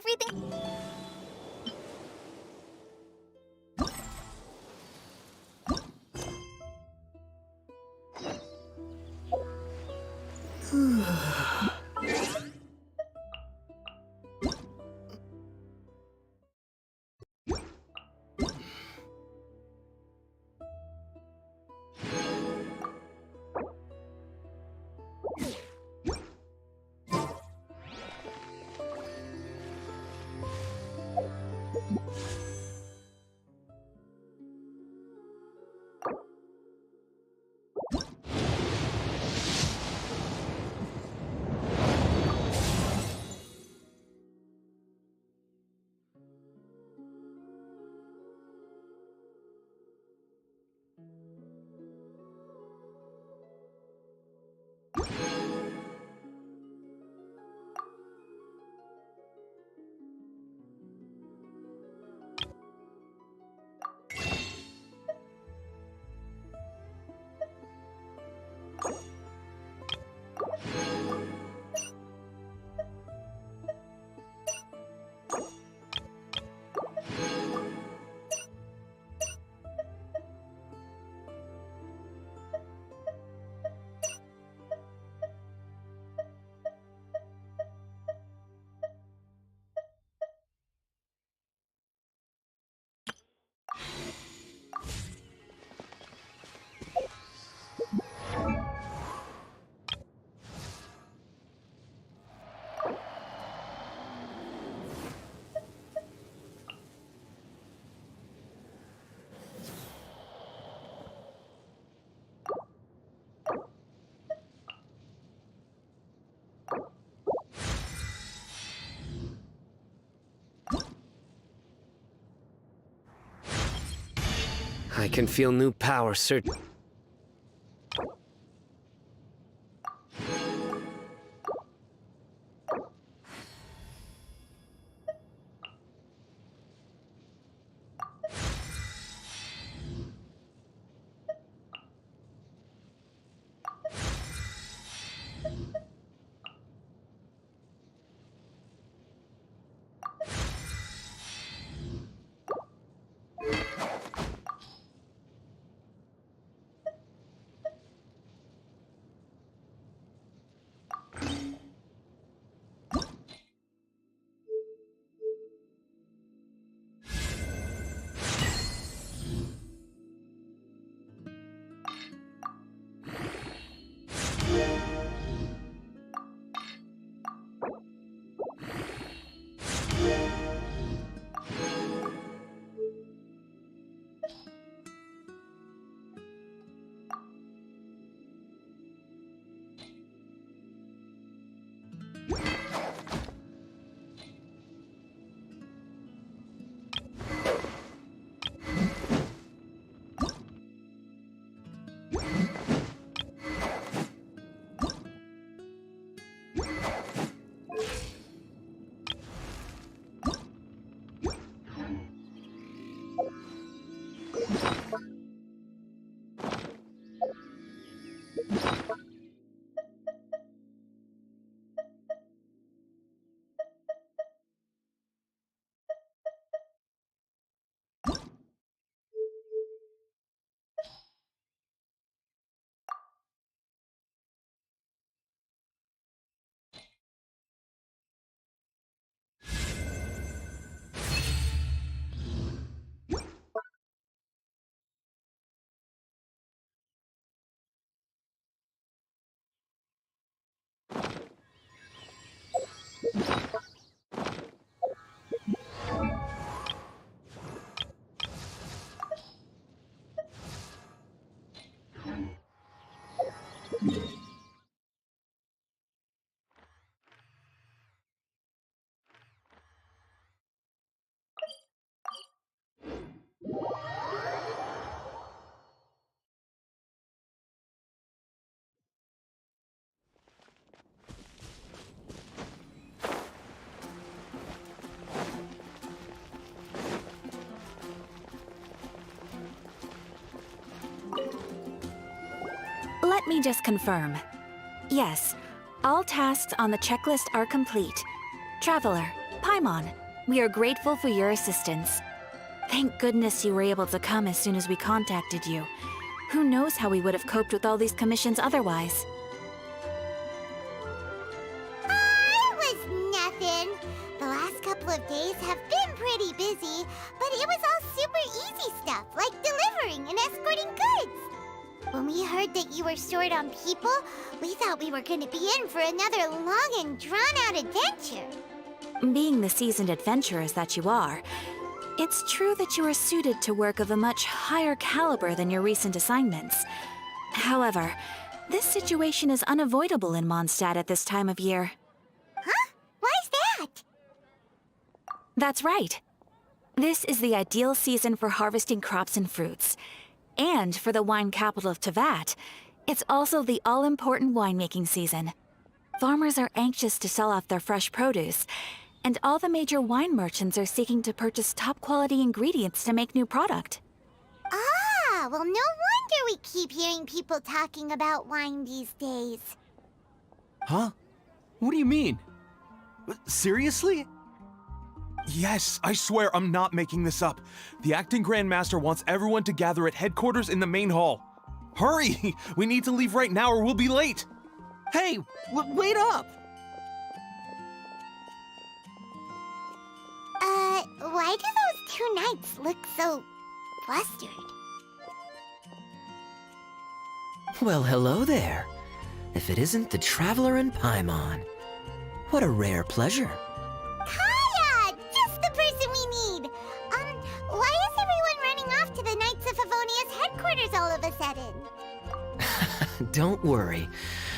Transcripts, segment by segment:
everything. I can feel new power surge. Let me just confirm. Yes, all tasks on the checklist are complete. Traveler, Paimon, we are grateful for your assistance. Thank goodness you were able to come as soon as we contacted you. Who knows how we would have coped with all these commissions otherwise? It was nothing. The last couple of days have been pretty busy, but it was all super easy stuff, like delivering and escorting goods. When we heard that you were short on people, we thought we were going to be in for another long and drawn-out adventure. Being the seasoned adventurers that you are, it's true that you are suited to work of a much higher caliber than your recent assignments. However, this situation is unavoidable in Mondstadt at this time of year. Huh? Why's that? That's right. This is the ideal season for harvesting crops and fruits. And for the wine capital of Teyvat, it's also the all-important winemaking season. Farmers are anxious to sell off their fresh produce, and all the major wine merchants are seeking to purchase top-quality ingredients to make new product. Ah, well, no wonder we keep hearing people talking about wine these days. Huh? What do you mean? Seriously? Yes, I swear I'm not making this up. The acting Grandmaster wants everyone to gather at headquarters in the main hall. Hurry! We need to leave right now or we'll be late! Hey, wait up! Why do those two knights look so flustered? Well, hello there. If it isn't the Traveler and Paimon. What a rare pleasure. Kaya! Just the person we need! Why is everyone running off to the Knights of Favonia's headquarters all of a sudden? Don't worry.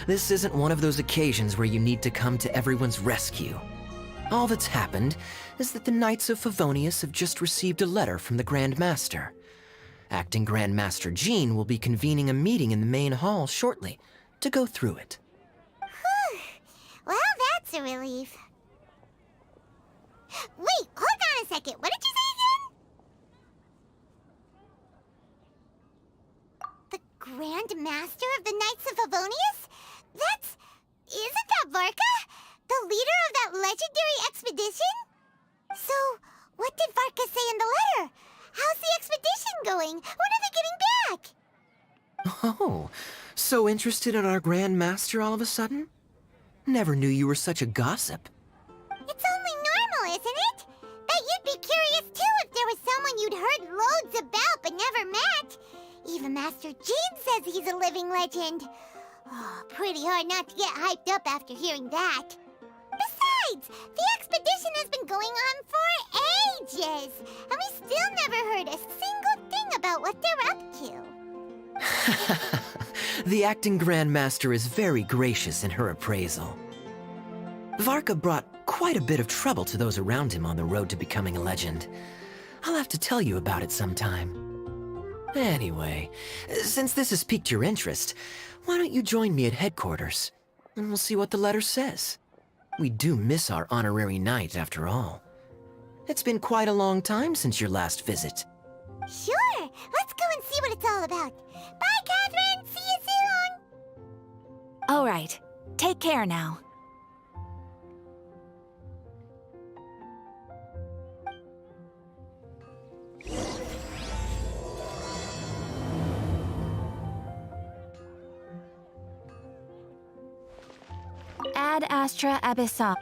This isn't one of those occasions where you need to come to everyone's rescue. All that's happened is that the Knights of Favonius have just received a letter from the Grandmaster. Acting Grandmaster Jean will be convening a meeting in the main hall shortly to go through it. Whew. Well, that's a relief. Wait, hold on a second. What did you say again? The Grandmaster of the Knights of Favonius? Isn't that Varka? The leader of that legendary expedition? So, what did Varka say in the letter? How's the expedition going? When are they getting back? Oh, so interested in our Grandmaster all of a sudden? Never knew you were such a gossip. It's only normal, isn't it? That you'd be curious too if there was someone you'd heard loads about but never met. Even Master Jean says he's a living legend. Oh, pretty hard not to get hyped up after hearing that. Besides, the expedition has been going on for ages, and we still never heard a single thing about what they're up to. The acting Grandmaster is very gracious in her appraisal. Varka brought quite a bit of trouble to those around him on the road to becoming a legend. I'll have to tell you about it sometime. Anyway, since this has piqued your interest, why don't you join me at headquarters, and we'll see what the letter says. We do miss our honorary knight, after all. It's been quite a long time since your last visit. Sure, let's go and see what it's all about. Bye, Catherine! See you soon! All right, take care now. Ad Astra Abyssal.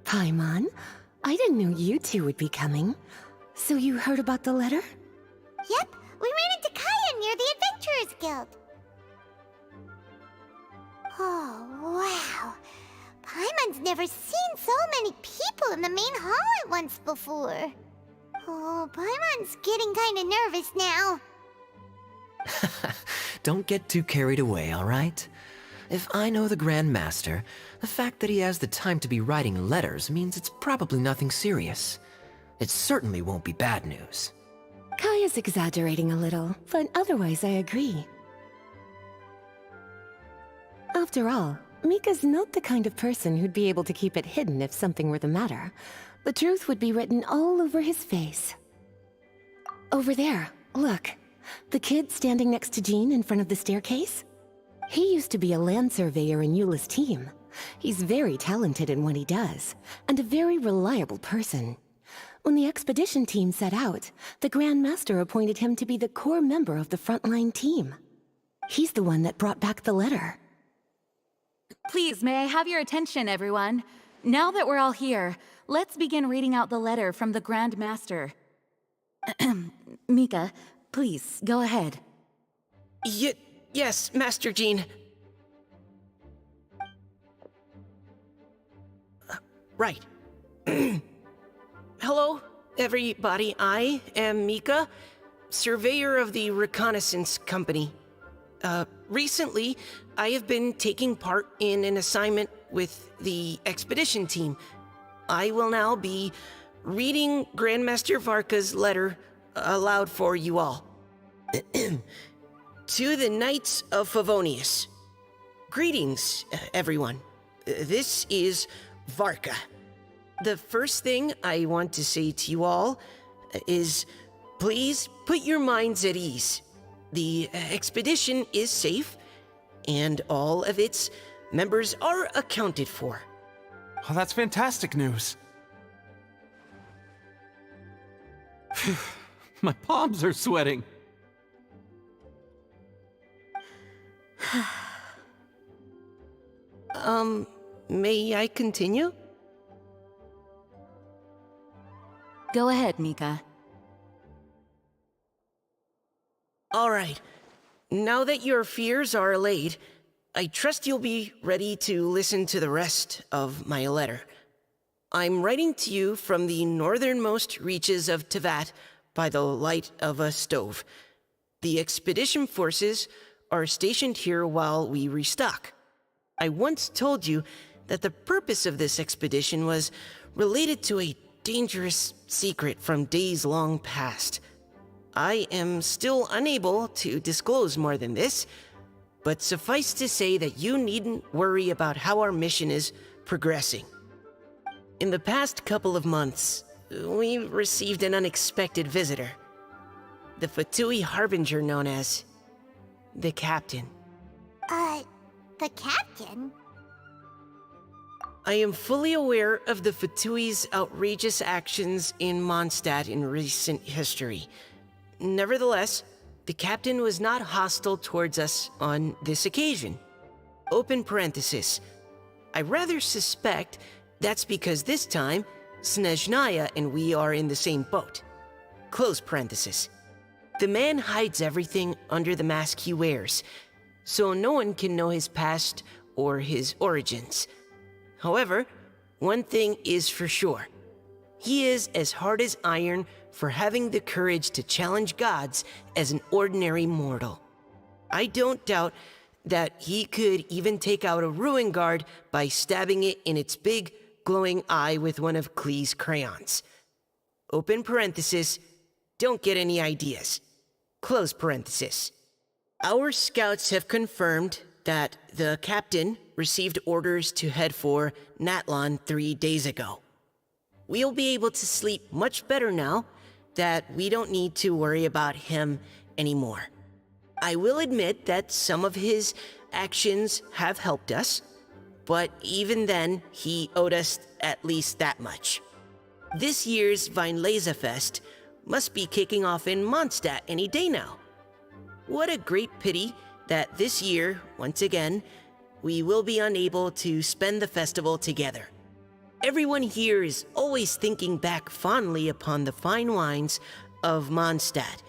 Paimon, I didn't know you two would be coming. So you heard about the letter? Yep, we ran into Kaya near the Adventurers Guild. Oh, wow. Paimon's never seen so many people in the main hall at once before. Oh, Paimon's getting kinda nervous now. Don't get too carried away, all right? If I know the Grandmaster, the fact that he has the time to be writing letters means it's probably nothing serious. It certainly won't be bad news. Kaya's exaggerating a little, but otherwise I agree. After all, Mika's not the kind of person who'd be able to keep it hidden if something were the matter. The truth would be written all over his face. Over there, look. The kid standing next to Jean in front of the staircase? He used to be a land surveyor in Eula's team. He's very talented in what he does, and a very reliable person. When the expedition team set out, the Grandmaster appointed him to be the core member of the frontline team. He's the one that brought back the letter. Please, may I have your attention, everyone? Now that we're all here, let's begin reading out the letter from the Grandmaster. Mika, please, go ahead. Yes, Master Jean. Right. Hello, everybody. I am Mika, surveyor of the Reconnaissance Company. Recently, I have been taking part in an assignment with the expedition team. I will now be reading Grandmaster Varka's letter aloud for you all. To the Knights of Favonius. Greetings, everyone. This is Varka. The first thing I want to say to you all is please put your minds at ease. The expedition is safe, and all of its members are accounted for. Oh, that's fantastic news. My palms are sweating. May I continue? Go ahead, Mika. All right. Now that your fears are allayed, I trust you'll be ready to listen to the rest of my letter. I'm writing to you from the northernmost reaches of Teyvat by the light of a stove. The expedition forces are stationed here while we restock. I once told you that the purpose of this expedition was related to a dangerous secret from days long past. I am still unable to disclose more than this, but suffice to say that you needn't worry about how our mission is progressing. In the past couple of months, we received an unexpected visitor. The Fatui Harbinger known as the Captain. The Captain? I am fully aware of the Fatui's outrageous actions in Mondstadt in recent history. Nevertheless, the Captain was not hostile towards us on this occasion. Open parenthesis. I rather suspect that's because this time, Snezhnaya and we are in the same boat. Close parenthesis. The man hides everything under the mask he wears, so no one can know his past or his origins. However, one thing is for sure. He is as hard as iron for having the courage to challenge gods as an ordinary mortal. I don't doubt that he could even take out a ruin guard by stabbing it in its big, glowing eye with one of Klee's crayons. Open parenthesis, don't get any ideas. Close parenthesis. Our scouts have confirmed that the Captain received orders to head for Natlan 3 days ago. We'll be able to sleep much better now that we don't need to worry about him anymore. I will admit that some of his actions have helped us, but even then, he owed us at least that much. This year's Weinlesefest must be kicking off in Mondstadt any day now. What a great pity that this year, once again, we will be unable to spend the festival together. everyone here is always thinking back fondly upon the fine wines of Mondstadt,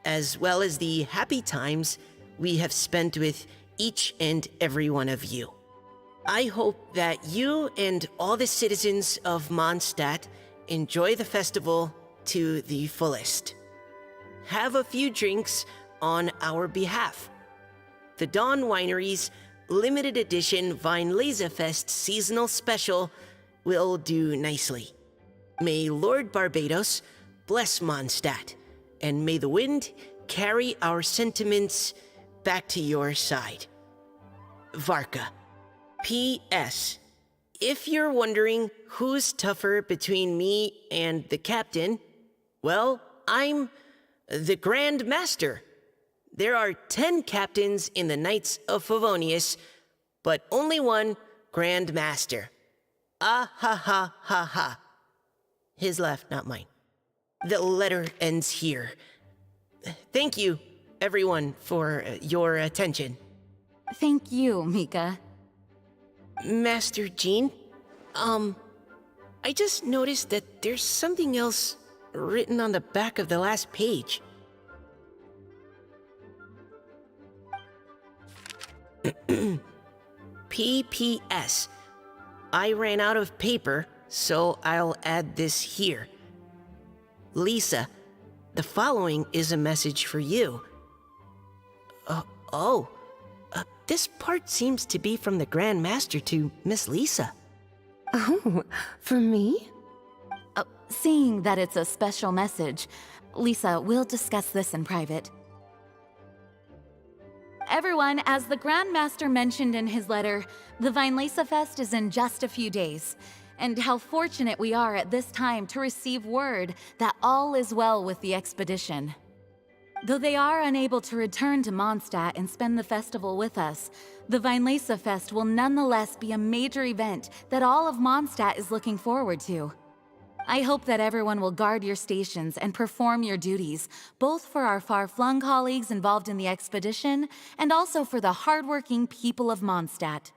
as well as the happy times we have spent with each and every one of you. I hope that you and all the citizens of Mondstadt enjoy the festival to the fullest. Have a few drinks on our behalf. The Dawn Winery's limited edition Weinlesefest seasonal special will do nicely. May Lord Barbados bless Mondstadt, and may the wind carry our sentiments back to your side. Varka. P.S. If you're wondering who's tougher between me and the captain, well, I'm the Grandmaster. There are 10 captains in the Knights of Favonius, but only one Grandmaster. Ah ha ha ha ha. His laugh, not mine. The letter ends here. Thank you, everyone, for your attention. Thank you, Mika. Master Jean, I just noticed that there's something else written on the back of the last page. PPS. I ran out of paper, so I'll add this here. Lisa, the following is a message for you. This part seems to be from the Grandmaster to Miss Lisa. Oh, for me? Seeing that it's a special message, Lisa, we'll discuss this in private. Everyone, as the Grandmaster mentioned in his letter, the Weinlesefest is in just a few days. And how fortunate we are at this time to receive word that all is well with the expedition. Though they are unable to return to Mondstadt and spend the festival with us, the Weinlesefest will nonetheless be a major event that all of Mondstadt is looking forward to. I hope that everyone will guard your stations and perform your duties, both for our far-flung colleagues involved in the expedition and also for the hardworking people of Mondstadt.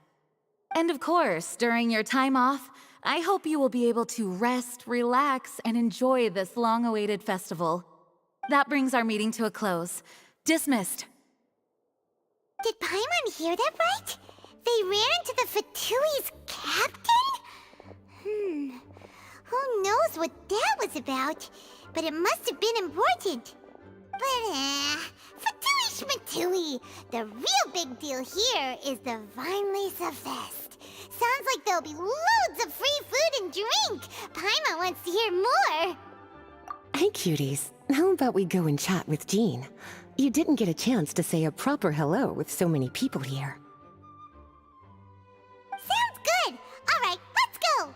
And of course, during your time off, I hope you will be able to rest, relax, and enjoy this long-awaited festival. That brings our meeting to a close. Dismissed. Did Paimon hear that right? They ran into the Fatui's captain? Who knows what that was about? But it must have been important. But, Fatui Schmatui! The real big deal here is the Weinlesefest. Sounds like there'll be loads of free food and drink. Paimon wants to hear more. Hey, cuties. How about we go and chat with Jean? You didn't get a chance to say a proper hello with so many people here. Sounds good. All right, let's go.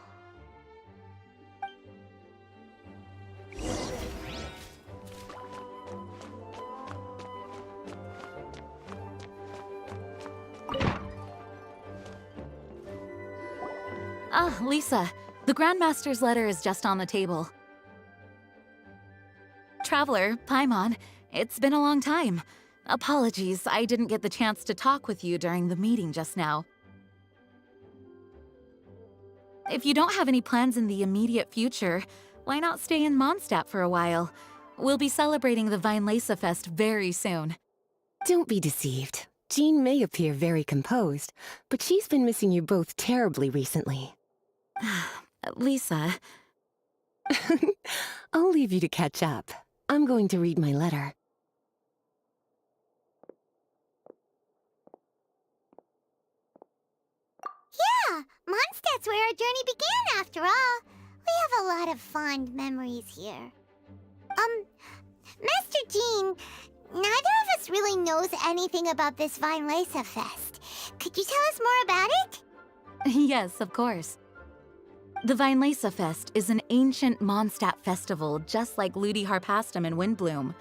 Lisa, the Grandmaster's letter is just on the table. Traveler, Paimon, it's been a long time. Apologies, I didn't get the chance to talk with you during the meeting just now. If you don't have any plans in the immediate future, why not stay in Mondstadt for a while? We'll be celebrating the Weinlesefest very soon. Don't be deceived. Jean may appear very composed, but she's been missing you both terribly recently. Lisa... I'll leave you to catch up. I'm going to read my letter. Yeah, Mondstadt's where our journey began after all. We have a lot of fond memories here. Master Jean, neither of us really knows anything about this Weinlesefest. Could you tell us more about it? Yes, of course. The Weinlesefest is an ancient Mondstadt festival just like Ludi Harpastum and Windbloom.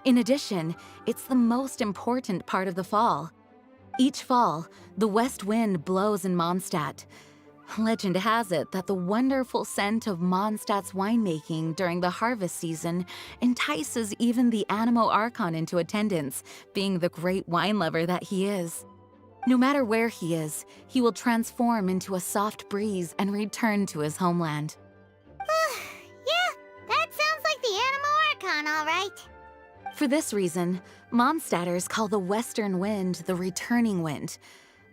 In addition, it's the most important part of the fall. Each fall, the west wind blows in Mondstadt. Legend has it that the wonderful scent of Mondstadt's winemaking during the harvest season entices even the Animo Archon into attendance, being the great wine lover that he is. No matter where he is, he will transform into a soft breeze and return to his homeland. Yeah, that sounds like the Animal Archon, all right. For this reason, Mondstadters call the Western Wind the Returning Wind.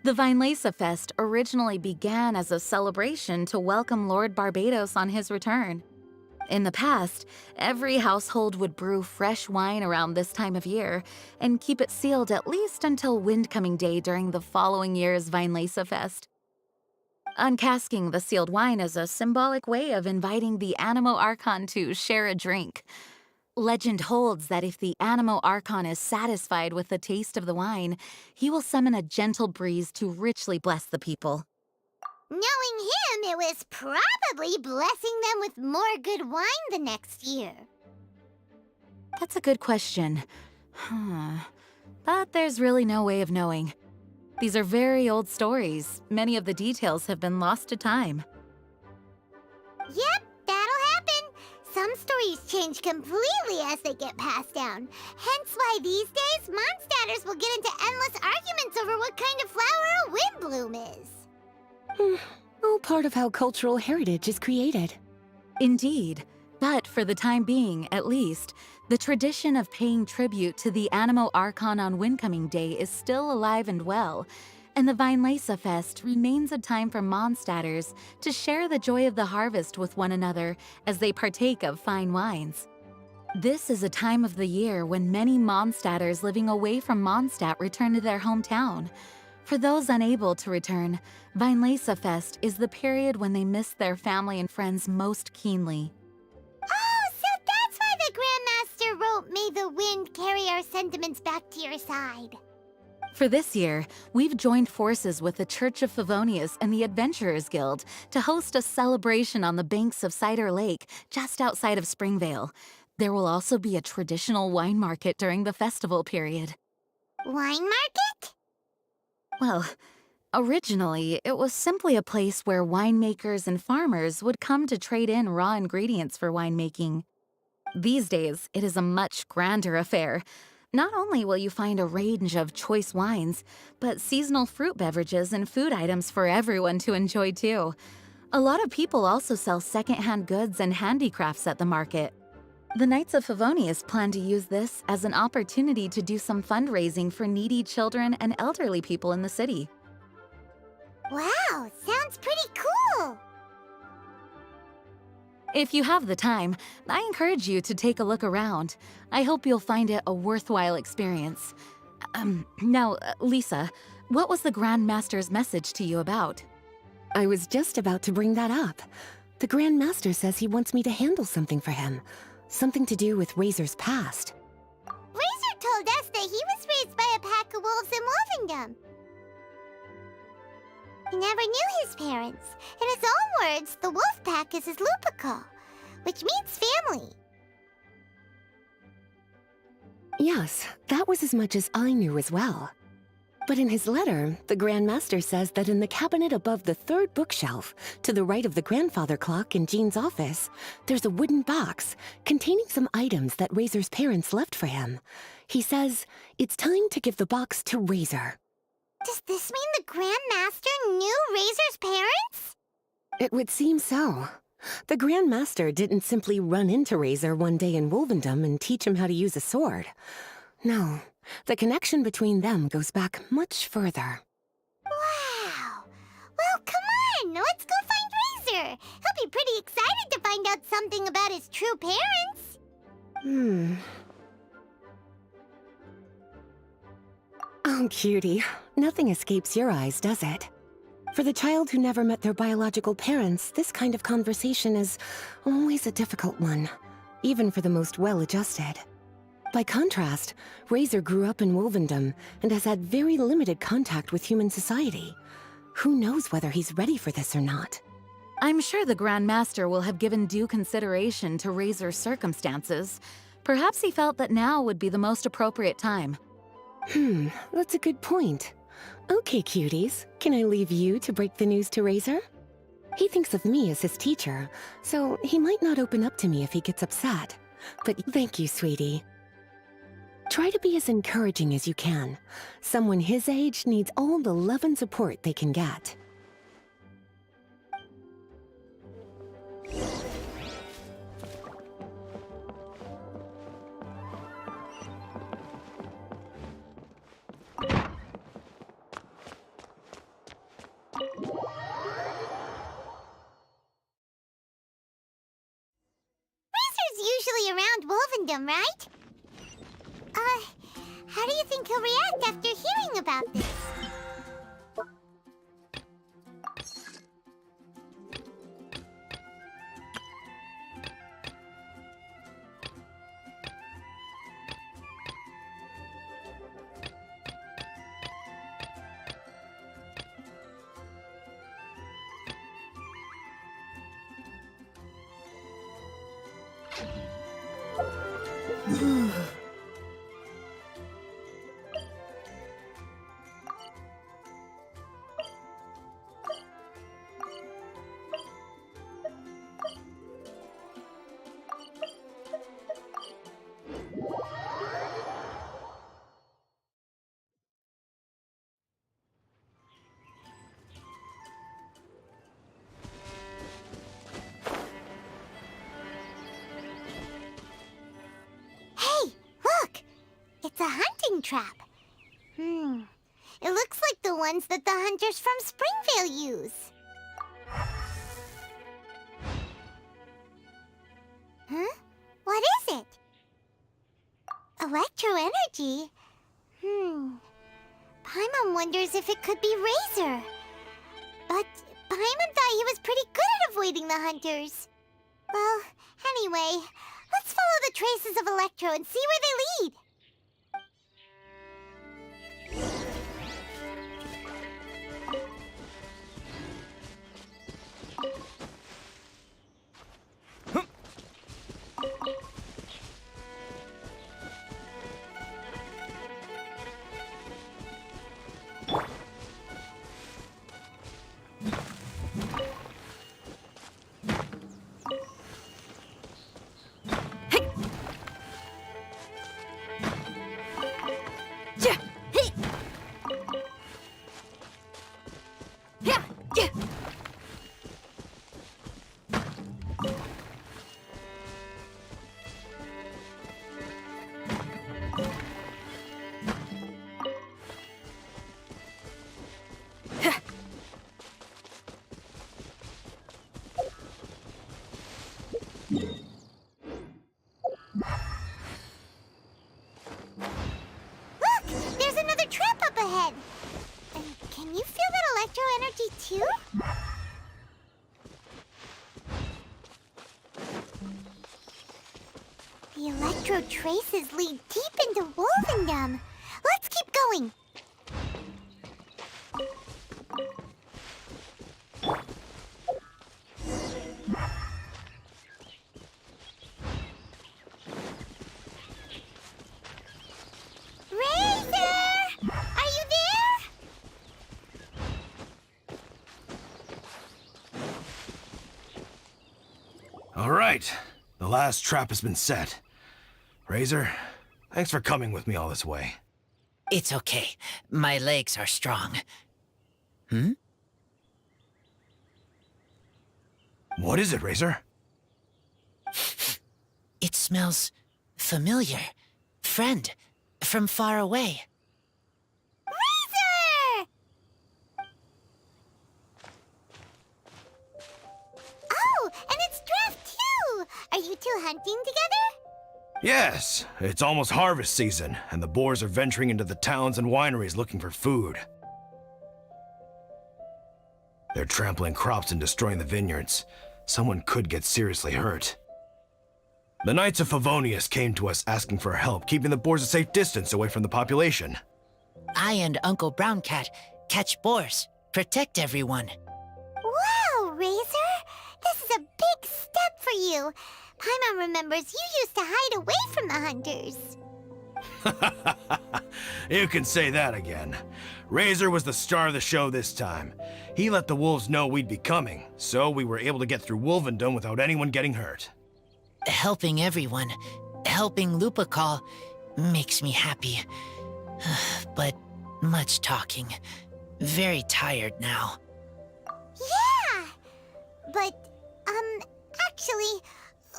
The Vinelesa Fest originally began as a celebration to welcome Lord Barbados on his return. In the past, every household would brew fresh wine around this time of year and keep it sealed at least until Windcoming Day during the following year's Vinelesa Fest. Uncasking the sealed wine is a symbolic way of inviting the Animo Archon to share a drink. Legend holds that if the Animo Archon is satisfied with the taste of the wine, he will summon a gentle breeze to richly bless the people. Knowing him, it was probably blessing them with more good wine the next year. That's a good question. But there's really no way of knowing. These are very old stories. Many of the details have been lost to time. Yep, that'll happen. Some stories change completely as they get passed down. Hence why these days, Mondstadters will get into endless arguments over what kind of flower a windbloom is. All part of how cultural heritage is created. Indeed. But for the time being, at least, the tradition of paying tribute to the Animo Archon on Windcoming Day is still alive and well, and the Vinelesa Fest remains a time for Mondstadters to share the joy of the harvest with one another as they partake of fine wines. This is a time of the year when many Mondstadters living away from Mondstadt return to their hometown. For those unable to return, Vinelesa Fest is the period when they miss their family and friends most keenly. Oh, so that's why the Grandmaster wrote, "May the wind carry our sentiments back to your side." For this year, we've joined forces with the Church of Favonius and the Adventurers Guild to host a celebration on the banks of Cider Lake, just outside of Springvale. There will also be a traditional wine market during the festival period. Wine market? Well, originally, it was simply a place where winemakers and farmers would come to trade in raw ingredients for winemaking. These days, it is a much grander affair. Not only will you find a range of choice wines, but seasonal fruit beverages and food items for everyone to enjoy too. A lot of people also sell secondhand goods and handicrafts at the market. The Knights of Favonius plan to use this as an opportunity to do some fundraising for needy children and elderly people in the city. Wow, sounds pretty cool. If you have the time, I encourage you to take a look around. I hope you'll find it a worthwhile experience. Now, Lisa, what was the Grandmaster's message to you about? I was just about to bring that up. The Grandmaster says he wants me to handle something for him. Something to do with Razor's past. Razor told us that he was raised by a pack of wolves in Wolvendom. He never knew his parents. In his own words, the wolf pack is his lupical, which means family. Yes, that was as much as I knew as well. But in his letter, the Grandmaster says that in the cabinet above the third bookshelf, to the right of the grandfather clock in Jean's office, there's a wooden box containing some items that Razor's parents left for him. He says it's time to give the box to Razor. Does this mean the Grandmaster knew Razor's parents? It would seem so. The Grandmaster didn't simply run into Razor one day in Wolvendom and teach him how to use a sword. No, the connection between them goes back much further. Wow. Well, come on, let's go find Razor. He'll be pretty excited to find out something about his true parents. Oh, cutie. Nothing escapes your eyes, does it? For the child who never met their biological parents, this kind of conversation is always a difficult one, even for the most well-adjusted. By contrast, Razor grew up in Wolvendom and has had very limited contact with human society. Who knows whether he's ready for this or not? I'm sure the Grandmaster will have given due consideration to Razor's circumstances. Perhaps he felt that now would be the most appropriate time. That's a good point. Okay, cuties, can I leave you to break the news to Razor? He thinks of me as his teacher, so he might not open up to me if he gets upset. But thank you, sweetie. Try to be as encouraging as you can. Someone his age needs all the love and support they can get. Usually around Wolvendom, right? How do you think he'll react after hearing about this? It's a hunting trap. It looks like the ones that the hunters from Springvale use. Huh? What is it? Electro energy? Paimon wonders if it could be Razor. But Paimon thought he was pretty good at avoiding the hunters. Well, anyway, let's follow the traces of Electro and see where they lead. Ahead. And can you feel that electro energy too? The electro traces lead deep into Wolvendom. Let's keep going. All right, the last trap has been set. Razor, thanks for coming with me all this way. It's okay. My legs are strong. What is it, Razor? It smells familiar. Friend, from far away. Razor! Oh, and it's Draft too! Are you two hunting together? Yes, it's almost harvest season, and the boars are venturing into the towns and wineries looking for food. They're trampling crops and destroying the vineyards. Someone could get seriously hurt. The Knights of Favonius came to us asking for help keeping the boars a safe distance away from the population. I and Uncle Brown Cat catch boars, protect everyone. Wow, Razor! This is a big step for you. Paimon remembers you used to hide away from the hunters. You can say that again. Razor was the star of the show this time. He let the wolves know we'd be coming, so we were able to get through Wolvendom without anyone getting hurt. Helping everyone, helping Lupercal, makes me happy. But much talking. Very tired now. Yeah! But, actually,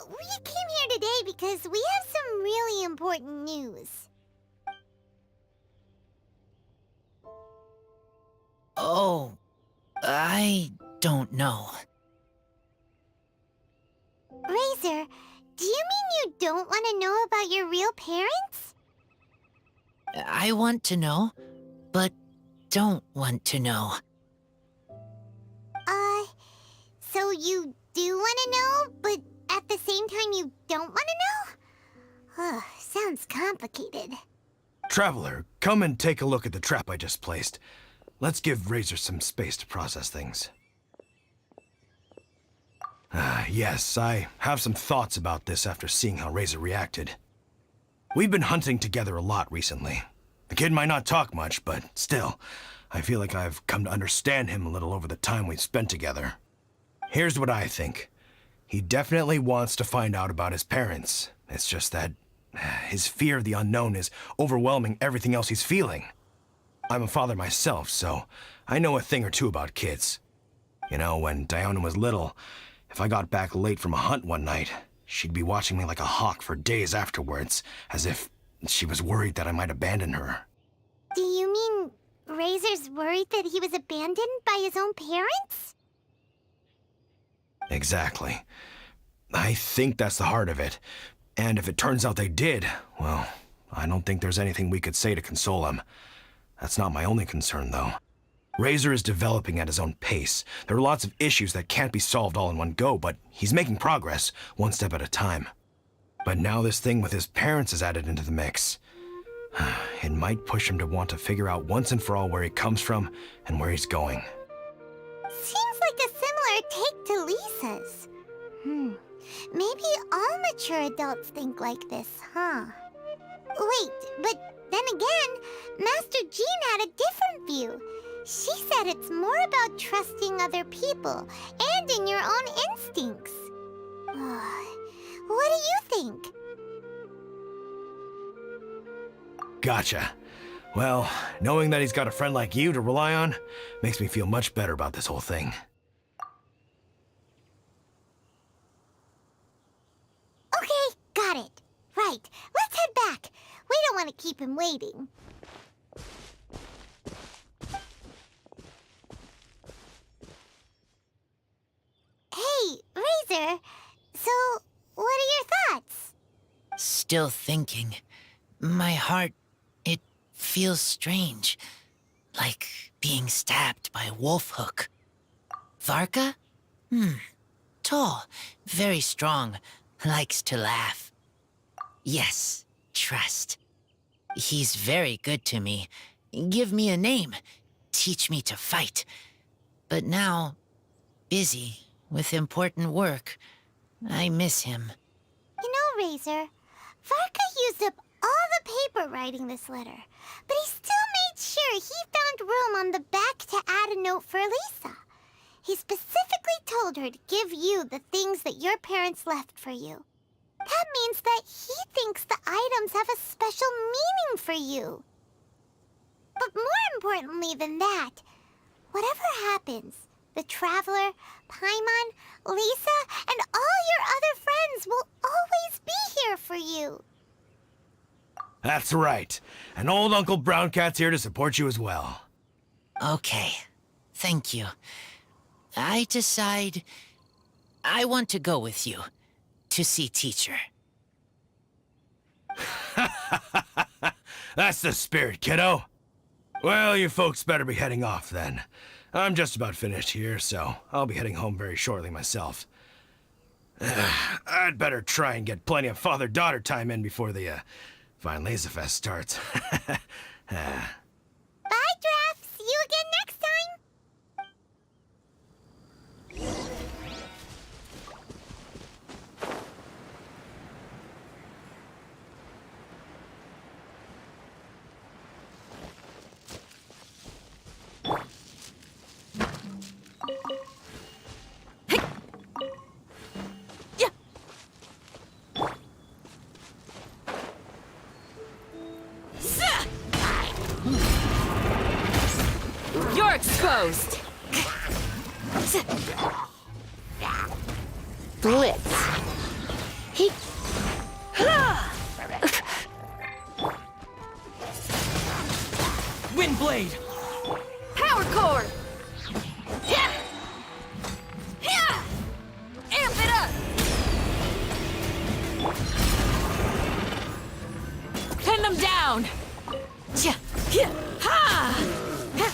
we came here today because we have some really important news. Oh, I don't know. Razor, do you mean you don't want to know about your real parents? I want to know, but don't want to know. So you do want to know, but at the same time you don't want to know? Sounds complicated. Traveler, come and take a look at the trap I just placed. Let's give Razor some space to process things. Yes, I have some thoughts about this after seeing how Razor reacted. We've been hunting together a lot recently. The kid might not talk much, but still, I feel like I've come to understand him a little over the time we've spent together. Here's what I think. He definitely wants to find out about his parents. It's just that his fear of the unknown is overwhelming everything else he's feeling. I'm a father myself, so I know a thing or two about kids. You know, when Diona was little, if I got back late from a hunt one night, she'd be watching me like a hawk for days afterwards, as if she was worried that I might abandon her. Do you mean Razor's worried that he was abandoned by his own parents? Exactly. I think that's the heart of it. And if it turns out they did, well, I don't think there's anything we could say to console him. That's not my only concern, though. Razor is developing at his own pace. There are lots of issues that can't be solved all in one go, but he's making progress, one step at a time. But now this thing with his parents is added into the mix. It might push him to want to figure out once and for all where he comes from and where he's going. Seems like a similar take to Lisa's. Maybe all mature adults think like this, huh? Wait, but then again, Master Jean had a different view. She said it's more about trusting other people and in your own instincts. What do you think? Gotcha. Well, knowing that he's got a friend like you to rely on makes me feel much better about this whole thing. Okay, got it. Right, let's head back. We don't want to keep him waiting. Hey, Razor. So, what are your thoughts? Still thinking. My heart, it feels strange. Like being stabbed by a wolf hook. Varka? Tall, very strong, likes to laugh. Yes, trust. He's very good to me. Give me a name. Teach me to fight. But now, busy with important work. I miss him. You know, Razor, Varka used up all the paper writing this letter, but he still made sure he found room on the back to add a note for Lisa. He specifically told her to give you the things that your parents left for you. That means that he thinks the items have a special meaning for you. But more importantly than that, whatever happens, the Traveler, Paimon, Lisa, and all your other friends will always be here for you. That's right. And old Uncle Brown Cat's here to support you as well. Okay, thank you. I decide I want to go with you to see teacher. That's the spirit, kiddo. Well, you folks better be heading off then. I'm just about finished here, so I'll be heading home very shortly myself. I'd better try and get plenty of father-daughter time in before the Fine Laser Fest starts. Bye, Draf. See you again next time. You're exposed! Blitz. He... Windblade! Power core! Yeah! Yeah! Amp it up! Pin them down! Yeah! Yeah! Ha! Yeah!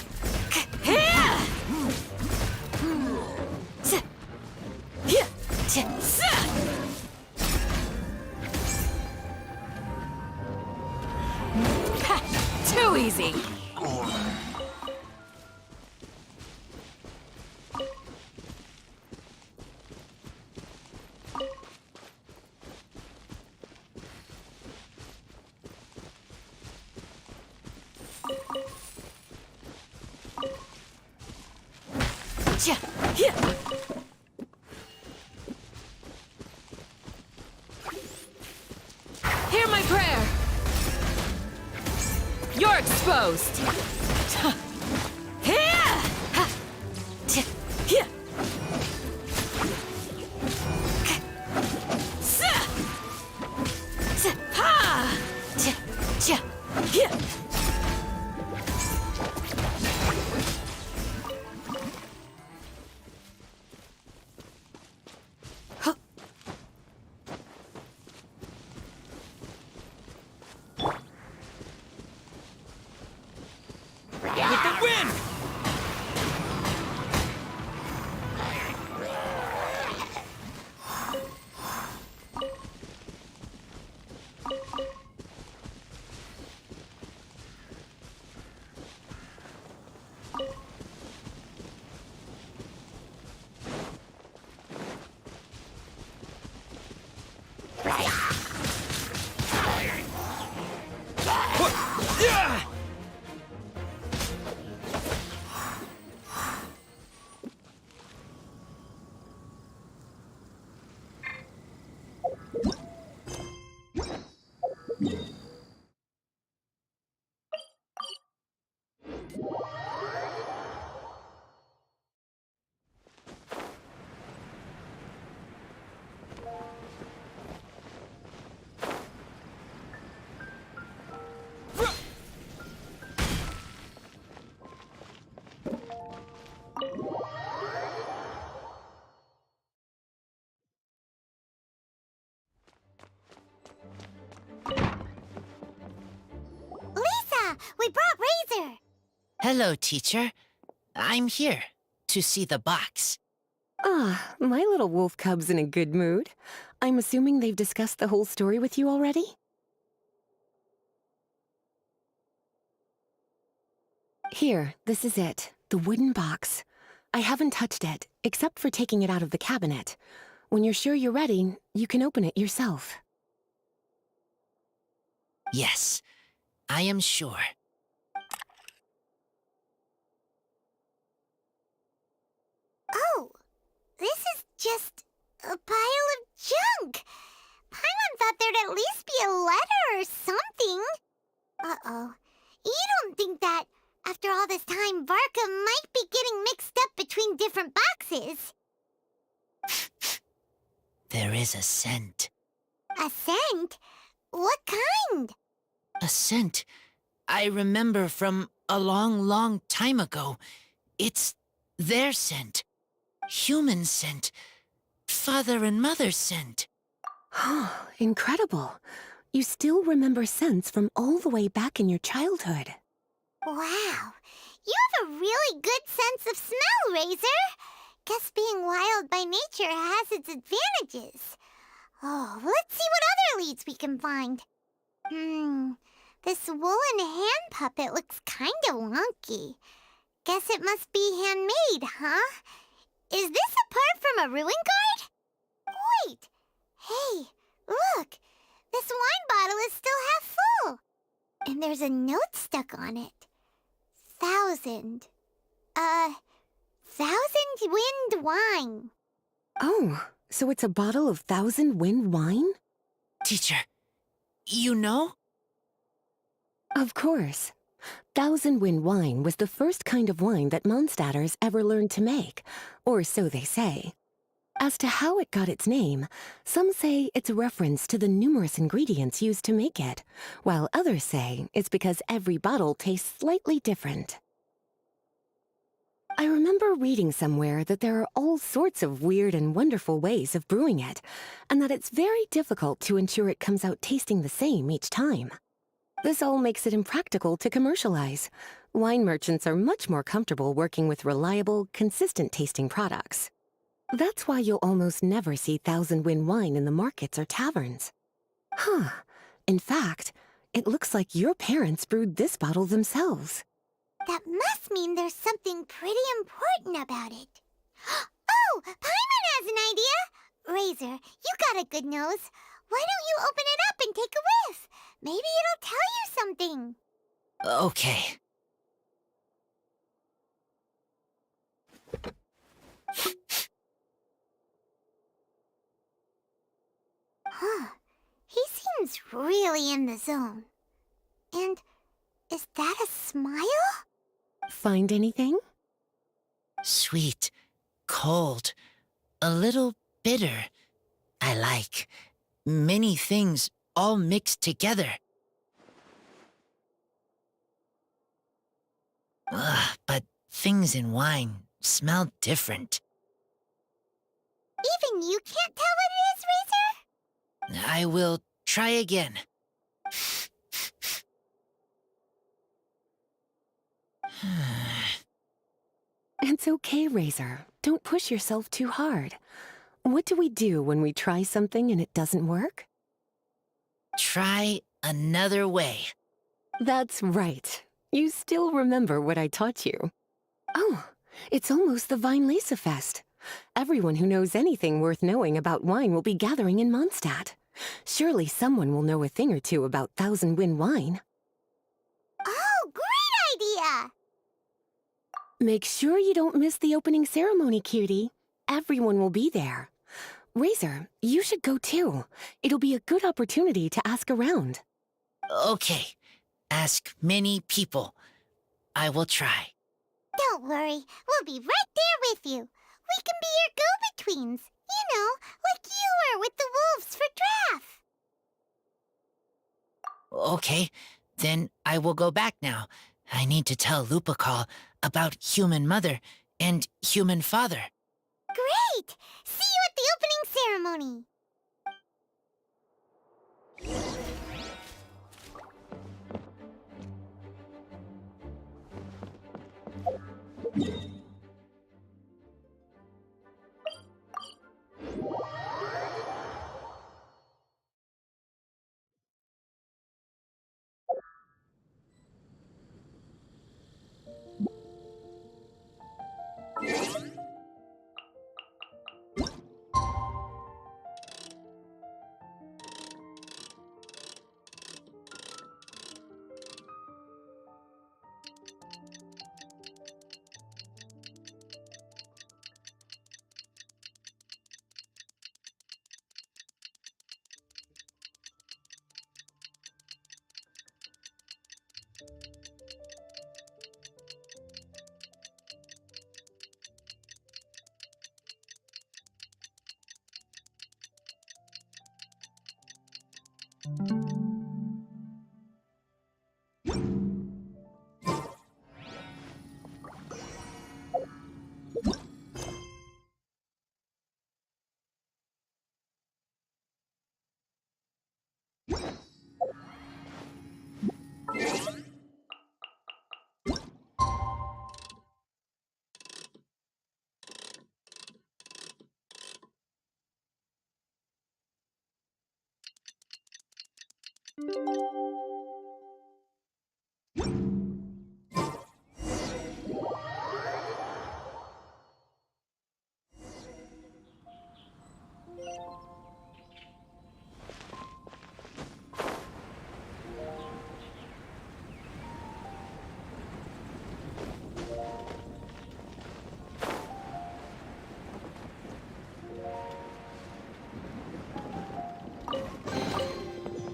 Yeah! Too easy! Yeah, yeah. Hear my prayer. You're exposed. Yeah. Yeah. Ha. Yeah. With the wind! Yeah! Lisa, we brought Razor. Hello, teacher. I'm here to see the box. Ah, my little wolf cub's in a good mood. I'm assuming they've discussed the whole story with you already? Here, this is it. The wooden box. I haven't touched it, except for taking it out of the cabinet. When you're sure you're ready, you can open it yourself. Yes, I am sure. Oh, this is just a pile of junk. Paimon thought there'd at least be a letter or something. Uh-oh. You don't think that, after all this time, Varka might be getting mixed up between different boxes? There is a scent. A scent? What kind? A scent I remember from a long, long time ago. It's their scent. Human scent. Father and mother scent. Oh, incredible. You still remember scents from all the way back in your childhood. Wow. You have a really good sense of smell, Razor. Guess being wild by nature has its advantages. Oh, let's see what other leads we can find. This woolen hand puppet looks kinda wonky. Guess it must be handmade, huh? Is this a part from a ruin guard? Wait! Hey, look! This wine bottle is still half full. And there's a note stuck on it. 1,000 wind wine. Oh, so it's a bottle of 1,000 wind wine? Teacher, you know? Of course. Thousand Wind wine was the first kind of wine that Mondstadters ever learned to make, or so they say. As to how it got its name, some say it's a reference to the numerous ingredients used to make it, while others say it's because every bottle tastes slightly different. I remember reading somewhere that there are all sorts of weird and wonderful ways of brewing it, and that it's very difficult to ensure it comes out tasting the same each time. This all makes it impractical to commercialize. Wine merchants are much more comfortable working with reliable, consistent-tasting products. That's why you'll almost never see Thousand Wind wine in the markets or taverns. Huh. In fact, it looks like your parents brewed this bottle themselves. That must mean there's something pretty important about it. Oh, Paimon has an idea! Razor, you got a good nose. Why don't you open it up and take a whiff? Maybe it'll tell you something. Okay. Huh. He seems really in the zone. And is that a smile? Find anything? Sweet, cold, a little bitter. I like many things all mixed together. Ugh, but things in wine smell different. Even you can't tell what it is, Razor? I will try again. It's okay, Razor. Don't push yourself too hard. What do we do when we try something and it doesn't work? Try another way. That's right. You still remember what I taught you. Oh, it's almost the Weinlese Fest. Everyone who knows anything worth knowing about wine will be gathering in Mondstadt. Surely someone will know a thing or two about Thousand Wind wine. Oh, great idea! Make sure you don't miss the opening ceremony, cutie. Everyone will be there. Razor, you should go too. It'll be a good opportunity to ask around. Okay. Ask many people. I will try. Don't worry, we'll be right there with you. We can be your go-betweens. You know, like you were with the wolves for Draff. Okay, then I will go back now. I need to tell Lupercal about Human Mother and Human Father. Great! See you at the opening ceremony.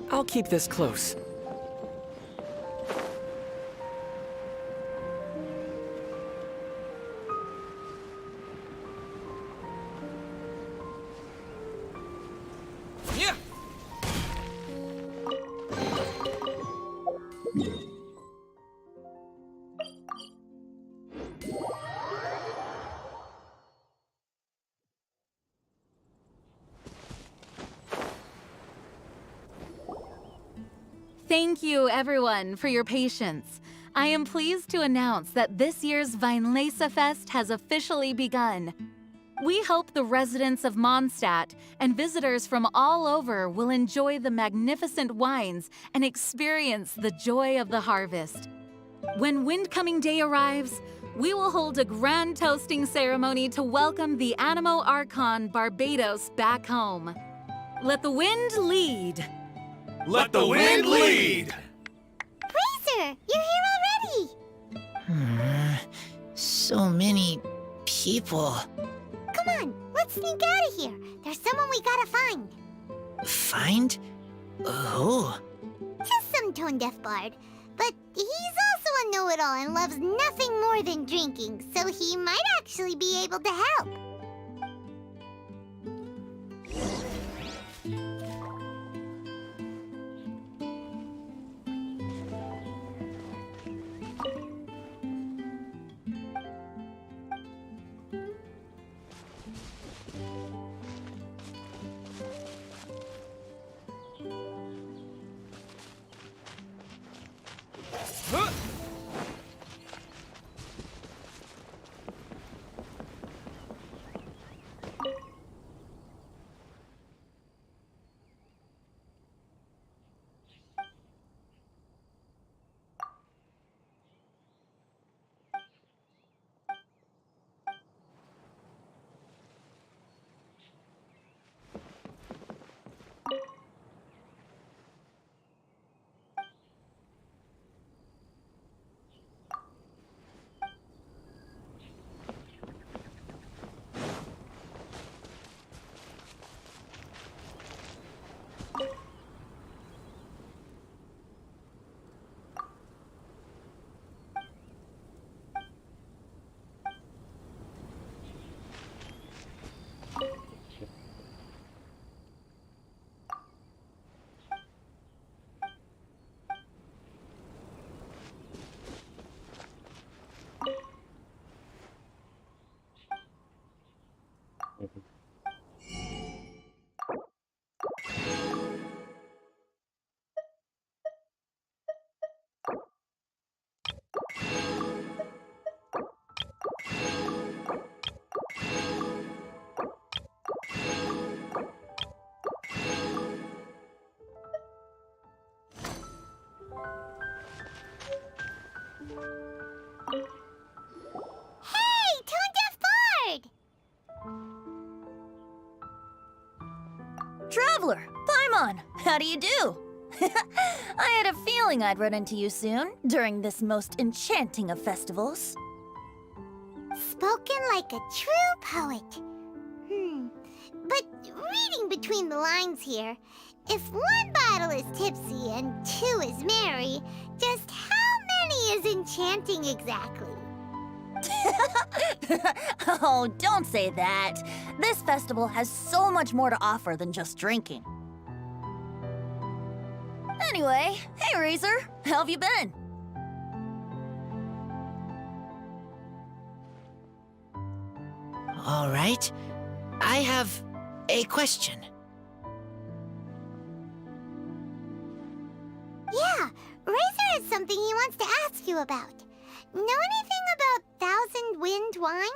I'll keep this close. Thank you, everyone, for your patience. I am pleased to announce that this year's Weinlese Fest has officially begun. We hope the residents of Mondstadt and visitors from all over will enjoy the magnificent wines and experience the joy of the harvest. When Windcoming Day arrives, we will hold a grand toasting ceremony to welcome the Animo Archon Barbados back home. Let the wind lead. Let the wind lead! Razor, you're here already! So many people. Come on, let's sneak out of here. There's someone we gotta find. Find? Who? Just some tone-deaf bard. But he's also a know-it-all and loves nothing more than drinking, so he might actually be able to help. Hey, tone-deaf bard! Traveler, Paimon, how do you do? I had a feeling I'd run into you soon, during this most enchanting of festivals. Spoken like a true poet. But reading between the lines here, if one bottle is tipsy and two is merry, just how many is enchanting exactly? Oh, don't say that. This festival has so much more to offer than just drinking. Anyway, hey Razor, how have you been? All right. I have a question. Yeah, Razor has something he wants to ask you about. Know anything about Thousand Wind wine?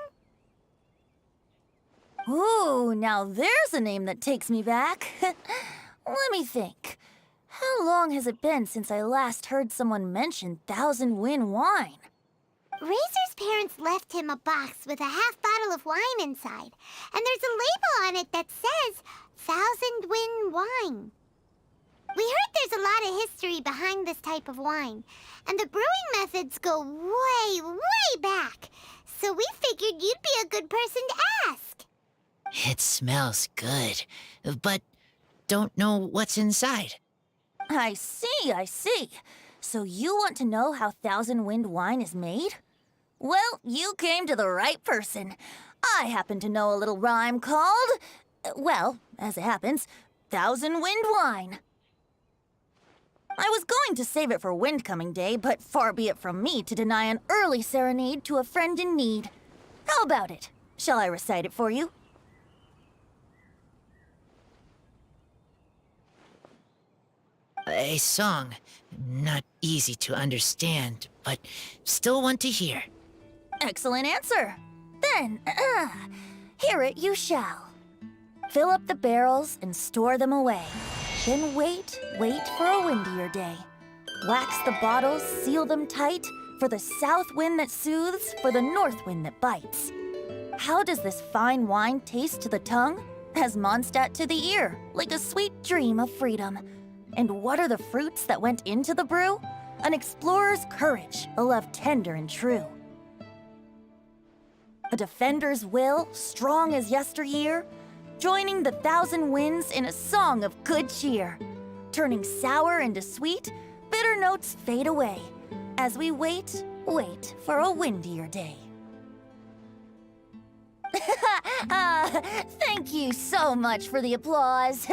Ooh, now there's a name that takes me back. Let me think. How long has it been since I last heard someone mention Thousand Wind wine? Razor's parents left him a box with a half bottle of wine inside, and there's a label on it that says Thousand Wind wine. We heard there's a lot of history behind this type of wine, and the brewing methods go way, way back, so we figured you'd be a good person to ask. It smells good, but don't know what's inside. I see, I see. So you want to know how Thousand Wind wine is made? Well, you came to the right person. I happen to know a little rhyme called, well, as it happens, Thousand Wind wine. I was going to save it for Windcoming Day, but far be it from me to deny an early serenade to a friend in need. How about it? Shall I recite it for you? A song. Not easy to understand, but still one to hear. Excellent answer. Then, hear it you shall. Fill up the barrels and store them away. Then wait for a windier day. Wax the bottles, seal them tight, for the south wind that soothes, for the north wind that bites. How does this fine wine taste to the tongue? As Mondstadt to the ear, like a sweet dream of freedom. And what are the fruits that went into the brew? An explorer's courage, a love tender and true. A defender's will, strong as yesteryear, joining the thousand winds in a song of good cheer. Turning sour into sweet, bitter notes fade away, as we wait for a windier day. Thank you so much for the applause.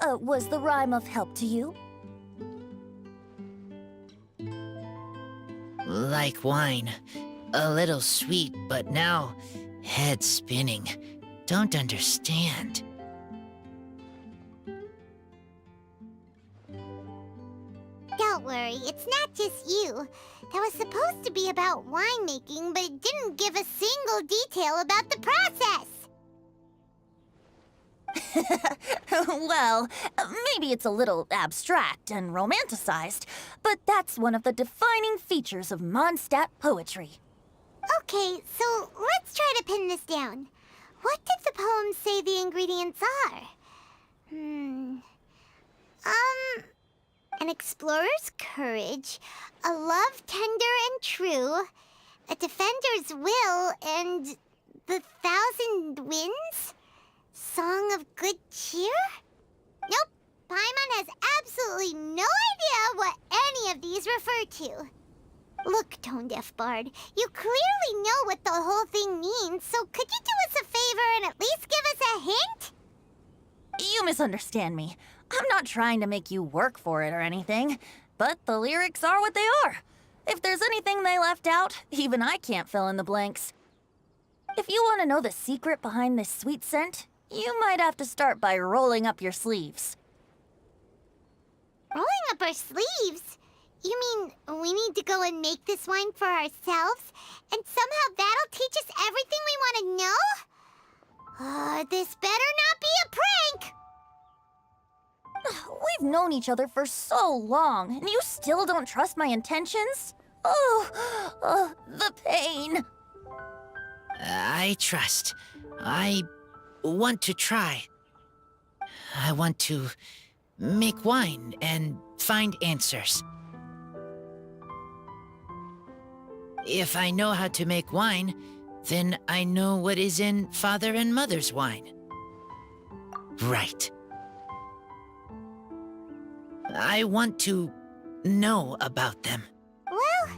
Was the rhyme of help to you? Like wine. A little sweet, but now head spinning. Don't understand. Don't worry, it's not just you. That was supposed to be about winemaking, but it didn't give a single detail about the process. Well, maybe it's a little abstract and romanticized, but that's one of the defining features of Mondstadt poetry. Okay, so let's try to pin this down. What did the poem say the ingredients are? An explorer's courage, a love tender and true, a defender's will, and the thousand winds? Song of good cheer? Nope, Paimon has absolutely no idea what any of these refer to. Look, Tone-Deaf Bard, you clearly know what the whole thing means, so could you do us a favor and at least give us a hint? You misunderstand me. I'm not trying to make you work for it or anything, but the lyrics are what they are. If there's anything they left out, even I can't fill in the blanks. If you want to know the secret behind this sweet scent, you might have to start by rolling up your sleeves. Rolling up our sleeves? You mean we need to go and make this wine for ourselves, and somehow that'll teach us everything we want to know? This better not be a prank! We've known each other for so long, and you still don't trust my intentions? Oh, the pain. I trust. I want to try. I want to make wine and find answers. If I know how to make wine, then I know what is in Father and Mother's wine. Right. I want to know about them. Well,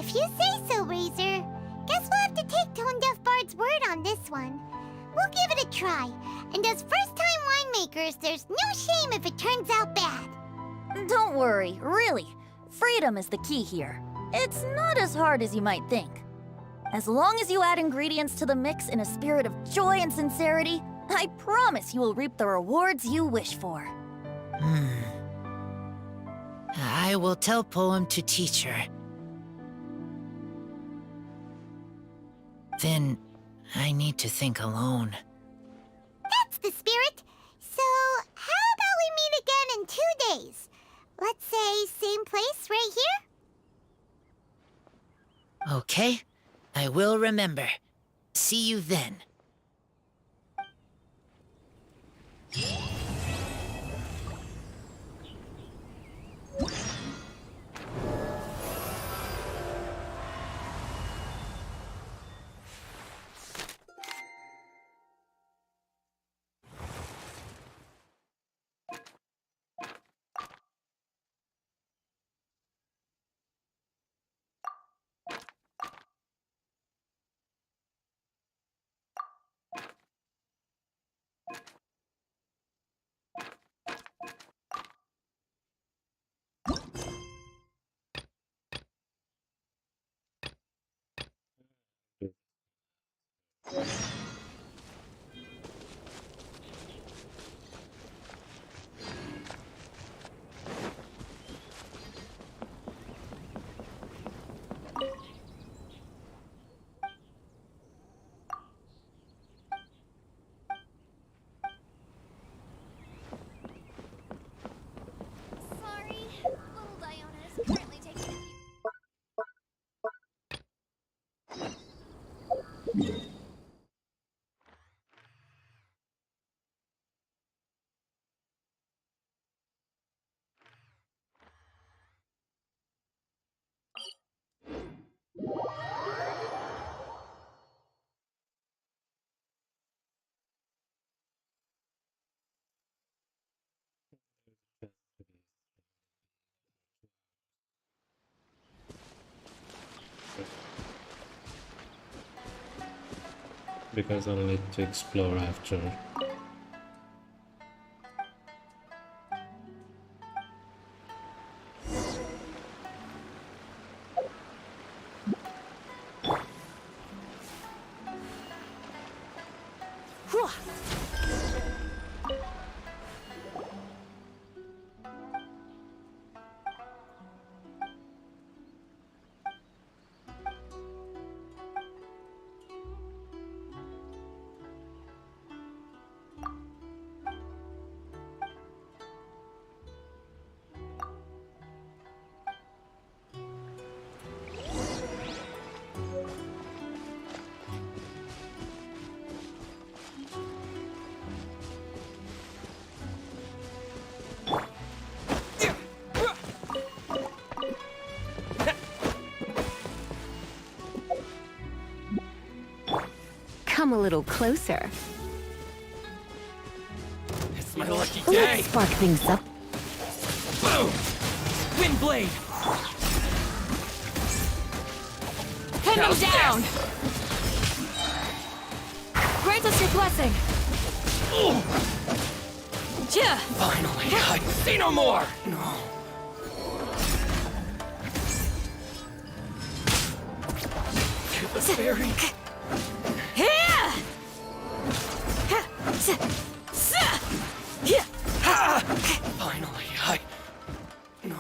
if you say so, Razor, guess we'll have to take Tone-Deaf Bard's word on this one. We'll give it a try, and as first-time winemakers, there's no shame if it turns out bad. Don't worry, really. Freedom is the key here. It's not as hard as you might think. As long as you add ingredients to the mix in a spirit of joy and sincerity, I promise you will reap the rewards you wish for. I will tell Poem to teach her. Then I need to think alone. That's the spirit. So, how about we meet again in 2 days? Let's say same place right here? Okay, I will remember. See you then. because I'll need to explore after. Come a little closer. It's my lucky day! Let's spark things up. Boom! Wind blade! Pin them down! Grant us your blessing! Yeah. Finally, I see no more! No. To the fairy. Finally, no.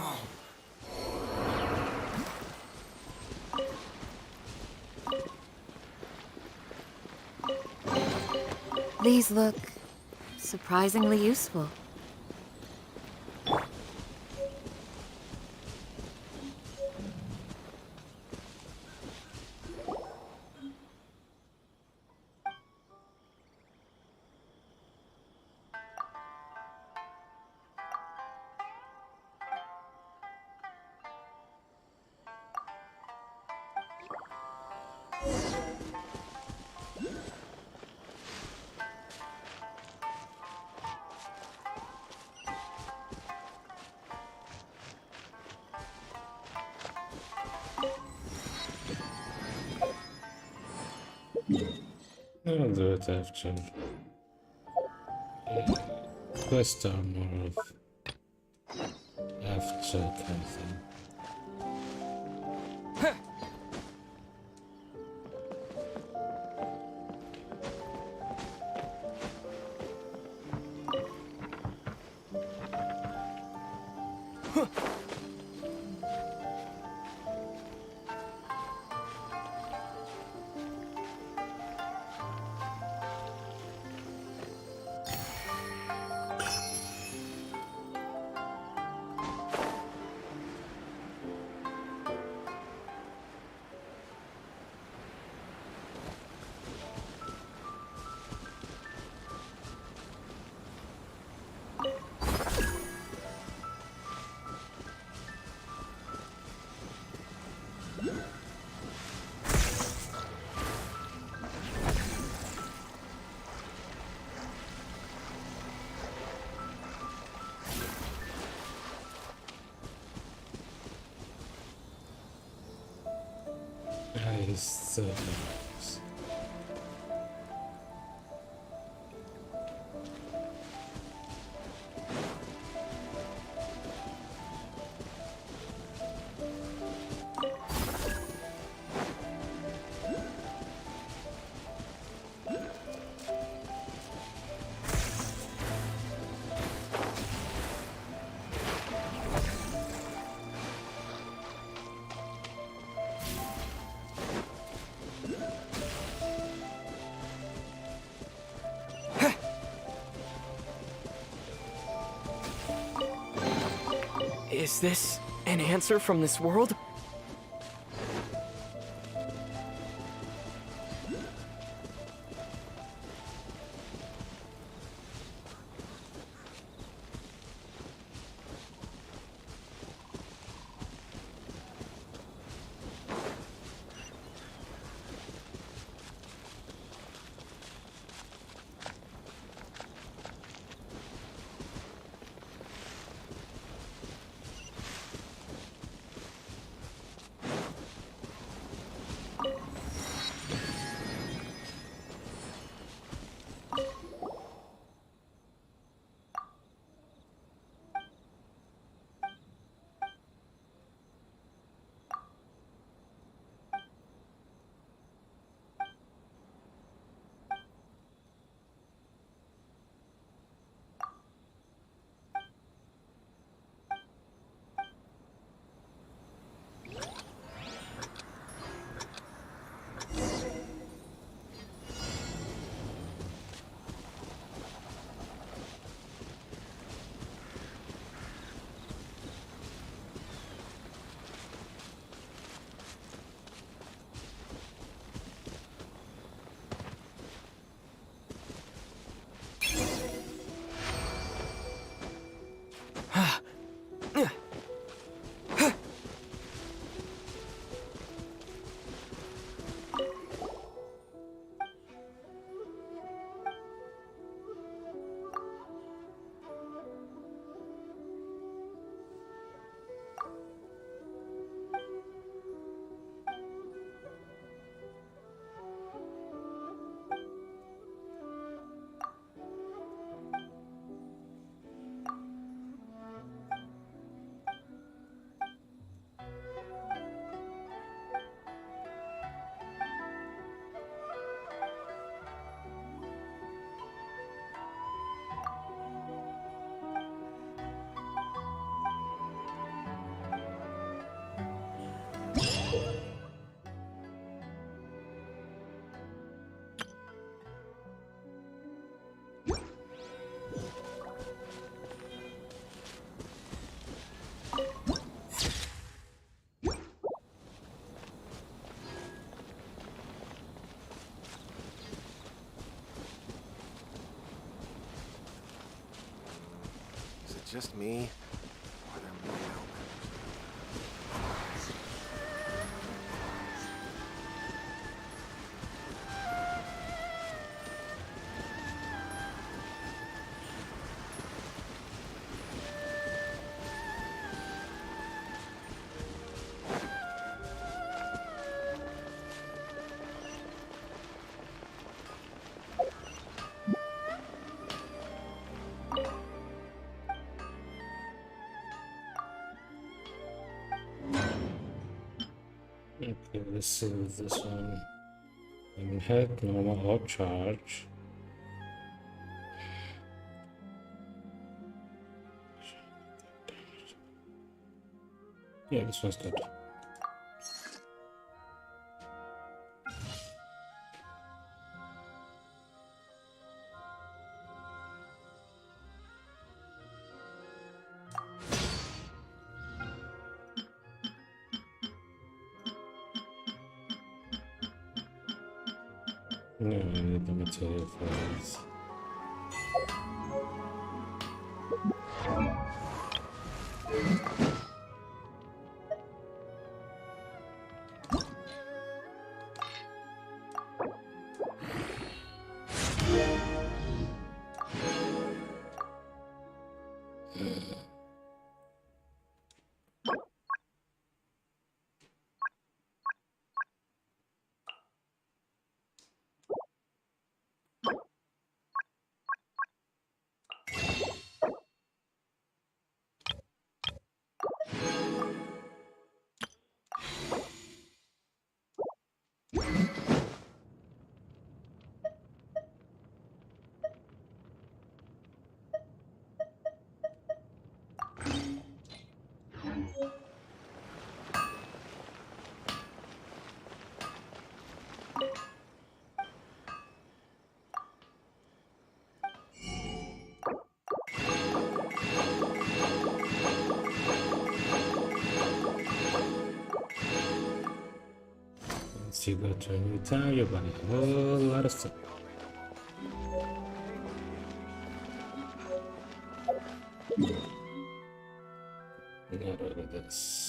These look surprisingly useful. I'll do it after. Quests are more of after kind of thing. So nice. Is this an answer from this world? just me? Or are there more help? Okay, let's see with this one. Hit, normal, or charge. Yeah, this one's good. No, I need the material for this. Once you go to a new town, you're gonna have a whole lot of stuff. Not all of this.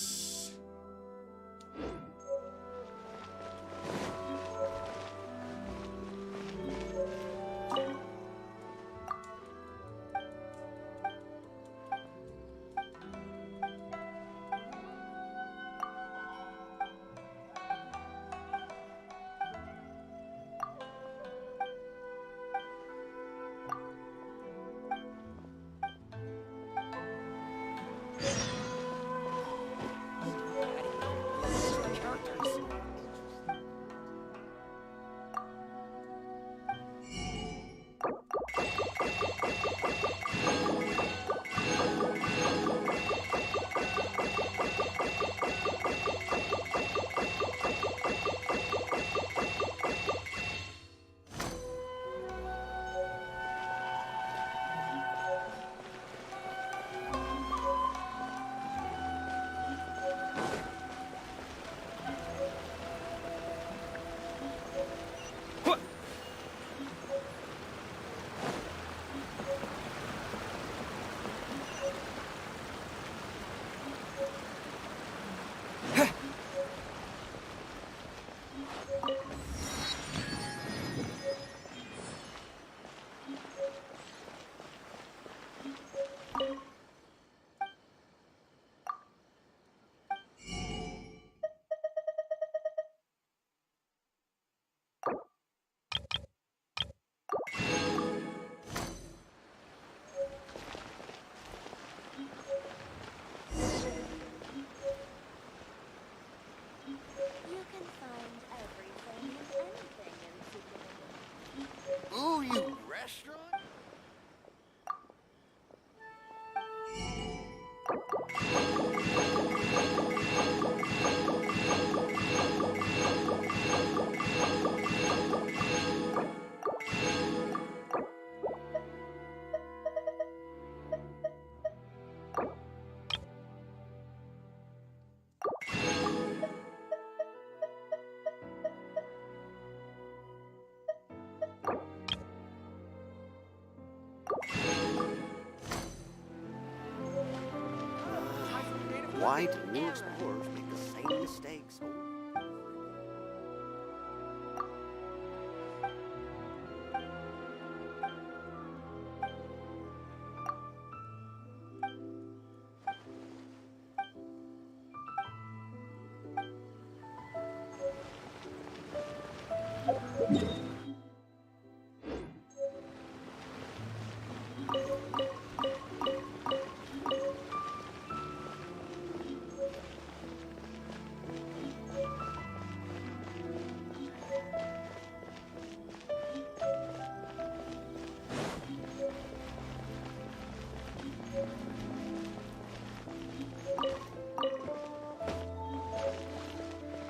Why do new explorers make the same mistakes?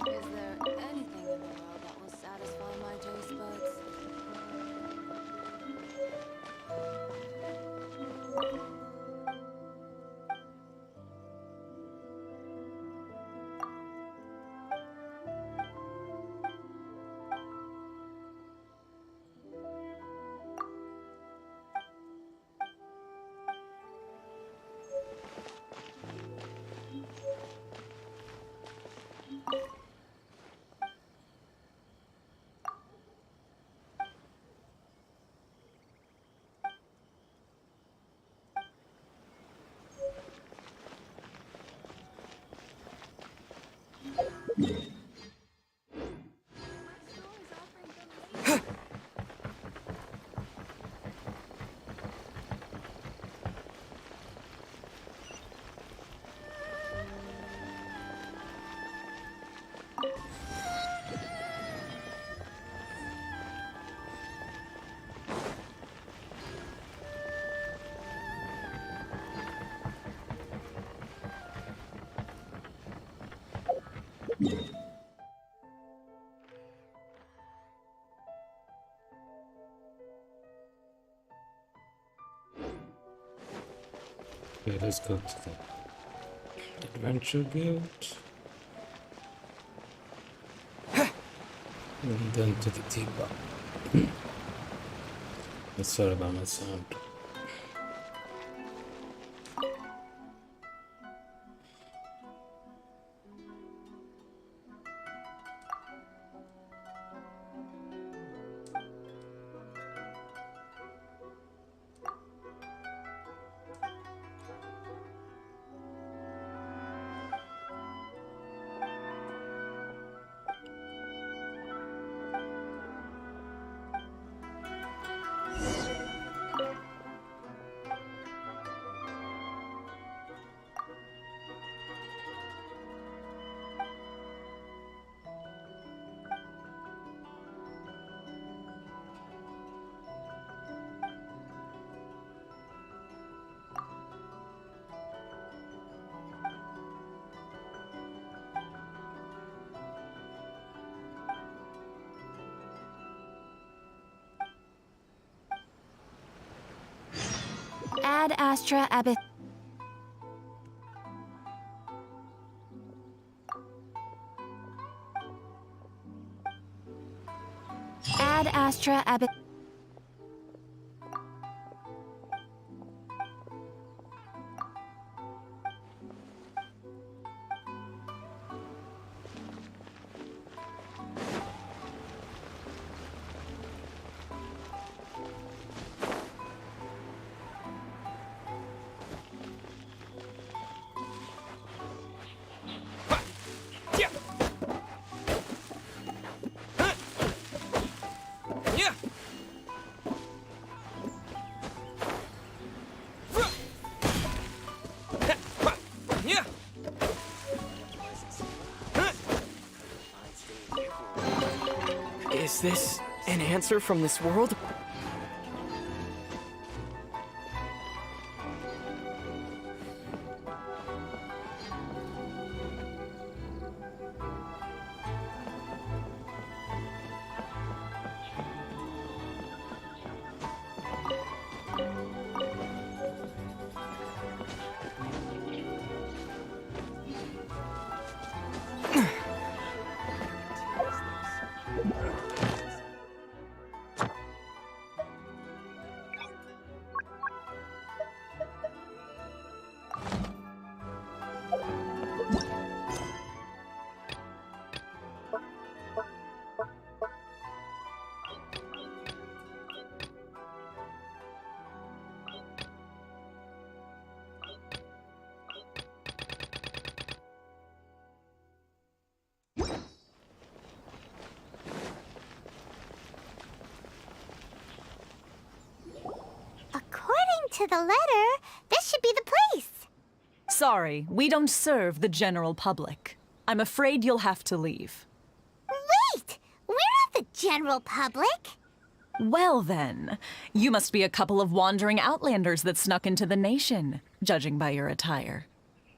Is there anything in the world that will satisfy my taste buds? Okay, let's go to the adventure guild. And then to the teapot. Sorry about my sound. Ad Astra Abyss. Ad Astra Abyss. Is this an answer from this world? to the letter, this should be the place. Sorry, we don't serve the general public. I'm afraid you'll have to leave. Wait! We're not the general public. Well then, you must be a couple of wandering outlanders that snuck into the nation, judging by your attire.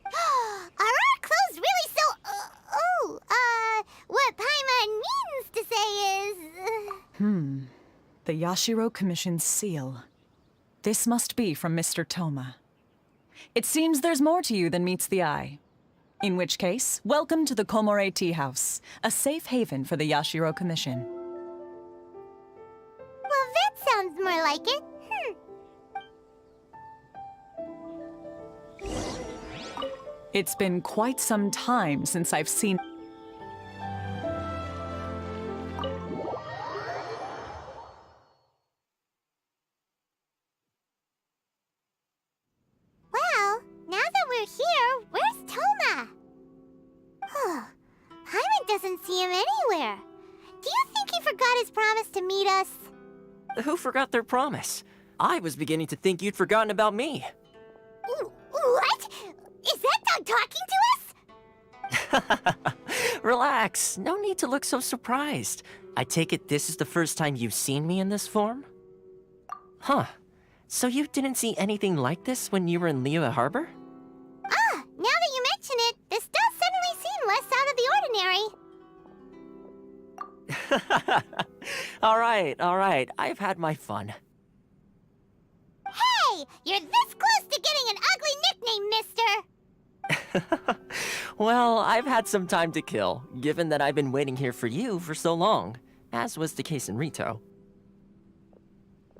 Are our clothes really so... what Paimon means to say is... The Yashiro Commission's seal. This must be from Mr. Toma. It seems there's more to you than meets the eye. In which case, welcome to the Komore Tea House, a safe haven for the Yashiro Commission. Well, that sounds more like it. It's been quite some time since I've seen... Well, now that we're here, where's Toma? Paimon doesn't see him anywhere. Do you think he forgot his promise to meet us? Who forgot their promise? I was beginning to think you'd forgotten about me. What? Is that dog talking to us? Relax, no need to look so surprised. I take it this is the first time you've seen me in this form? Huh. So you didn't see anything like this when you were in Liyue Harbor? Now that you mention it, this does suddenly seem less out of the ordinary. Alright, I've had my fun. Hey! You're this close to getting an ugly nickname, mister! Well, I've had some time to kill, given that I've been waiting here for you for so long, as was the case in Rito.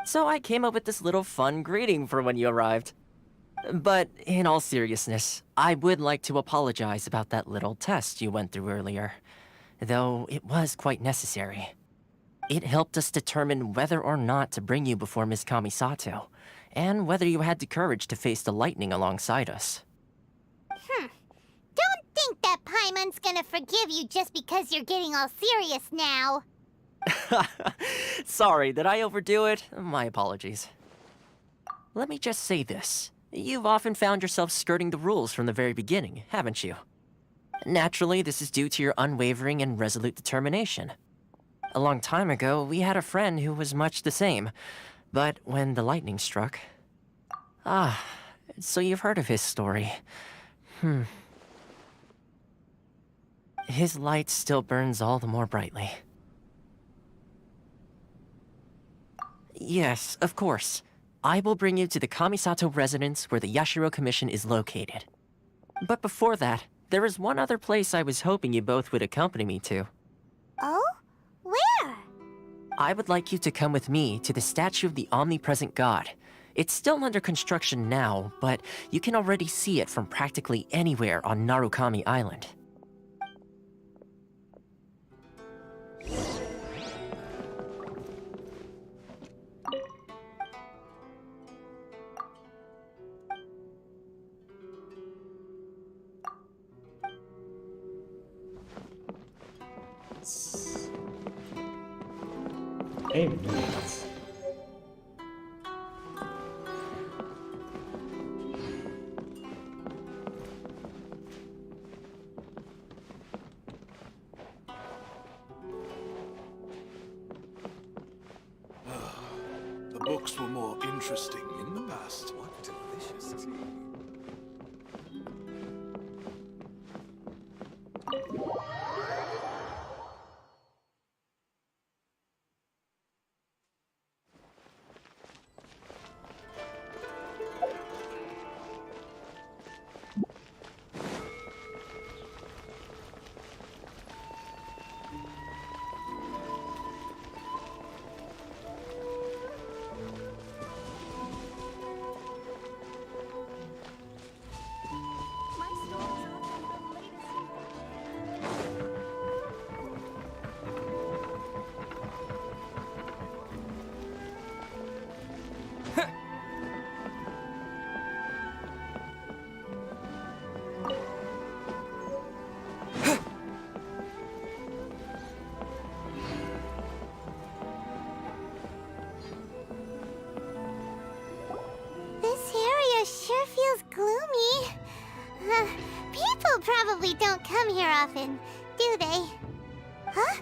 So I came up with this little fun greeting for when you arrived. But in all seriousness, I would like to apologize about that little test you went through earlier, though it was quite necessary. It helped us determine whether or not to bring you before Miss Kamisato, and whether you had the courage to face the lightning alongside us. Don't think that Paimon's gonna forgive you just because you're getting all serious now. Sorry, did I overdo it? My apologies. Let me just say this. You've often found yourself skirting the rules from the very beginning, haven't you? Naturally, this is due to your unwavering and resolute determination. A long time ago, we had a friend who was much the same, but when the lightning struck... so you've heard of his story. His light still burns all the more brightly. Yes, of course. I will bring you to the Kamisato residence where the Yashiro Commission is located. But before that, there is one other place I was hoping you both would accompany me to. Oh? Where? I would like you to come with me to the statue of the omnipresent god. It's still under construction now, but you can already see it from practically anywhere on Narukami Island. Hey, minutes. The books were more interesting in the past. What delicious tea. come here often, do they? Huh?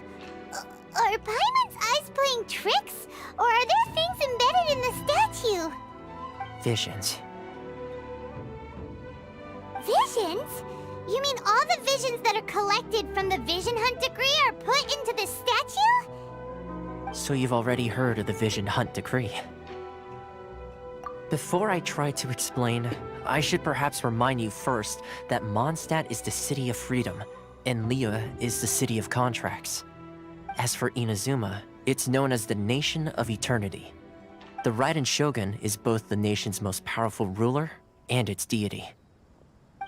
Are Paimon's eyes playing tricks? Or are there things embedded in the statue? Visions. Visions? You mean all the visions that are collected from the Vision Hunt decree are put into the statue? So you've already heard of the Vision Hunt decree. Before I try to explain, I should perhaps remind you first that Mondstadt is the city of freedom, and Liyue is the city of contracts. As for Inazuma, it's known as the Nation of Eternity. The Raiden Shogun is both the nation's most powerful ruler and its deity.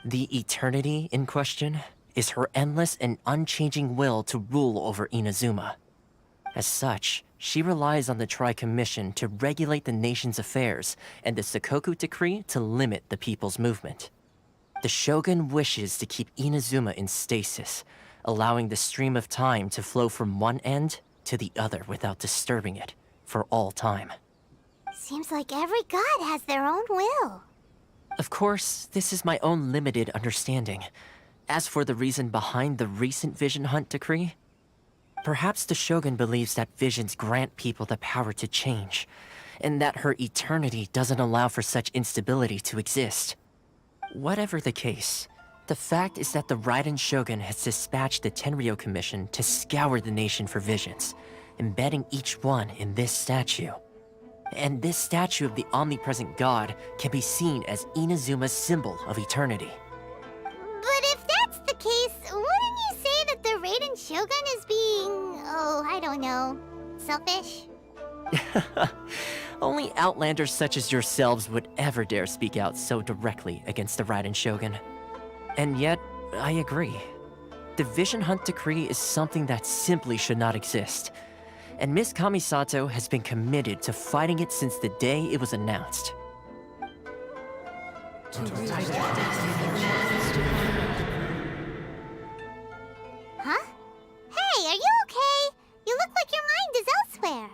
The Eternity in question is her endless and unchanging will to rule over Inazuma. As such, she relies on the Tri-Commission to regulate the nation's affairs and the Sakoku Decree to limit the people's movement. The Shogun wishes to keep Inazuma in stasis, allowing the stream of time to flow from one end to the other without disturbing it for all time. Seems like every god has their own will. Of course, this is my own limited understanding. As for the reason behind the recent Vision Hunt decree, perhaps the Shogun believes that visions grant people the power to change, and that her eternity doesn't allow for such instability to exist. Whatever the case, the fact is that the Raiden Shogun has dispatched the Tenryou Commission to scour the nation for visions, embedding each one in this statue. And this statue of the omnipresent god can be seen as Inazuma's symbol of eternity. But if that's the case, wouldn't you say that the Raiden Shogun is being... oh, I don't know... selfish? Only outlanders such as yourselves would ever dare speak out so directly against the Raiden Shogun. And yet, I agree. The Vision Hunt decree is something that simply should not exist. And Miss Kamisato has been committed to fighting it since the day it was announced. Huh? Hey, are you okay? You look like your mind is elsewhere.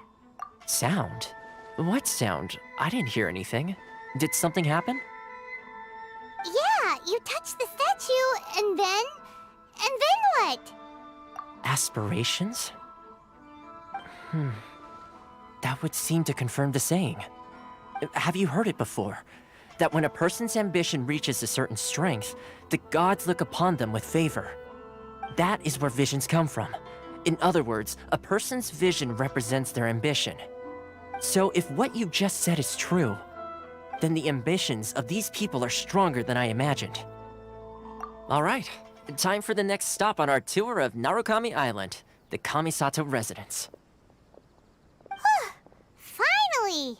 Sound? What sound? I didn't hear anything. Did something happen? Yeah, you touched the statue, and then what? Aspirations? That would seem to confirm the saying. Have you heard it before? That when a person's ambition reaches a certain strength, the gods look upon them with favor. That is where visions come from. In other words, a person's vision represents their ambition. So if what you just said is true, then the ambitions of these people are stronger than I imagined. All right, time for the next stop on our tour of Narukami Island, the Kamisato residence. Finally!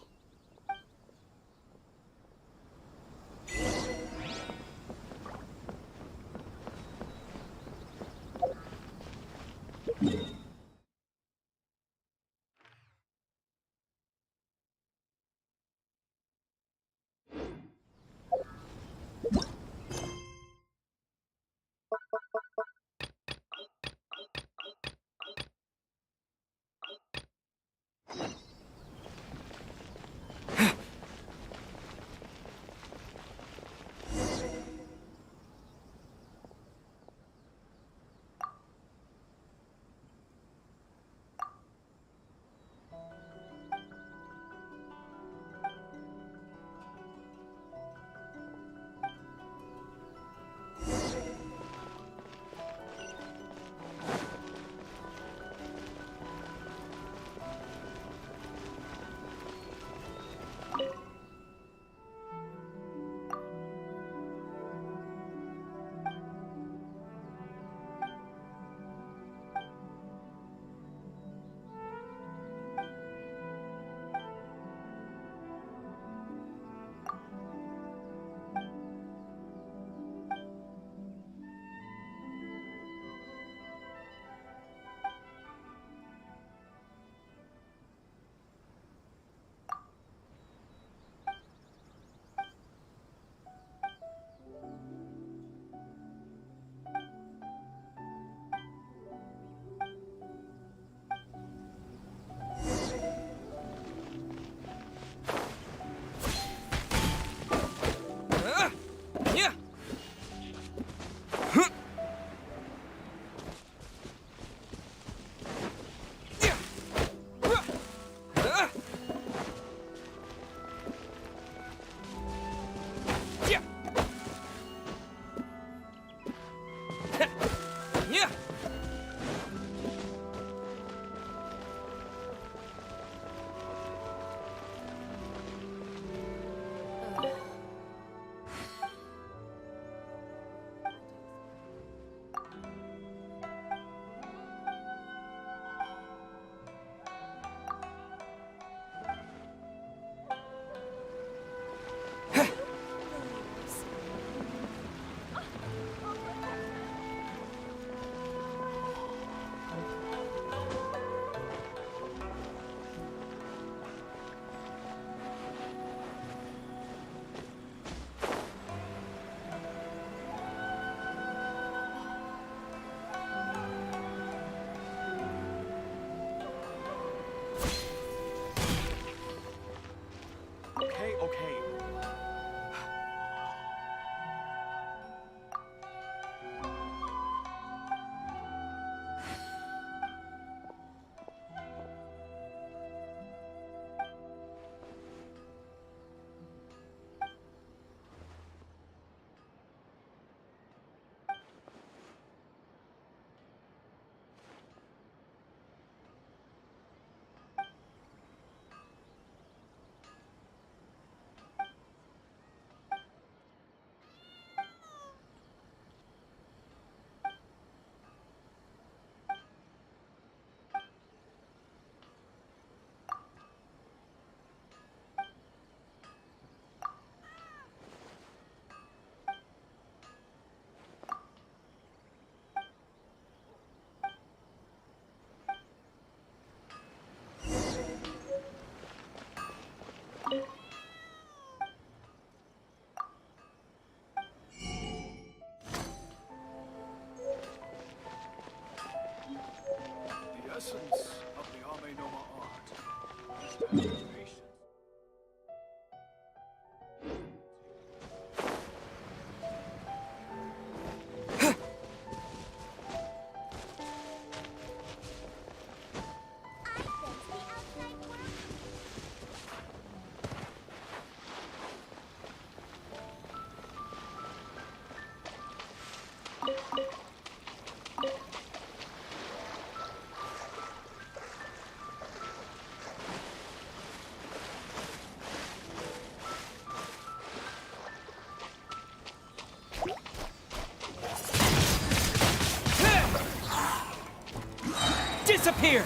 Disappear!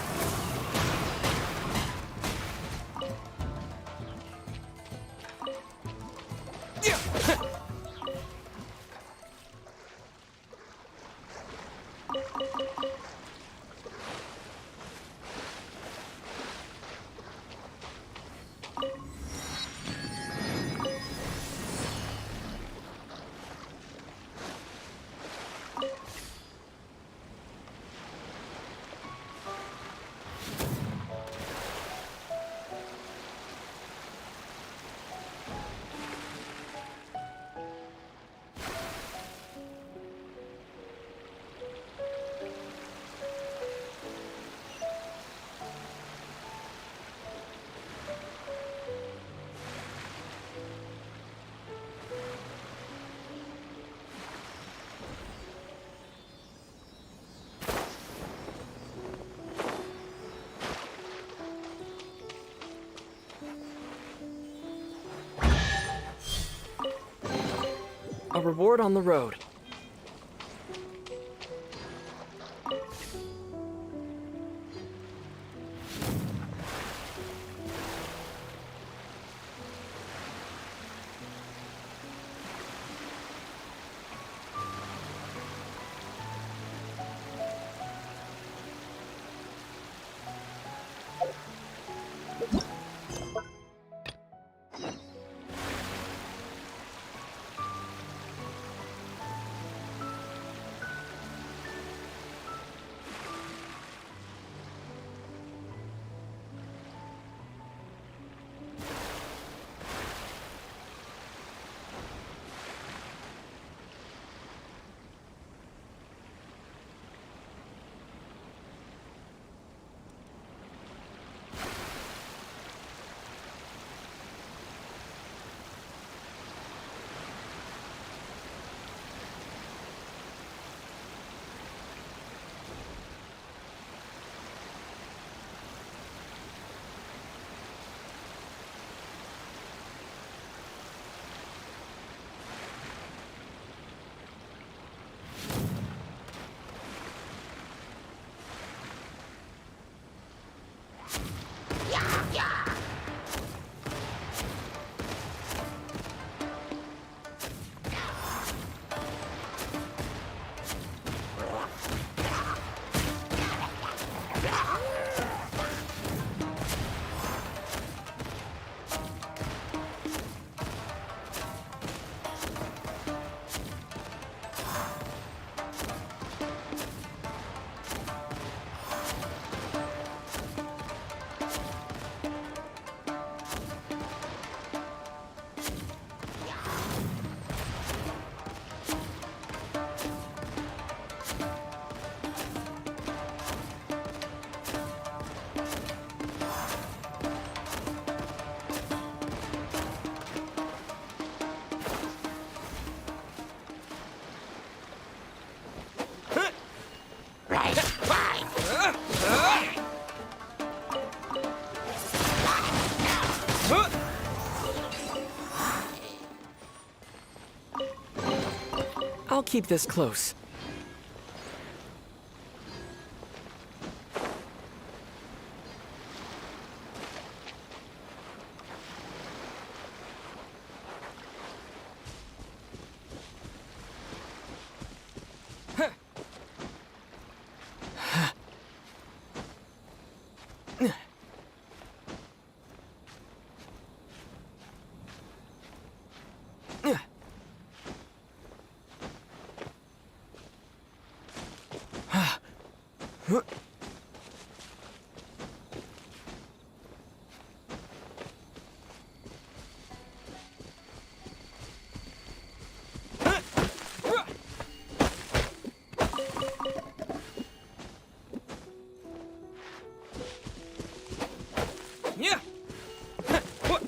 A reward on the road. I'll keep this close. Yeah. What?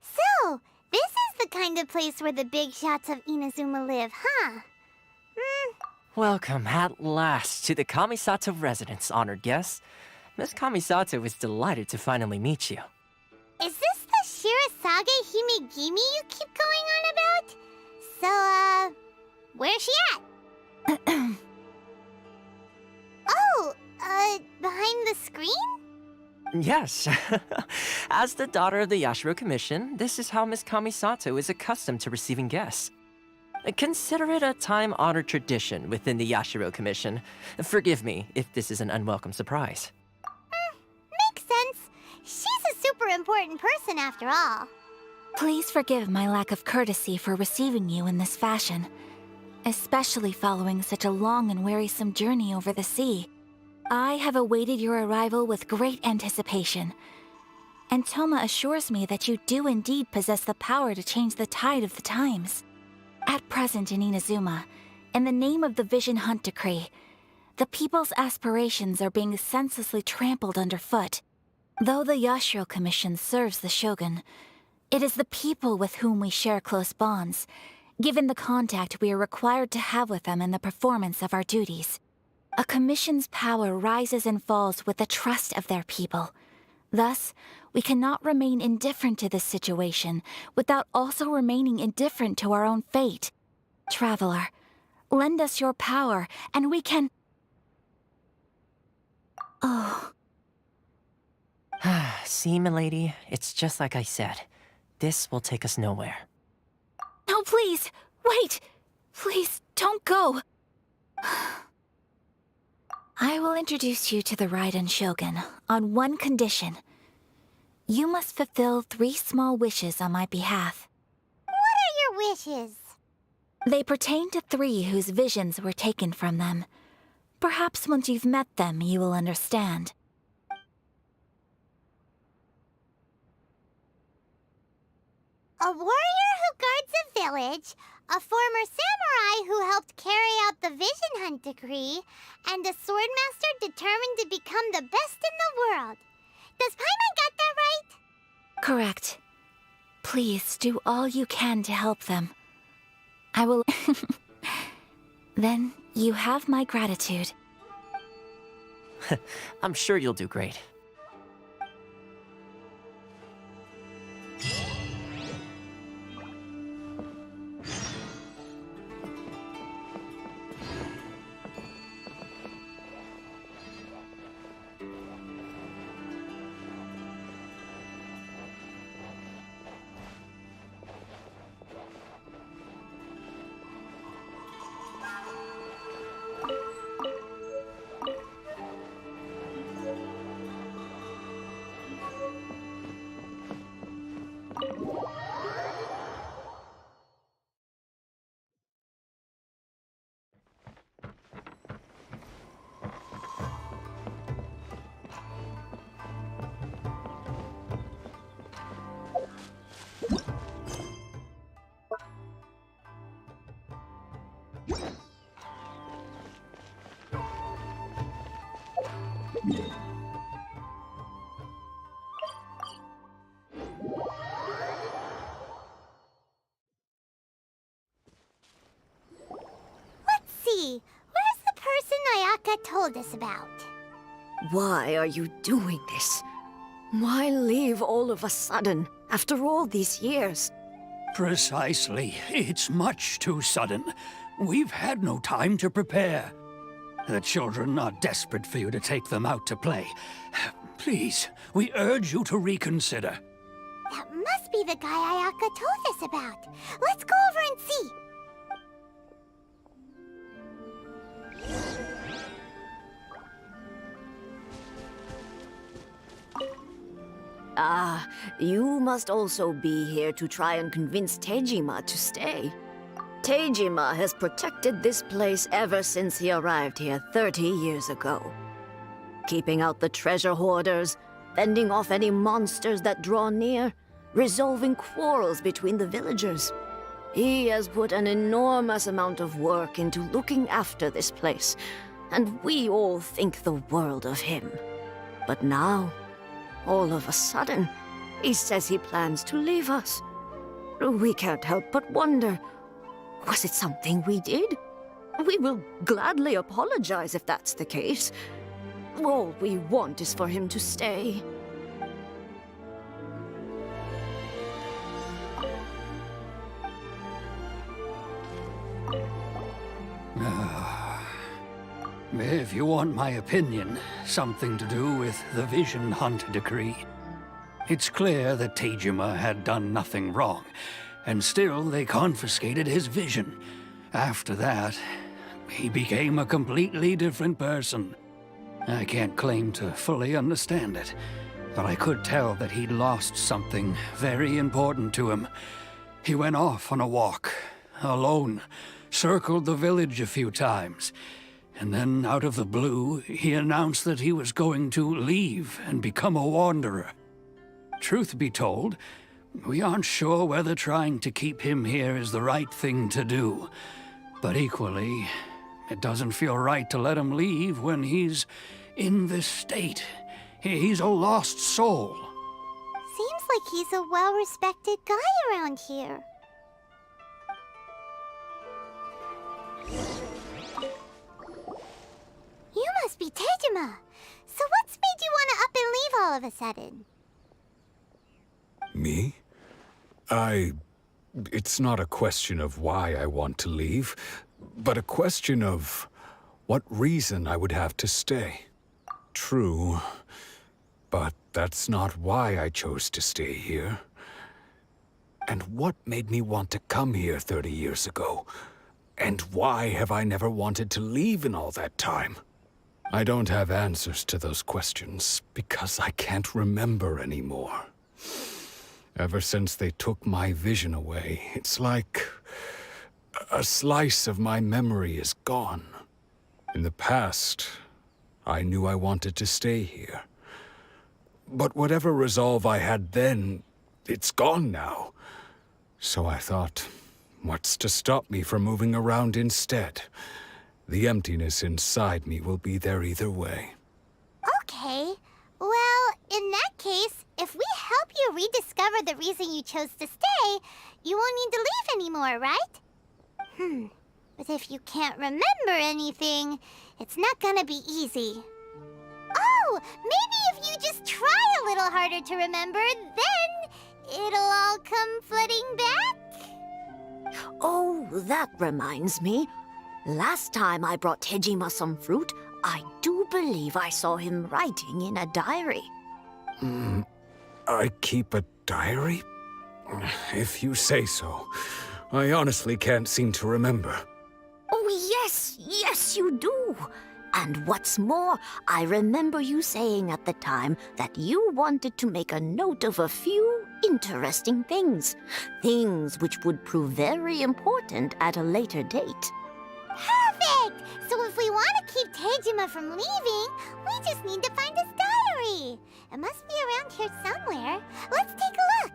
So, this is the kind of place where the big shots of Inazuma live, huh? Welcome at last to the Kamisato residence, honored guests. Miss Kamisato is delighted to finally meet you. Is this the Shirasage Himegimi you keep going on about? So, where's she at? Oh, behind the screen? Yes. As the daughter of the Yashiro Commission, this is how Miss Kamisato is accustomed to receiving guests. Consider it a time-honored tradition within the Yashiro Commission. Forgive me if this is an unwelcome surprise. Makes sense. She's a super important person after all. Please forgive my lack of courtesy for receiving you in this fashion, especially following such a long and wearisome journey over the sea. I have awaited your arrival with great anticipation, and Toma assures me that you do indeed possess the power to change the tide of the times. At present in Inazuma, in the name of the Vision Hunt Decree, the people's aspirations are being senselessly trampled underfoot. Though the Yashiro Commission serves the Shogun, it is the people with whom we share close bonds, given the contact we are required to have with them in the performance of our duties. A commission's power rises and falls with the trust of their people. Thus, we cannot remain indifferent to this situation without also remaining indifferent to our own fate. Traveler, lend us your power, and we can... Oh. See, milady, it's just like I said. This will take us nowhere. No, please! Wait! Please, don't go! I will introduce you to the Raiden Shogun on one condition. You must fulfill 3 small wishes on my behalf. What are your wishes? They pertain to 3 whose visions were taken from them. Perhaps once you've met them, you will understand. A warrior who guards a village, a former samurai who helped carry out the Vision Hunt Decree, and a swordmaster determined to become the best in the world. Does Paimon got that right? Correct. Please do all you can to help them. I will... Then you have my gratitude. I'm sure you'll do great. Ayaka told us about. Why are you doing this? Why leave all of a sudden, after all these years? Precisely. It's much too sudden. We've had no time to prepare. The children are desperate for you to take them out to play. Please, we urge you to reconsider. That must be the guy Ayaka told us about. Let's go over and see. Ah, you must also be here to try and convince Tejima to stay. Tejima has protected this place ever since he arrived here 30 years ago. Keeping out the treasure hoarders, fending off any monsters that draw near, resolving quarrels between the villagers. He has put an enormous amount of work into looking after this place, and we all think the world of him. But now, all of a sudden, he says he plans to leave us. We can't help but wonder, was it something we did? We will gladly apologize if that's the case. All we want is for him to stay. If you want my opinion, something to do with the Vision Hunt decree. It's clear that Tejima had done nothing wrong, and still they confiscated his vision. After that, he became a completely different person. I can't claim to fully understand it, but I could tell that he'd lost something very important to him. He went off on a walk, alone, circled the village a few times, and then, out of the blue, he announced that he was going to leave and become a wanderer. Truth be told, we aren't sure whether trying to keep him here is the right thing to do. But equally, it doesn't feel right to let him leave when he's in this state. He's a lost soul. Seems like he's a well-respected guy around here. You must be Tejima. So what's made you want to up and leave all of a sudden? Me? It's not a question of why I want to leave, but a question of what reason I would have to stay. True, but that's not why I chose to stay here. And what made me want to come here 30 years ago? And why have I never wanted to leave in all that time? I don't have answers to those questions because I can't remember anymore. Ever since they took my vision away, it's like a slice of my memory is gone. In the past, I knew I wanted to stay here. But whatever resolve I had then, it's gone now. So I thought, what's to stop me from moving around instead? The emptiness inside me will be there either way. Okay. Well, in that case, if we help you rediscover the reason you chose to stay, you won't need to leave anymore, right? But if you can't remember anything, it's not gonna be easy. Oh, maybe if you just try a little harder to remember, then it'll all come flooding back? Oh, that reminds me. Last time I brought Tejima some fruit, I do believe I saw him writing in a diary. I keep a diary? If you say so. I honestly can't seem to remember. Oh, yes, you do. And what's more, I remember you saying at the time that you wanted to make a note of a few interesting things. Things which would prove very important at a later date. Perfect! So if we want to keep Tejima from leaving, we just need to find his diary. It must be around here somewhere. Let's take a look.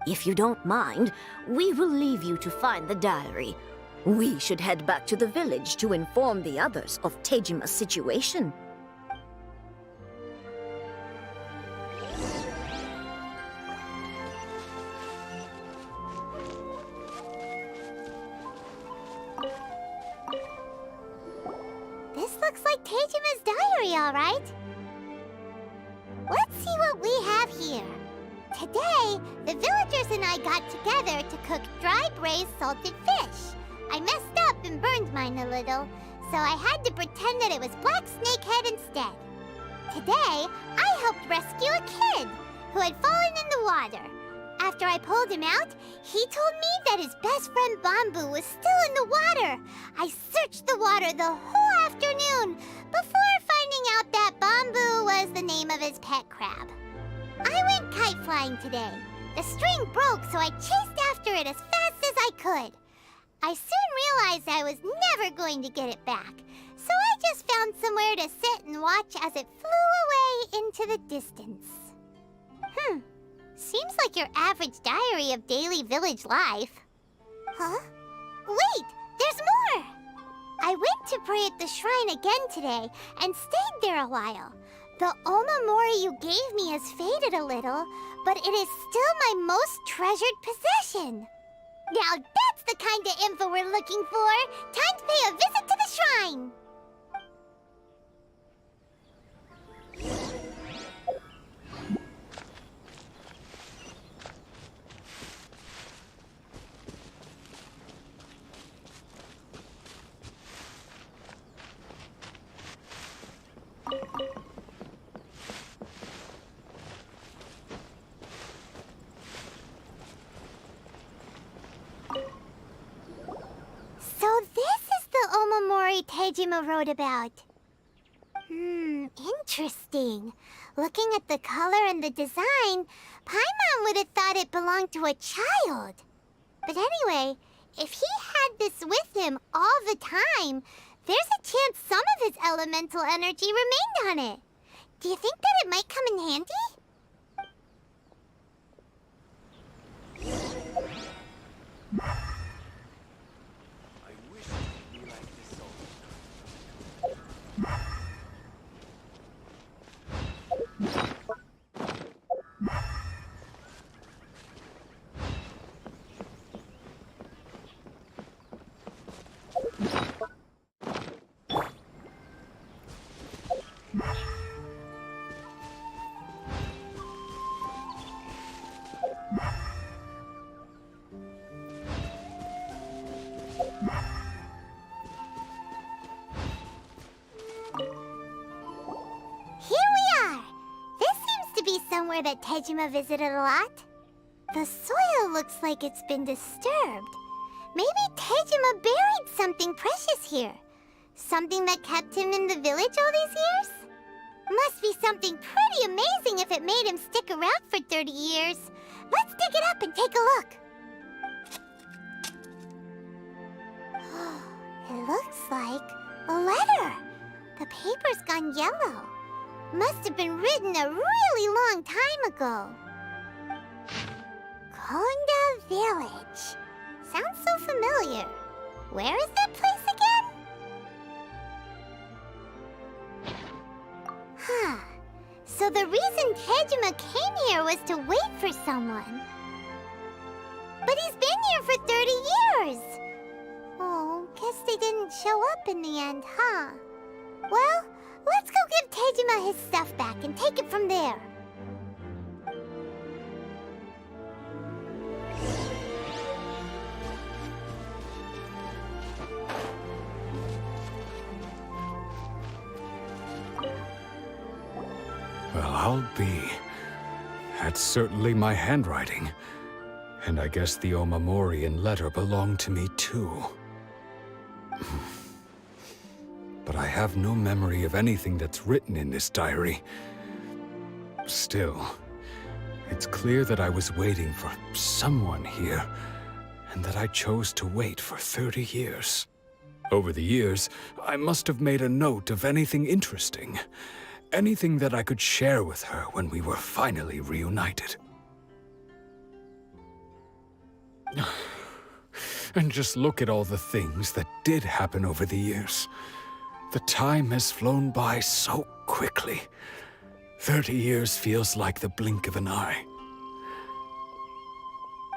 If you don't mind, we will leave you to find the diary. We should head back to the village to inform the others of Tejima's situation. This looks like Tejima. diary, all right. Let's see what we have here. Today, the villagers and I got together to cook dry braised salted fish. I messed up and burned mine a little, so I had to pretend that it was black snakehead instead. Today, I helped rescue a kid who had fallen in the water. After I pulled him out, he told me that his best friend Bamboo was still in the water. I searched the water the whole afternoon before finding out that Bamboo was the name of his pet crab. I went kite flying today. The string broke, so I chased after it as fast as I could. I soon realized I was never going to get it back, so I just found somewhere to sit and watch as it flew away into the distance. Seems like your average diary of daily village life. Huh? Wait, there's more! I went to pray at the shrine again today and stayed there a while. The omamori you gave me has faded a little, but it is still my most treasured possession. Now that's the kind of info we're looking for! Time to pay a visit to the shrine! So this is the omamori Tejima wrote about. Interesting. Looking at the color and the design, Paimon would have thought it belonged to a child. But anyway, if he had this with him all the time, there's a chance some of his elemental energy remained on it. Do you think that it might come in handy? Somewhere that Tejima visited a lot. The soil looks like it's been disturbed. Maybe Tejima buried something precious here. Something that kept him in the village all these years? Must be something pretty amazing if it made him stick around for 30 years. Let's dig it up and take a look. It looks like a letter. The paper's gone yellow. Must have been written a really long time ago. Konda Village. Sounds so familiar. Where is that place again? So the reason Tejima came here was to wait for someone. But he's been here for 30 years. Oh, guess they didn't show up in the end, huh? Well, let's go give Tejima his stuff back and take it from there. Well, I'll be. That's certainly my handwriting. And I guess the omamori and letter belong to me too. But I have no memory of anything that's written in this diary. Still, it's clear that I was waiting for someone here, and that I chose to wait for 30 years. Over the years, I must have made a note of anything interesting. Anything that I could share with her when we were finally reunited. And just look at all the things that did happen over the years. The time has flown by so quickly. 30 years feels like the blink of an eye.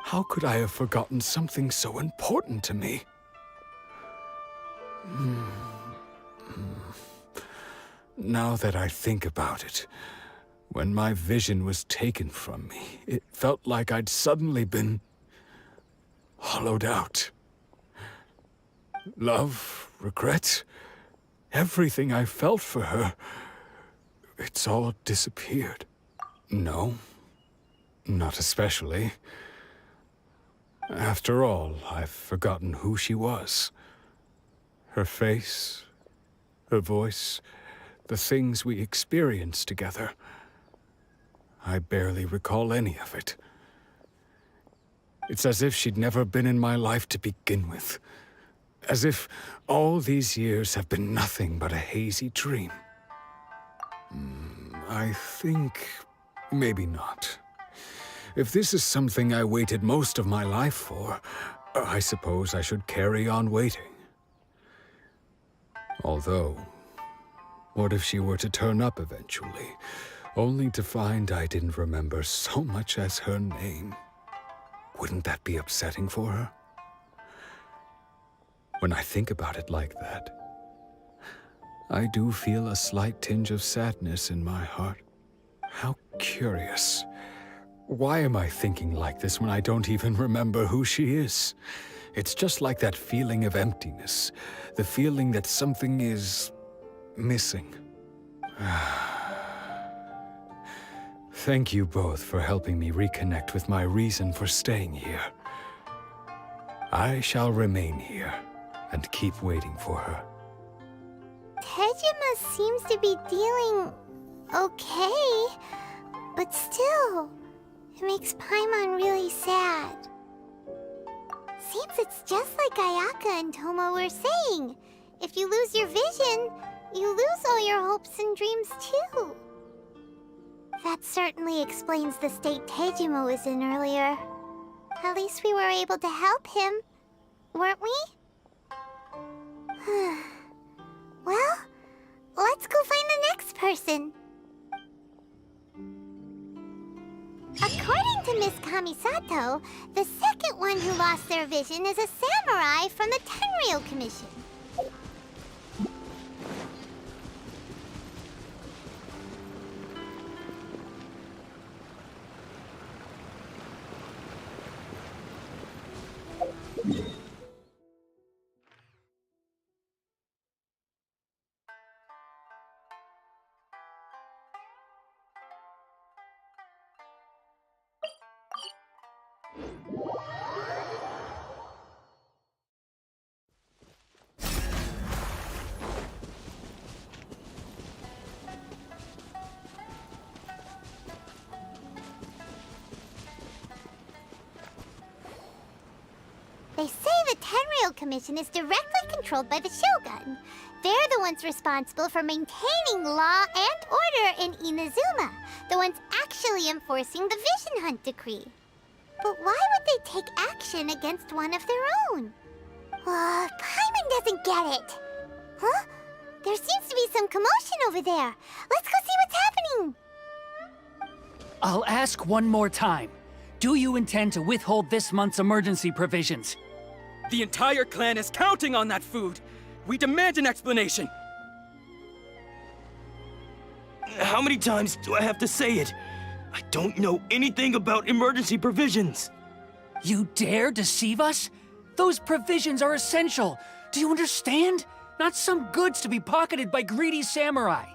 How could I have forgotten something so important to me? Now that I think about it, when my vision was taken from me, it felt like I'd suddenly been hollowed out. Love, regret, everything I felt for her, it's all disappeared. No, not especially. After all, I've forgotten who she was. Her face, her voice, the things we experienced together. I barely recall any of it. It's as if she'd never been in my life to begin with. As if all these years have been nothing but a hazy dream. I think maybe not. If this is something I waited most of my life for, I suppose I should carry on waiting. Although, what if she were to turn up eventually, only to find I didn't remember so much as her name? Wouldn't that be upsetting for her? When I think about it like that, I do feel a slight tinge of sadness in my heart. How curious. Why am I thinking like this when I don't even remember who she is? It's just like that feeling of emptiness, the feeling that something is missing. Thank you both for helping me reconnect with my reason for staying here. I shall remain here and keep waiting for her. Tejima seems to be dealing okay, but still, it makes Paimon really sad. Seems it's just like Ayaka and Toma were saying. If you lose your vision, you lose all your hopes and dreams too. That certainly explains the state Tejima was in earlier. At least we were able to help him, weren't we? Well, let's go find the next person. According to Miss Kamisato, the second one who lost their vision is a samurai from the Tenryou Commission. They say the Tenryou Commission is directly controlled by the Shogun. They're the ones responsible for maintaining law and order in Inazuma, the ones actually enforcing the Vision Hunt decree. But why would they take action against one of their own? Paimon doesn't get it. Huh? There seems to be some commotion over there. Let's go see what's happening. I'll ask one more time. Do you intend to withhold this month's emergency provisions? The entire clan is counting on that food. We demand an explanation. How many times do I have to say it? I don't know anything about emergency provisions. You dare deceive us? Those provisions are essential. Do you understand? Not some goods to be pocketed by greedy samurai.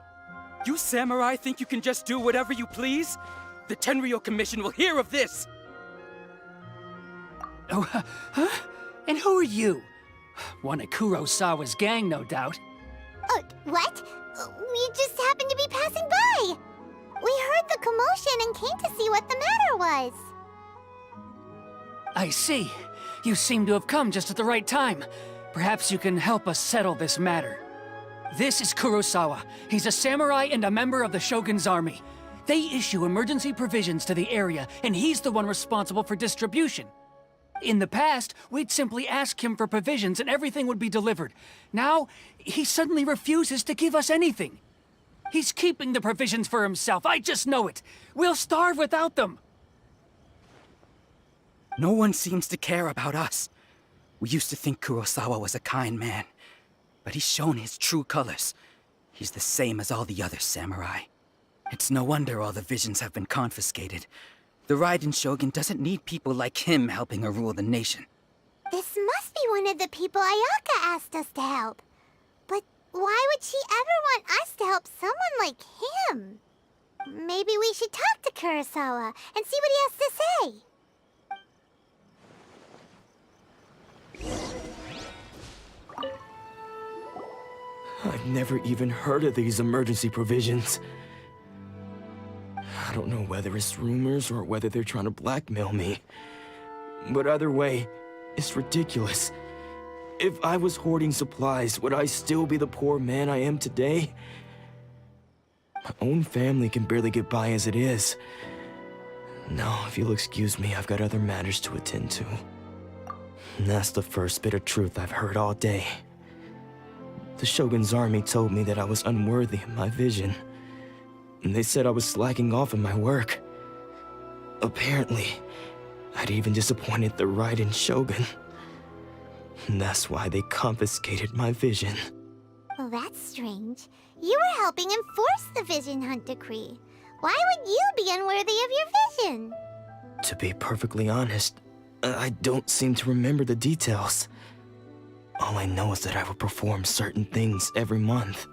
You samurai think you can just do whatever you please? The Tenryou Commission will hear of this! Oh, huh? And who are you? One of Kurosawa's gang, no doubt. What? We just happened to be passing by. We heard the commotion and came to see what the matter was. I see. You seem to have come just at the right time. Perhaps you can help us settle this matter. This is Kurosawa. He's a samurai and a member of the Shogun's army. They issue emergency provisions to the area, and he's the one responsible for distribution. In the past, we'd simply ask him for provisions and everything would be delivered. Now, he suddenly refuses to give us anything. He's keeping the provisions for himself, I just know it. We'll starve without them. No one seems to care about us. We used to think Kurosawa was a kind man, but he's shown his true colors. He's the same as all the other samurai. It's no wonder all the visions have been confiscated. The Raiden Shogun doesn't need people like him helping her rule the nation. This must be one of the people Ayaka asked us to help. But why would she ever want us to help someone like him? Maybe we should talk to Kurosawa and see what he has to say. I've never even heard of these emergency provisions. I don't know whether it's rumors or whether they're trying to blackmail me. But either way, it's ridiculous. If I was hoarding supplies, would I still be the poor man I am today? My own family can barely get by as it is. No, if you'll excuse me, I've got other matters to attend to. And that's the first bit of truth I've heard all day. The Shogun's army told me that I was unworthy of my vision. And they said I was slacking off in my work. Apparently, I'd even disappointed the Raiden Shogun. And that's why they confiscated my vision. Well, that's strange. You were helping enforce the Vision Hunt Decree. Why would you be unworthy of your vision? To be perfectly honest, I don't seem to remember the details. All I know is that I would perform certain things every month.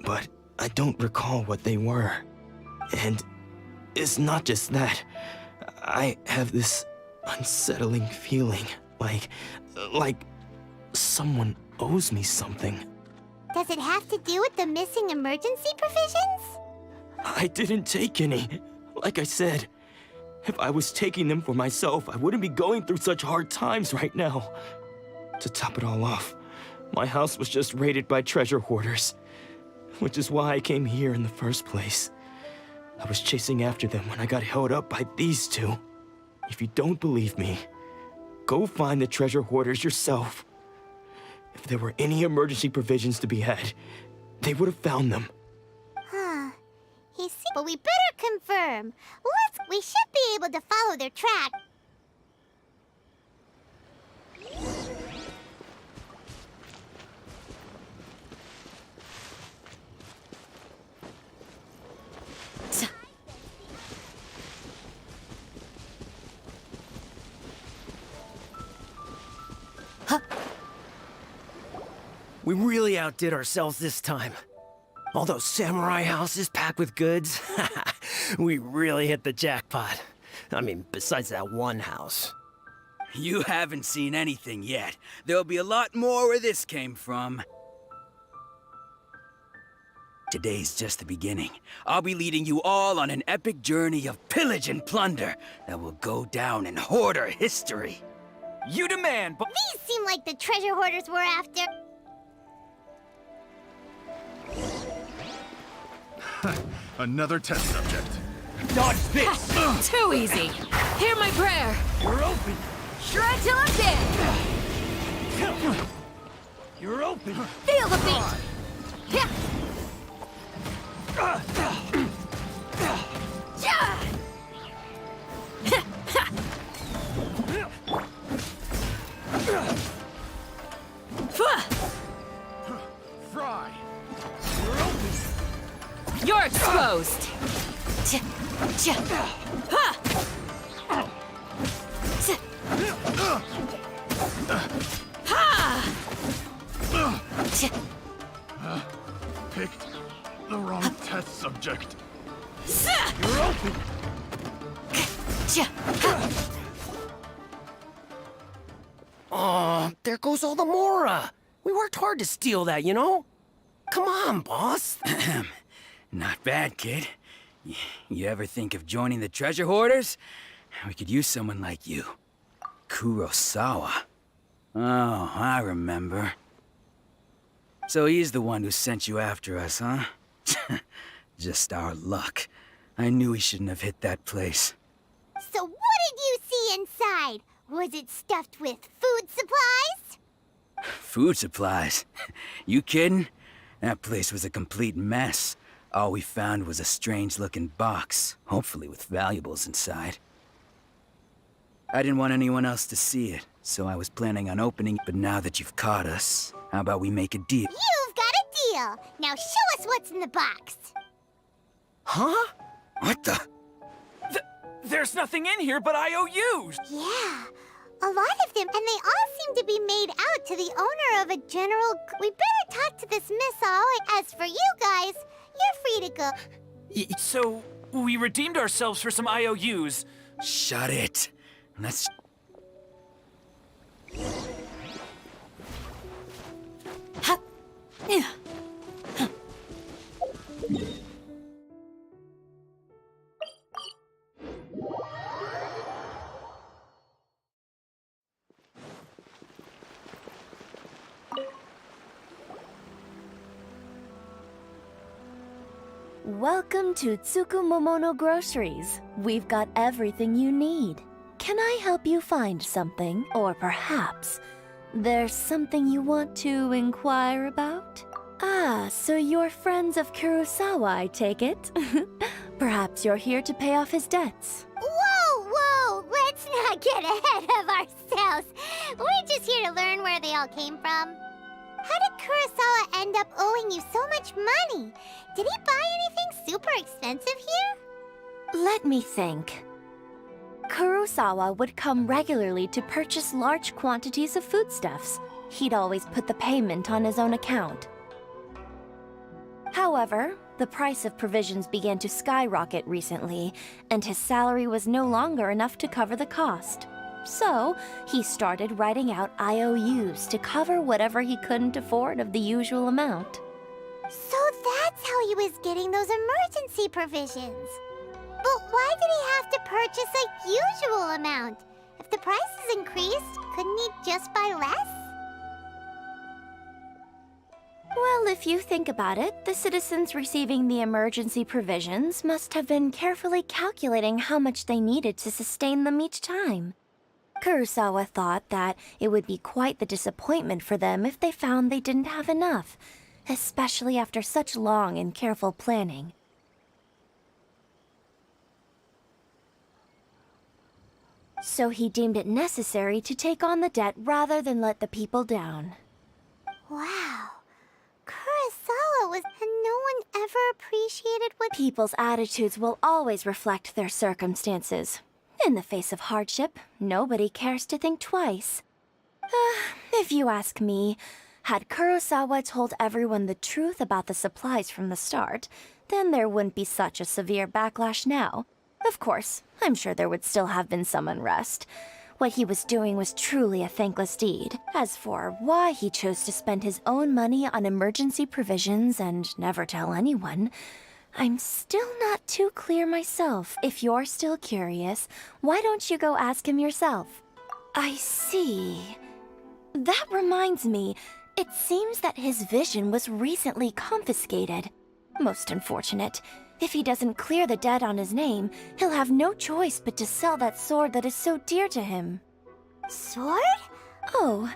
But I don't recall what they were. And it's not just that. I have this unsettling feeling, like someone owes me something. Does it have to do with the missing emergency provisions? I didn't take any. Like I said, if I was taking them for myself, I wouldn't be going through such hard times right now. To top it all off, my house was just raided by treasure hoarders, which is why I came here in the first place. I was chasing after them when I got held up by these two. If you don't believe me, go find the treasure hoarders yourself. If there were any emergency provisions to be had, they would have found them. Huh. But we better confirm. We should be able to follow their track. We really outdid ourselves this time. All those samurai houses packed with goods. We really hit the jackpot. I mean, besides that one house. You haven't seen anything yet. There'll be a lot more where this came from. Today's just the beginning. I'll be leading you all on an epic journey of pillage and plunder that will go down in hoarder history. You demand, but these seem like the treasure hoarders we're after. Another test subject. Dodge this! Too easy. Hear my prayer. You're open. Shred till I'm dead. You're open. Feel the beat. Yeah. Fry. You're open. You're exposed. Picked the wrong test subject. You're open. Oh, there goes all the Mora. We worked hard to steal that, you know? Come on, boss. not bad, kid. You ever think of joining the treasure hoarders? We could use someone like you. Kurosawa. Oh, I remember. So he's the one who sent you after us, huh? Just our luck. I knew he shouldn't have hit that place. So what did you see inside? Was it stuffed with food supplies? Food supplies? You kidding? That place was a complete mess. All we found was a strange-looking box, hopefully with valuables inside. I didn't want anyone else to see it, so I was planning on opening it. But now that you've caught us, how about we make a deal? You've got a deal. Now show us what's in the box. Huh? What the? There's nothing in here but IOUs! Yeah, a lot of them, and they all seem to be made out to the owner of a general... We better talk to this Miss All. As for you guys, you're free to go. So, we redeemed ourselves for some IOUs. Shut it. Let's... Welcome to Tsukumomono Groceries. We've got everything you need. Can I help you find something? Or perhaps there's something you want to inquire about? Ah, so you're friends of Kurosawa, I take it? Perhaps you're here to pay off his debts. Whoa! Let's not get ahead of ourselves. We're just here to learn where they all came from. How did Kurosawa end up owing you so much money? Did he buy anything super expensive here? Let me think. Kurosawa would come regularly to purchase large quantities of foodstuffs. He'd always put the payment on his own account. However, the price of provisions began to skyrocket recently, and his salary was no longer enough to cover the cost. So, he started writing out IOUs to cover whatever he couldn't afford of the usual amount. So that's how he was getting those emergency provisions. But why did he have to purchase a usual amount? If the prices increased, couldn't he just buy less? Well, if you think about it, the citizens receiving the emergency provisions must have been carefully calculating how much they needed to sustain them each time. Kurosawa thought that it would be quite the disappointment for them if they found they didn't have enough, especially after such long and careful planning. So he deemed it necessary to take on the debt rather than let the people down. Wow. Kurosawa was... And no one ever appreciated what... People's attitudes will always reflect their circumstances. In the face of hardship, nobody cares to think twice. If you ask me, had Kurosawa told everyone the truth about the supplies from the start, then there wouldn't be such a severe backlash now. Of course, I'm sure there would still have been some unrest. What he was doing was truly a thankless deed. As for why he chose to spend his own money on emergency provisions and never tell anyone, I'm still not too clear myself. If you're still curious, why don't you go ask him yourself? I see. That reminds me, it seems that his vision was recently confiscated. Most unfortunate. If he doesn't clear the debt on his name, he'll have no choice but to sell that sword that is so dear to him. Sword? Oh,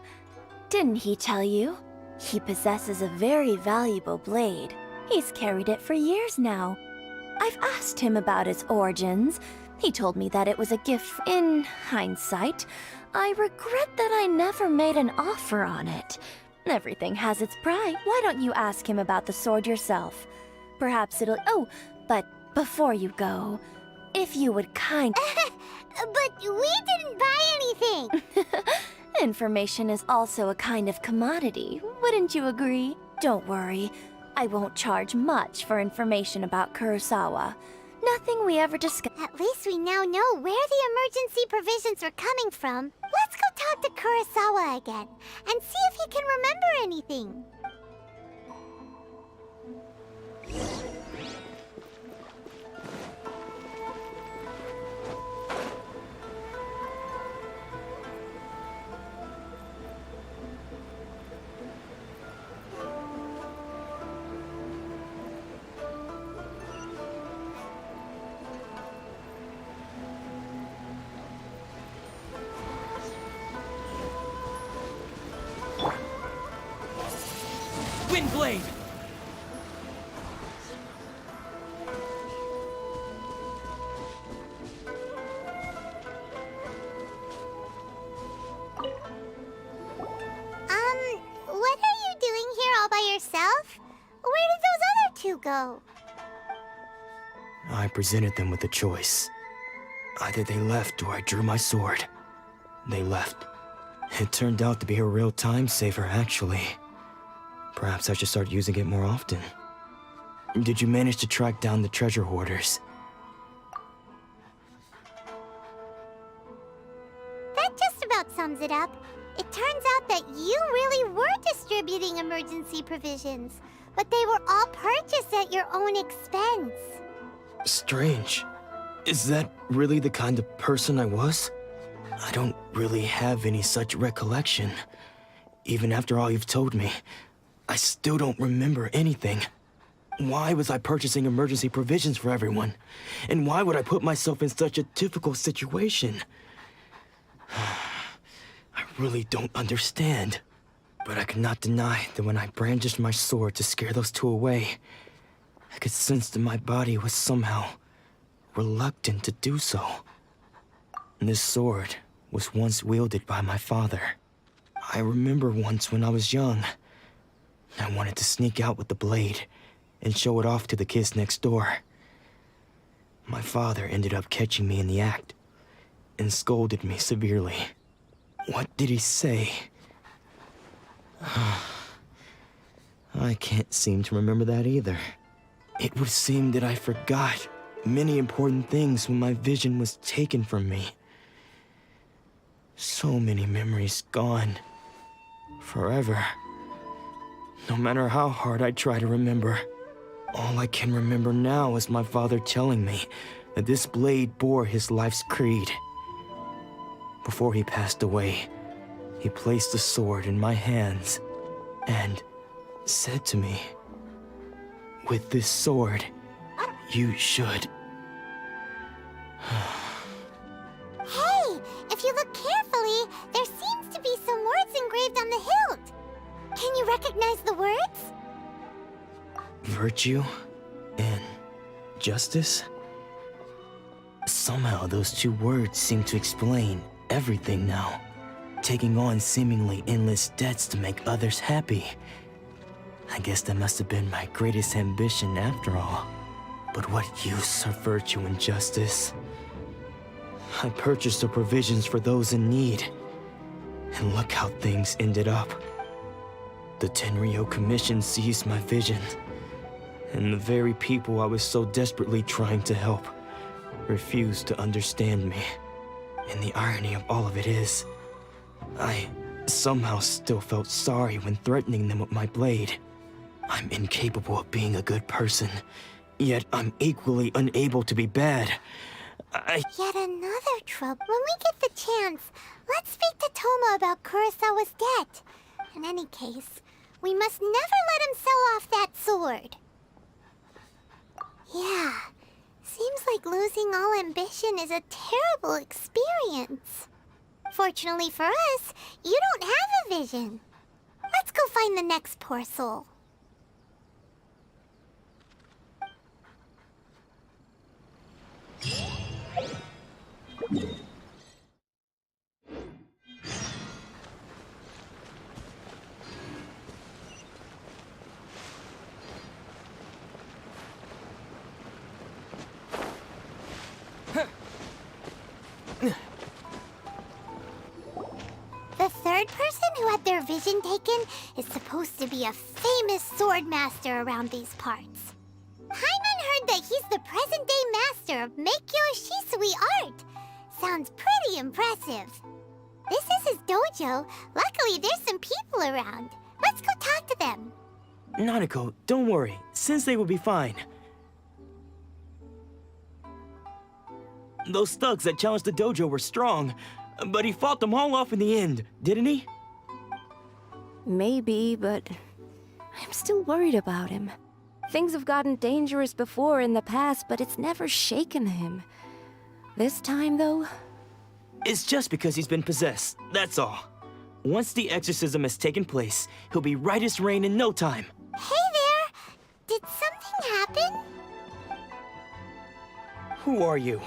didn't he tell you? He possesses a very valuable blade. He's carried it for years now. I've asked him about its origins. He told me that it was a gift. In hindsight, I regret that I never made an offer on it. Everything has its price. Why don't you ask him about the sword yourself? Perhaps it'll... Oh, but before you go, if you would But we didn't buy anything! Information is also a kind of commodity, wouldn't you agree? Don't worry. I won't charge much for information about Kurosawa. Nothing we ever discussed. At least we now know where the emergency provisions are coming from. Let's go talk to Kurosawa again, and see if he can remember anything. Windblade! What are you doing here all by yourself? where did those other two go? I presented them with a choice. Either they left or I drew my sword. They left. It turned out to be a real time saver, actually. Perhaps I should start using it more often. Did you manage to track down the treasure hoarders? That just about sums it up. It turns out that you really were distributing emergency provisions, but they were all purchased at your own expense. Strange. Is that really the kind of person I was? I don't really have any such recollection. Even after all you've told me, I still don't remember anything. Why was I purchasing emergency provisions for everyone? And why would I put myself in such a difficult situation? I really don't understand. But I cannot deny that when I brandished my sword to scare those two away, I could sense that my body was somehow reluctant to do so. This sword was once wielded by my father. I remember once when I was young, I wanted to sneak out with the blade and show it off to the kids next door. My father ended up catching me in the act and scolded me severely. What did he say? I can't seem to remember that either. It would seem that I forgot many important things when my vision was taken from me. So many memories gone. Forever. No matter how hard I try to remember, all I can remember now is my father telling me that this blade bore his life's creed. Before he passed away, he placed the sword in my hands and said to me, "With this sword, you should..." Hey, if you look carefully, there seems to be some words engraved on the hilt. Can you recognize the words? Virtue and justice? Somehow those two words seem to explain everything now. Taking on seemingly endless debts to make others happy. I guess that must have been my greatest ambition after all. But what use are virtue and justice? I purchased the provisions for those in need. And look how things ended up. The Tenryou Commission seized my vision. And the very people I was so desperately trying to help refused to understand me. And the irony of all of it is, I somehow still felt sorry when threatening them with my blade. I'm incapable of being a good person, yet I'm equally unable to be bad. Yet another trouble. When we get the chance, let's speak to Toma about Kurosawa's debt. In any case, we must never let him sell off that sword. Yeah, seems like losing all ambition is a terrible experience. Fortunately for us, you don't have a vision. Let's go find the next poor soul. The third person who had their vision taken is supposed to be a famous sword master around these parts. Paimon heard that he's the present-day master of Meikyo Shisui art. Sounds pretty impressive. This is his dojo. Luckily, there's some people around. Let's go talk to them. Nanako, don't worry. Sensei will be fine. Those thugs that challenged the dojo were strong, but he fought them all off in the end, didn't he? Maybe, but I'm still worried about him. Things have gotten dangerous before in the past, but it's never shaken him. This time, though... It's just because he's been possessed, that's all. Once the exorcism has taken place, he'll be right as rain in no time. Hey there! Did something happen? Who are you?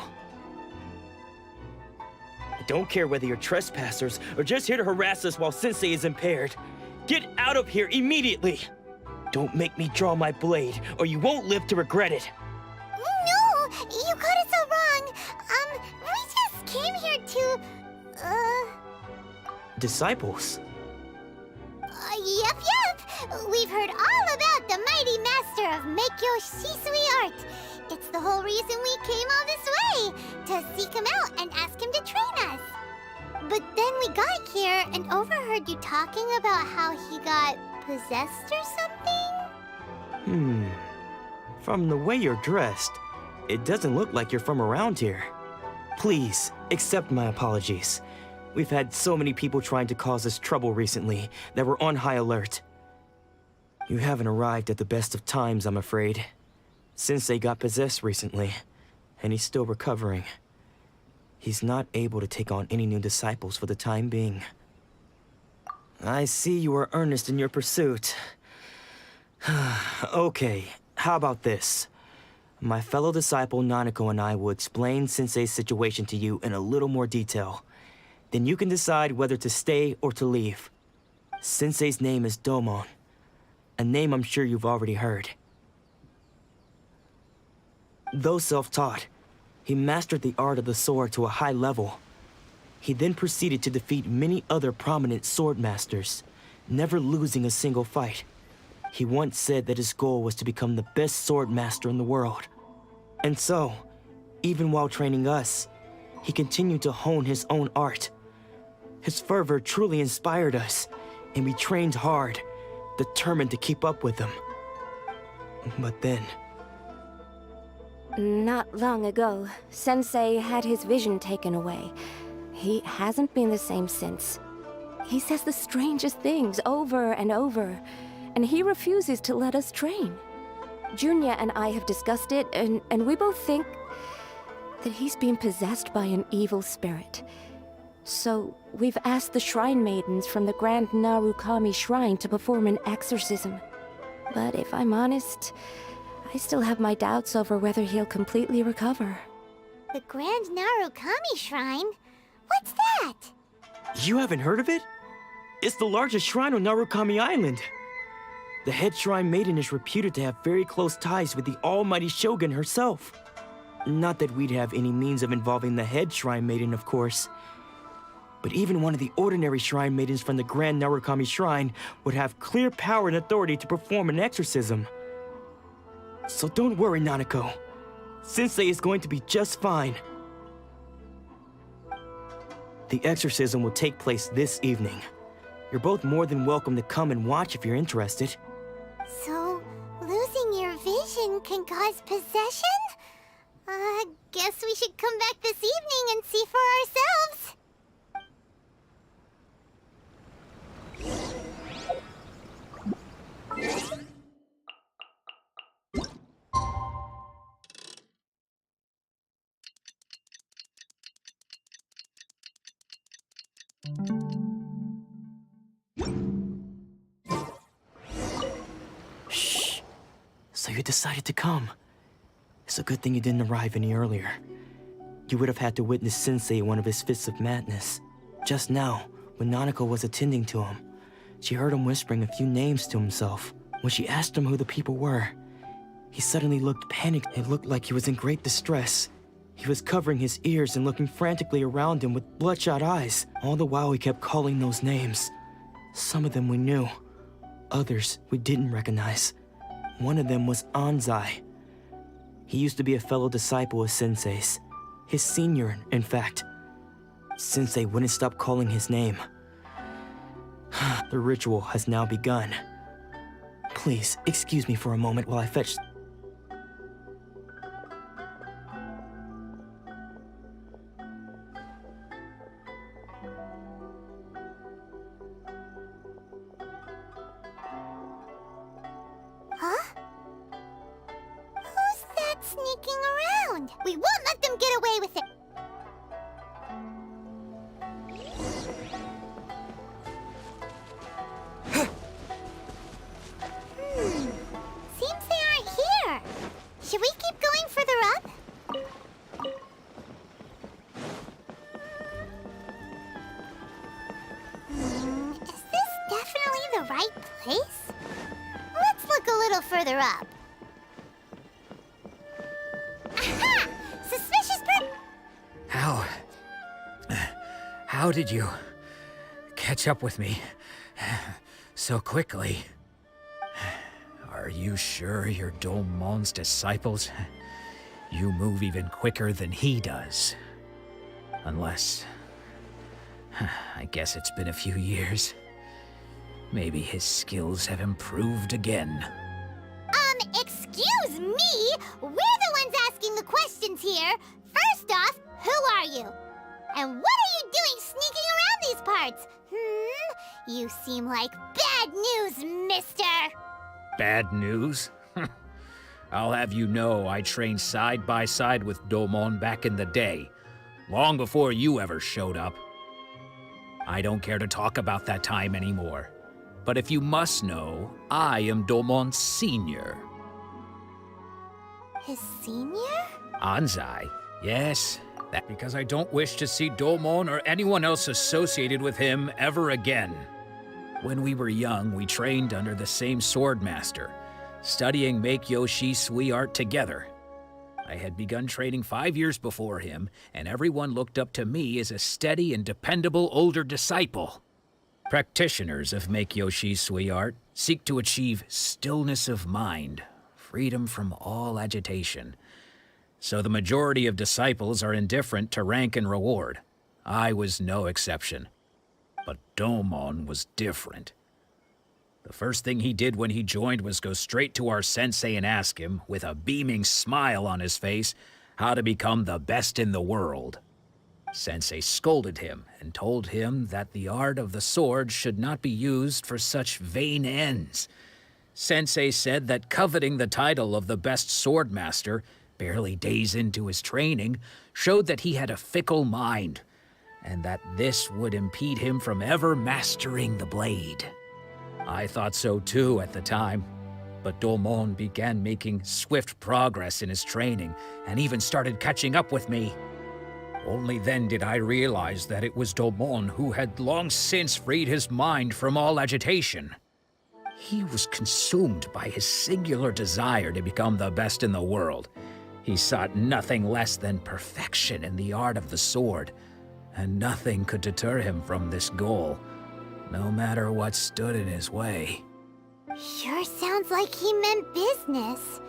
I don't care whether you're trespassers or just here to harass us while Sensei is impaired. Get out of here immediately! Don't make me draw my blade, or you won't live to regret it. No! You got it so wrong! We just came here to... Disciples? Yep. We've heard all about the mighty master of Meikyo Shisui art. It's the whole reason we came all this way, to seek him out and ask him to train us. But then we got here and overheard you talking about how he got possessed or something? From the way you're dressed, it doesn't look like you're from around here. Please, accept my apologies. We've had so many people trying to cause us trouble recently that we're on high alert. You haven't arrived at the best of times, I'm afraid. Sensei got possessed recently, and he's still recovering. He's not able to take on any new disciples for the time being. I see you are earnest in your pursuit. Okay, how about this? My fellow disciple Nanako and I will explain Sensei's situation to you in a little more detail. Then you can decide whether to stay or to leave. Sensei's name is Domon, a name I'm sure you've already heard. Though self-taught, he mastered the art of the sword to a high level. He then proceeded to defeat many other prominent sword masters, never losing a single fight. He once said that his goal was to become the best sword master in the world. And so, even while training us, he continued to hone his own art. His fervor truly inspired us, and we trained hard, determined to keep up with him. But then... Not long ago, Sensei had his vision taken away. He hasn't been the same since. He says the strangest things over and over, and he refuses to let us train. Junya and I have discussed it, and we both think that he's being possessed by an evil spirit. So we've asked the shrine maidens from the Grand Narukami Shrine to perform an exorcism. But if I'm honest, I still have my doubts over whether he'll completely recover. The Grand Narukami Shrine? What's that? You haven't heard of it? It's the largest shrine on Narukami Island. The head shrine maiden is reputed to have very close ties with the almighty Shogun herself. Not that we'd have any means of involving the head shrine maiden, of course. But even one of the ordinary shrine maidens from the Grand Narukami Shrine would have clear power and authority to perform an exorcism. So don't worry, Nanako. Sensei is going to be just fine. The exorcism will take place this evening. You're both more than welcome to come and watch if you're interested. So, losing your vision can cause possession? Guess we should come back this evening and see for ourselves. Shh. So you decided to come. It's a good thing you didn't arrive any earlier. You would have had to witness Sensei in one of his fits of madness. Just now, when Nanako was attending to him, she heard him whispering a few names to himself. When she asked him who the people were, he suddenly looked panicked. It looked like he was in great distress. He was covering his ears and looking frantically around him with bloodshot eyes. All the while he kept calling those names. Some of them we knew, others we didn't recognize. One of them was Anzai. He used to be a fellow disciple of Sensei's. His senior, in fact. Sensei wouldn't stop calling his name. The ritual has now begun. Please, excuse me for a moment while I fetch... Huh? Who's that sneaking around? We won't let them get away with it. Seems they aren't here. Should we keep going further up? Is this definitely the right place? Let's look little further up. Aha! Suspicious How did you catch up with me so quickly? Are you sure you're Domon's disciples? You move even quicker than he does. Unless... I guess it's been a few years. Maybe his skills have improved again. Excuse me? We're the ones asking the questions here. First off, who are you? And what are you doing sneaking around these parts? You seem like bad news, mister! Bad news? I'll have you know I trained side by side with Domon back in the day, long before you ever showed up. I don't care to talk about that time anymore. But if you must know, I am Domon's senior. His senior? Anzai, yes. That's because I don't wish to see Domon or anyone else associated with him ever again. When we were young, we trained under the same swordmaster, studying Make-Yoshi Sui art together. I had begun training 5 years before him, and everyone looked up to me as a steady and dependable older disciple. Practitioners of Make-Yoshi Sui art seek to achieve stillness of mind, freedom from all agitation. So the majority of disciples are indifferent to rank and reward. I was no exception. But Domon was different. The first thing he did when he joined was go straight to our sensei and ask him, with a beaming smile on his face, how to become the best in the world. Sensei scolded him and told him that the art of the sword should not be used for such vain ends. Sensei said that coveting the title of the best swordmaster, barely days into his training, showed that he had a fickle mind, and that this would impede him from ever mastering the blade. I thought so too at the time, but Domon began making swift progress in his training and even started catching up with me. Only then did I realize that it was Domon who had long since freed his mind from all agitation. He was consumed by his singular desire to become the best in the world. He sought nothing less than perfection in the art of the sword, and nothing could deter him from this goal, no matter what stood in his way. Sure sounds like he meant business.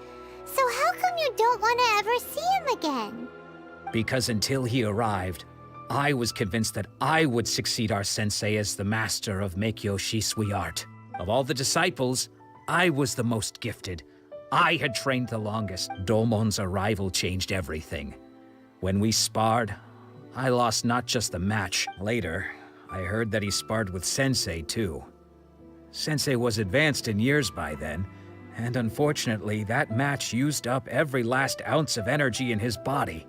So how come you don't want to ever see him again? Because until he arrived, I was convinced that I would succeed our sensei as the master of Make-Yoshi Sui art. Of all the disciples, I was the most gifted. I had trained the longest. Domon's arrival changed everything. When we sparred, I lost not just the match. Later, I heard that he sparred with Sensei too. Sensei was advanced in years by then, and unfortunately that match used up every last ounce of energy in his body.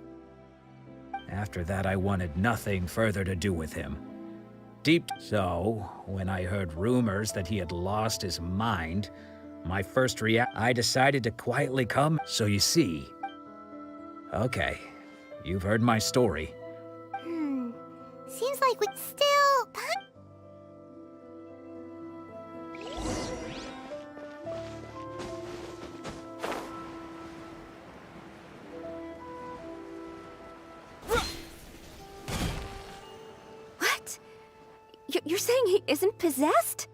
After that, I wanted nothing further to do with him. So, when I heard rumors that he had lost his mind, my first I decided to quietly come. So you see... Okay, you've heard my story. Seems like we still... What? You're saying he isn't possessed?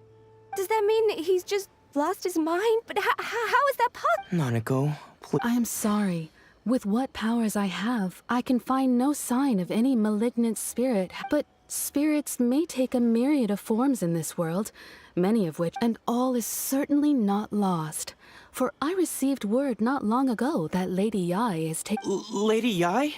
Does that mean he's just lost his mind? But how is that possible? Nanako, please. I am sorry. With what powers I have, I can find no sign of any malignant spirit. But spirits may take a myriad of forms in this world, many of which, and all is certainly not lost. For I received word not long ago that Lady Yai is taking... Lady Yai?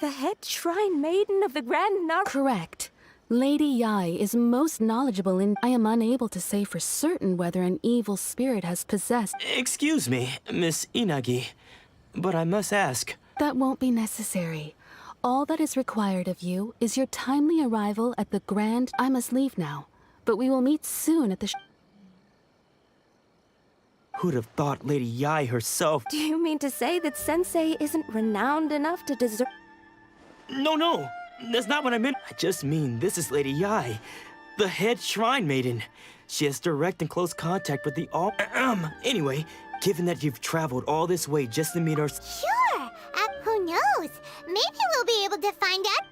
The head shrine maiden of the Grandmaster? Correct. Lady Yai is most knowledgeable in... I am unable to say for certain whether an evil spirit has possessed... Excuse me, Miss Inagi, but I must ask... That won't be necessary. All that is required of you is your timely arrival at the Grand... I must leave now, but we will meet soon at the... Who'd have thought Lady Yai herself... Do you mean to say that Sensei isn't renowned enough to deserve... No, that's not what I meant. I just mean this is Lady Yai, the head shrine maiden. She has direct and close contact with the all... Anyway, given that you've traveled all this way just to meet our... Sure. Who knows? Maybe we'll be able to find out.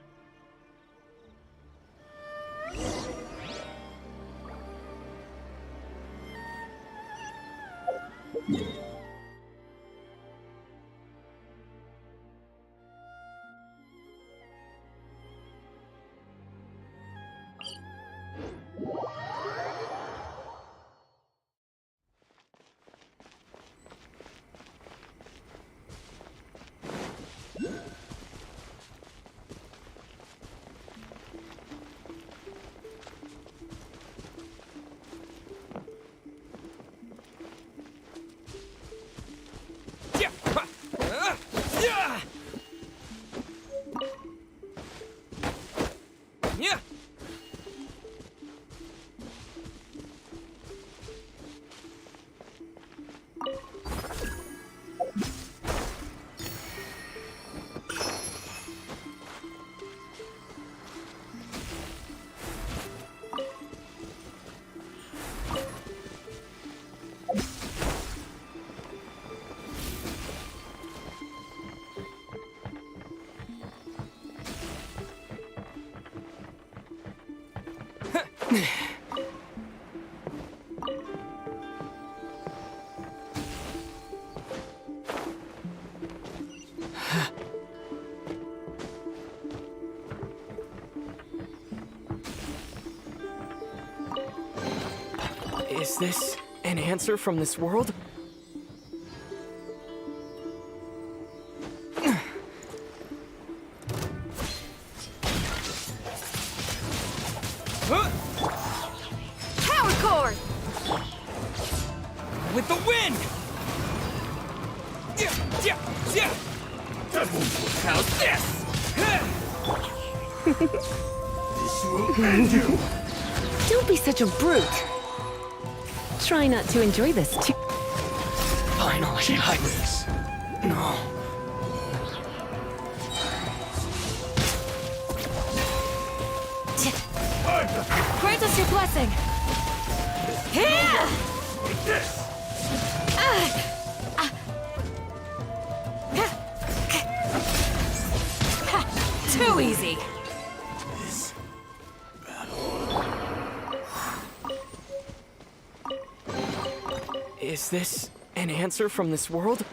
Is this an answer from this world? Power cord! With the wind! How's this? This will end you! Don't be such a brute. Try not to enjoy this too. Finally, This. No. Grant us your blessing. Here! Take this! Too easy. This Is this an answer from this world?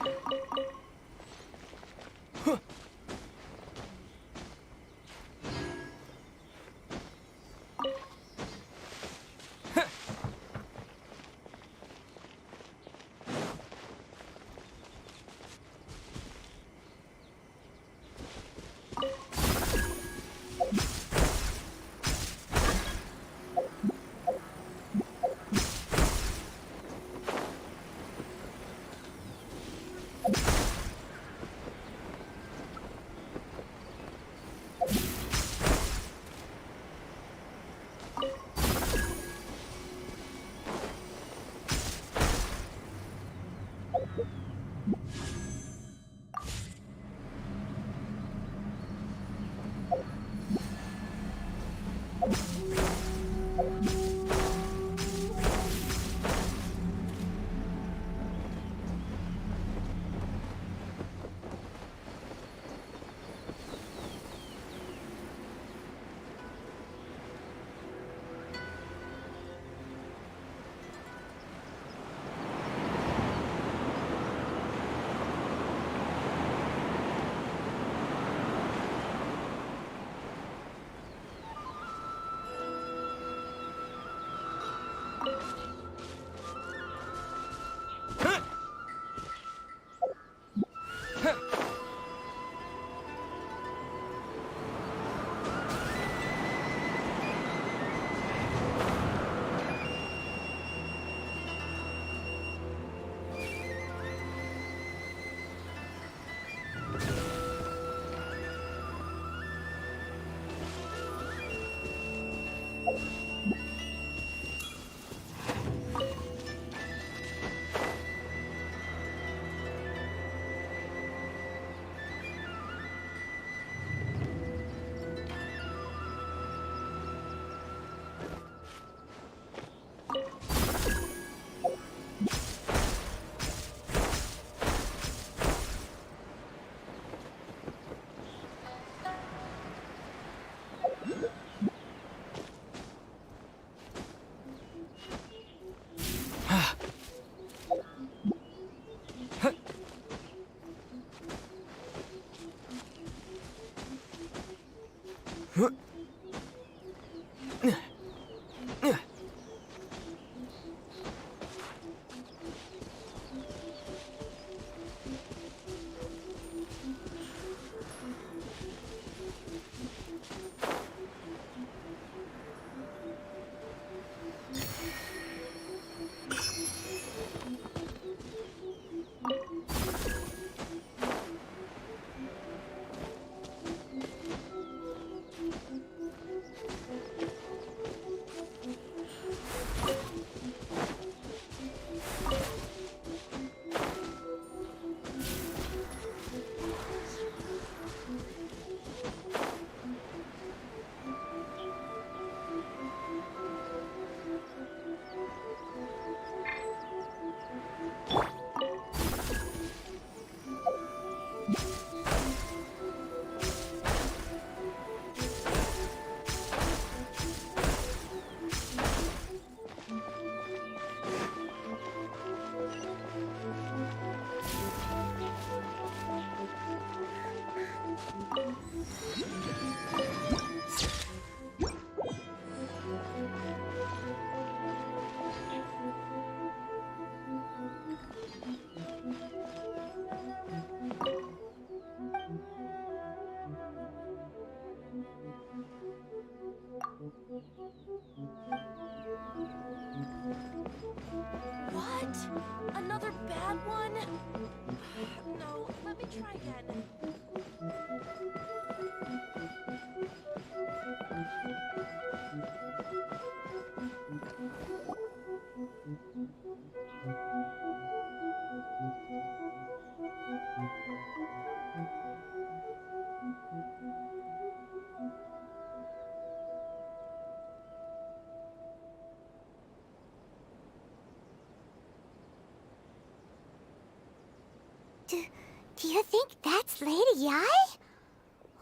Do you think that's Lady Yae?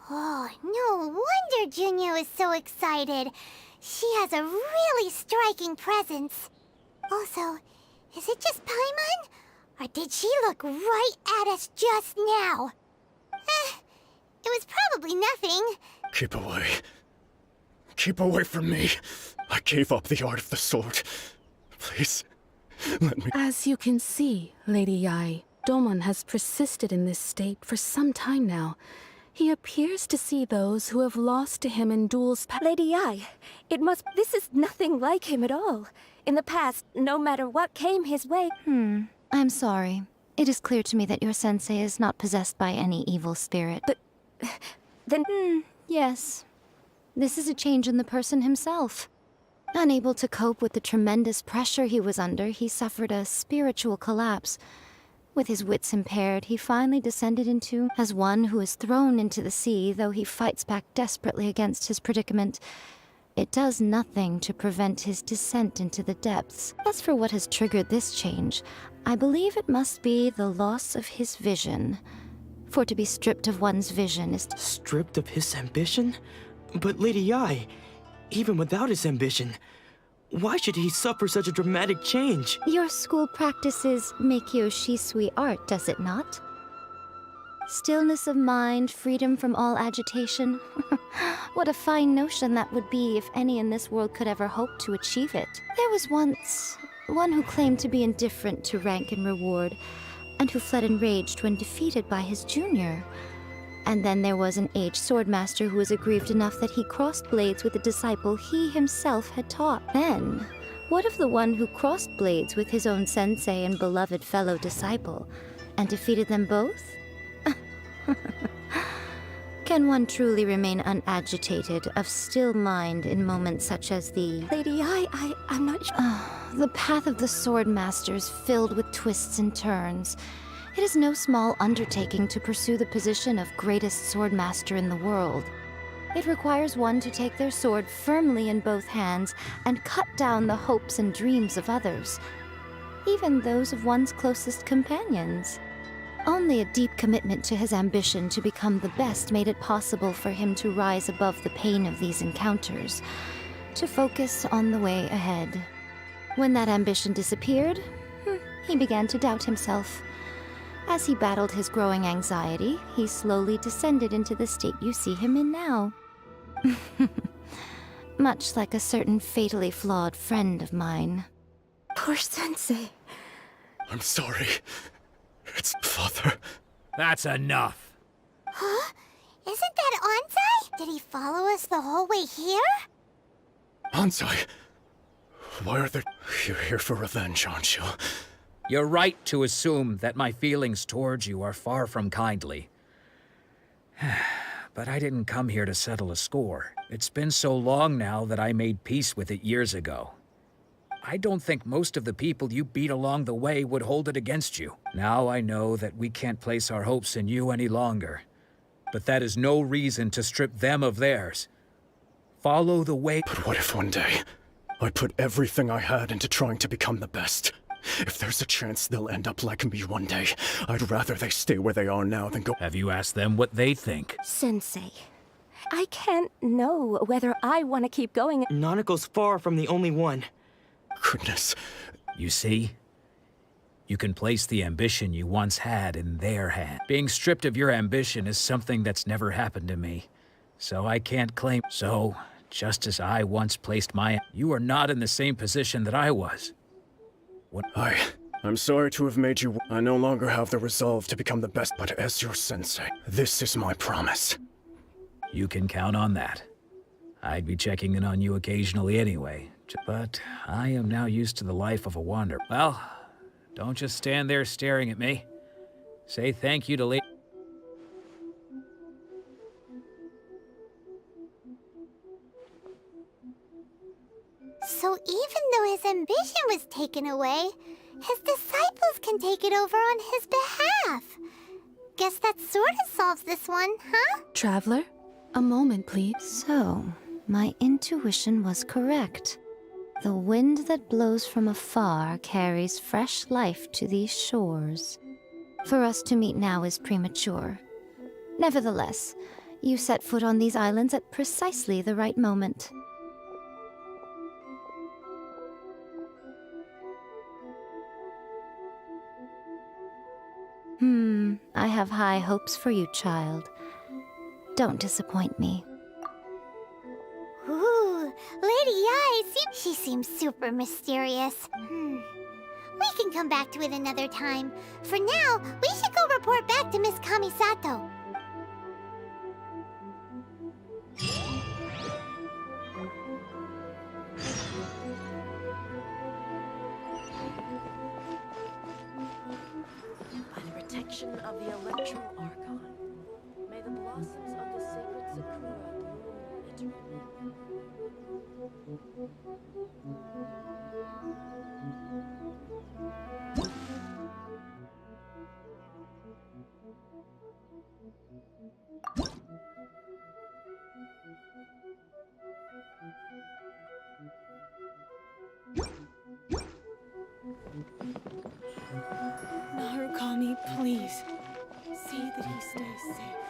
Oh, no wonder Junior is so excited. She has a really striking presence. Also, is it just Paimon? Or did she look right at us just now? It was probably nothing. Keep away. Keep away from me. I gave up the art of the sword. Please, let me... As you can see, Lady Yae, Domon has persisted in this state for some time now. He appears to see those who have lost to him in duels. Lady Yae, this is nothing like him at all. In the past, no matter what came his way... I'm sorry. It is clear to me that your sensei is not possessed by any evil spirit. But... then... yes. This is a change in the person himself. Unable to cope with the tremendous pressure he was under, he suffered a spiritual collapse. With his wits impaired, he finally descended into as one who is thrown into the sea, though he fights back desperately against his predicament. It does nothing to prevent his descent into the depths. As for what has triggered this change, I believe it must be the loss of his vision. For to be stripped of one's vision is... Stripped of his ambition? But Lady Yae, even without his ambition, why should he suffer such a dramatic change? Your school practices Meikyo Shisui art, does it not? Stillness of mind, freedom from all agitation. What a fine notion that would be if any in this world could ever hope to achieve it. There was once one who claimed to be indifferent to rank and reward, and who fled enraged when defeated by his junior. And then there was an aged swordmaster who was aggrieved enough that he crossed blades with a disciple he himself had taught. Then, what of the one who crossed blades with his own sensei and beloved fellow disciple, and defeated them both? Can one truly remain unagitated, of still mind in moments such as the... Lady Yae, I'm not sure... The path of the swordmaster is filled with twists and turns. It is no small undertaking to pursue the position of greatest swordmaster in the world. It requires one to take their sword firmly in both hands and cut down the hopes and dreams of others, even those of one's closest companions. Only a deep commitment to his ambition to become the best made it possible for him to rise above the pain of these encounters, to focus on the way ahead. When that ambition disappeared, he began to doubt himself. As he battled his growing anxiety, he slowly descended into the state you see him in now. Much like a certain fatally flawed friend of mine. Poor sensei. I'm sorry. It's Father. That's enough. Huh? Isn't that Ansai? Did he follow us the whole way here? Ansai, why are there... You're here for revenge, aren't you? You're right to assume that my feelings towards you are far from kindly. But I didn't come here to settle a score. It's been so long now that I made peace with it years ago. I don't think most of the people you beat along the way would hold it against you. Now I know that we can't place our hopes in you any longer. But that is no reason to strip them of theirs. Follow the way— But what if one day I put everything I had into trying to become the best? If there's a chance they'll end up like me one day, I'd rather they stay where they are now than go— Have you asked them what they think? Sensei, I can't know whether I want to keep going. Nanako's far from the only one. Goodness. You see? You can place the ambition you once had in their hand. Being stripped of your ambition is something that's never happened to me. So I can't claim— So, just as I once placed my— You are not in the same position that I was. I'm sorry to have made you— I no longer have the resolve to become the best, but as your sensei, this is my promise. You can count on that. I'd be checking in on you occasionally anyway, but I am now used to the life of a wanderer. Well, don't just stand there staring at me. Say thank you to Lady— So even though his ambition was taken away, his disciples can take it over on his behalf. Guess that sort of solves this one, huh? Traveler, a moment, please. So, my intuition was correct. The wind that blows from afar carries fresh life to these shores. For us to meet now is premature. Nevertheless, you set foot on these islands at precisely the right moment. I have high hopes for you, child. Don't disappoint me. Ooh, Lady she seems super mysterious. We can come back to it another time. For now, we should go report back to Miss Kamisato. By the protection of the Electro Archon, may the blossoms of the sacred Sakura bloom eternally. Narukami, please. See that he stays safe.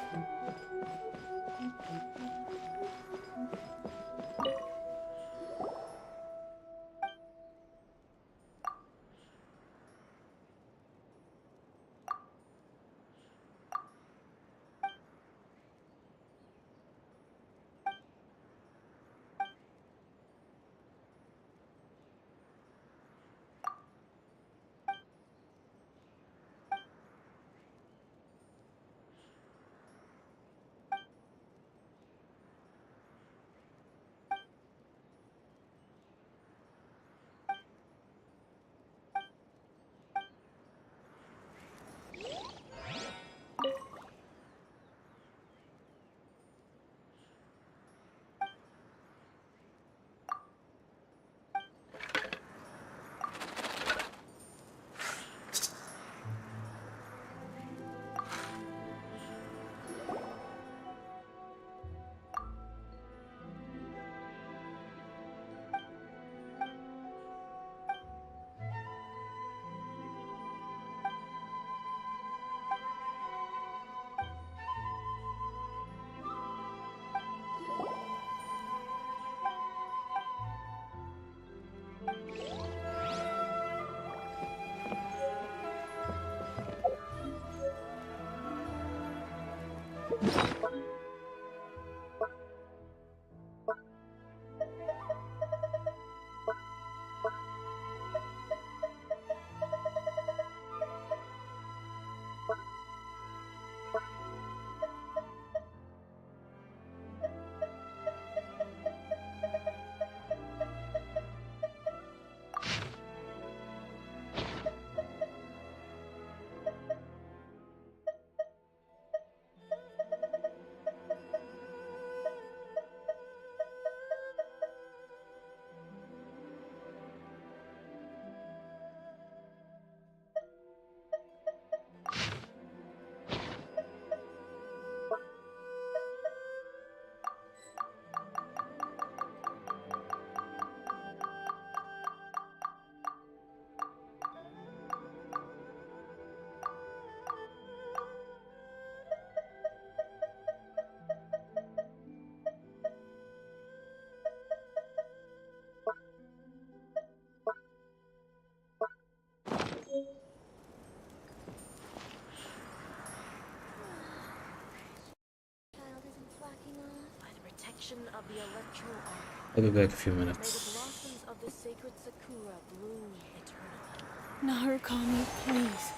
Of the Electro Archon. I'll be back a few May the minutes. blossoms of the sacred Sakura bloom eternally. Narukami, please.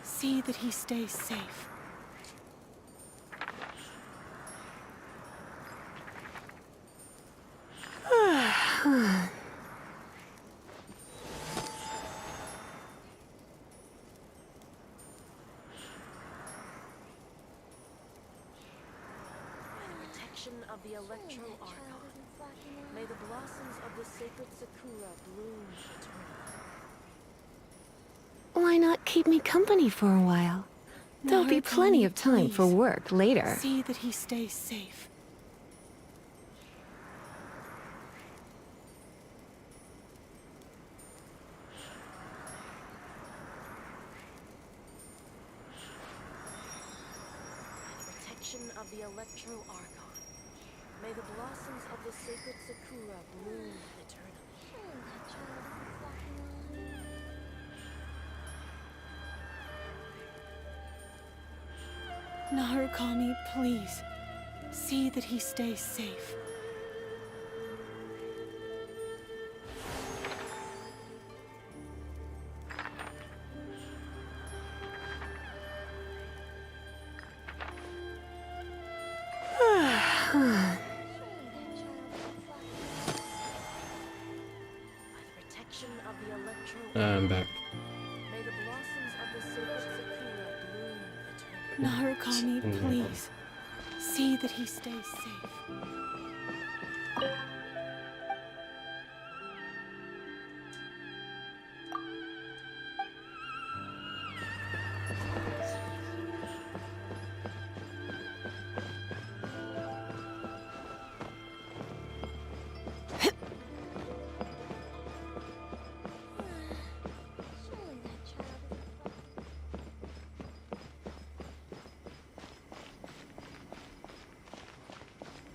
See that he stays safe. Of the Electro Archon. May the blossoms of the sacred Sakura bloom eternally. Why not keep me company for a while? There'll be plenty of time for work later. See that he stays safe. protection of the Electro Archon. May the blossoms of the sacred Sakura bloom eternally. Narukami, please. See that he stays safe. Protection of the Electro I'm back. May the blossoms of the sacred Sakura bloom eternally. Narukami, please. See that he stays safe.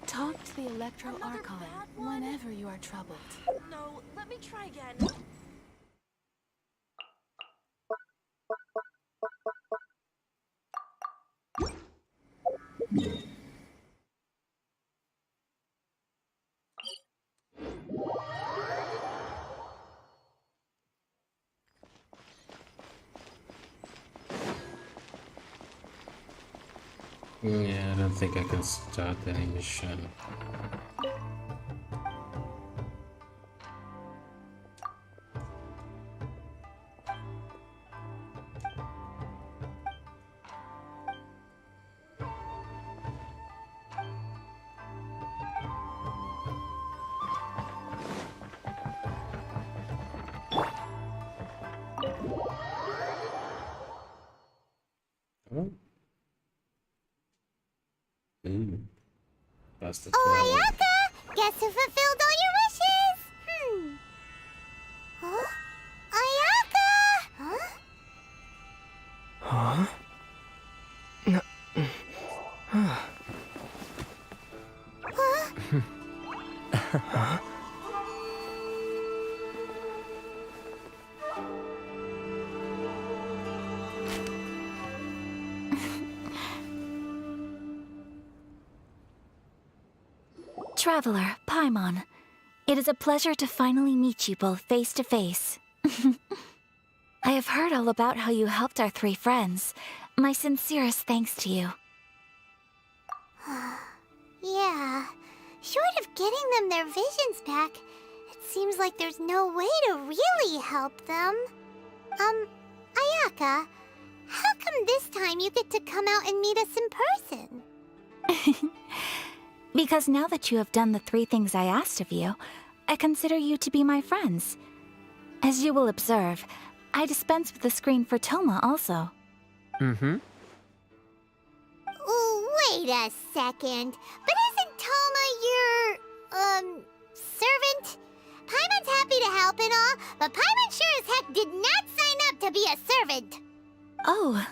Talk to the Electro Archon whenever you are troubled. No, let me try again. Yeah, I don't think I can start any mission. Oh. That's the Oh, 12. Ayaka! Guess who fulfilled all your wishes? Huh? Ayaka! Huh? Huh? Huh? Traveler, Paimon, it is a pleasure to finally meet you both face to face. I have heard all about how you helped our three friends. My sincerest thanks to you. Yeah. Short of getting them their visions back, it seems like there's no way to really help them. Ayaka, how come this time you get to come out and meet us in person? Because now that you have done the three things I asked of you, I consider you to be my friends. As you will observe, I dispense with the screen for Toma also. Mm-hmm. Wait a second. But isn't Toma your, servant? Paimon's happy to help and all, but Paimon sure as heck did not sign up to be a servant. Oh.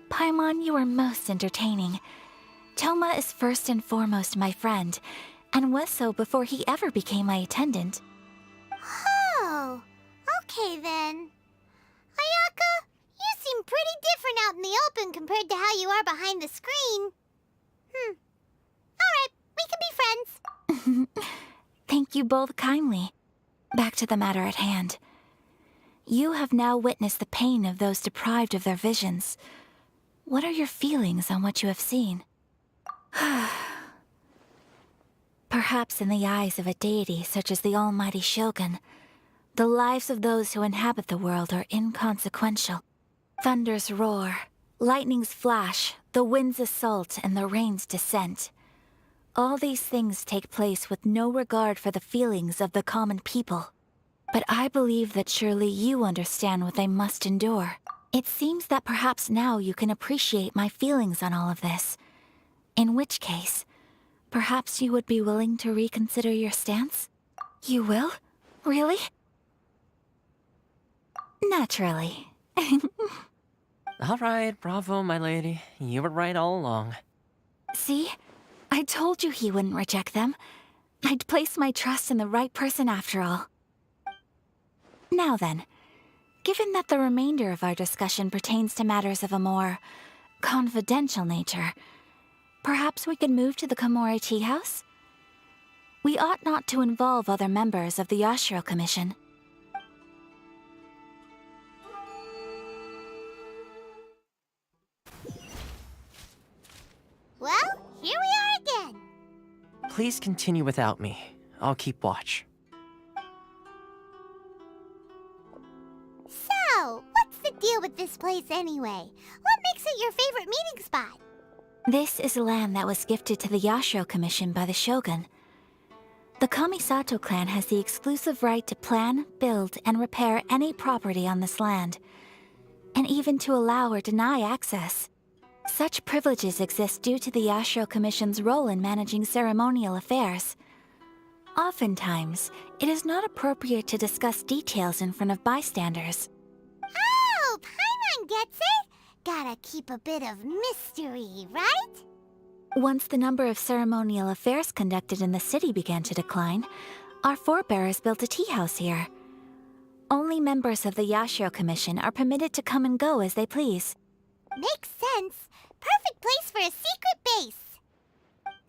Paimon, you are most entertaining. Toma is first and foremost my friend, and was so before he ever became my attendant. Oh, okay then. Ayaka, you seem pretty different out in the open compared to how you are behind the screen. Alright, we can be friends. Thank you both kindly. Back to the matter at hand. You have now witnessed the pain of those deprived of their visions. What are your feelings on what you have seen? Perhaps in the eyes of a deity such as the almighty Shogun, the lives of those who inhabit the world are inconsequential. Thunders roar, lightnings flash, the winds assault, and the rains descent. All these things take place with no regard for the feelings of the common people. But I believe that surely you understand what they must endure. It seems that perhaps now you can appreciate my feelings on all of this. In which case, perhaps you would be willing to reconsider your stance? You will? Really? Naturally. All right, bravo, my lady. You were right all along. See? I told you he wouldn't reject them. I'd placed my trust in the right person after all. Now then, given that the remainder of our discussion pertains to matters of a more confidential nature, perhaps we could move to the Komori Tea House? We ought not to involve other members of the Yashiro Commission. Well, here we are again. Please continue without me. I'll keep watch. So, what's the deal with this place anyway? What makes it your favorite meeting spot? This is land that was gifted to the Yashiro Commission by the Shogun. The Kamisato clan has the exclusive right to plan, build, and repair any property on this land, and even to allow or deny access. Such privileges exist due to the Yashiro Commission's role in managing ceremonial affairs. Oftentimes, it is not appropriate to discuss details in front of bystanders. Oh, Paimon gets it! Gotta keep a bit of mystery, right? Once the number of ceremonial affairs conducted in the city began to decline, our forebears built a tea house here. Only members of the Yashiro Commission are permitted to come and go as they please. Makes sense. Perfect place for a secret base.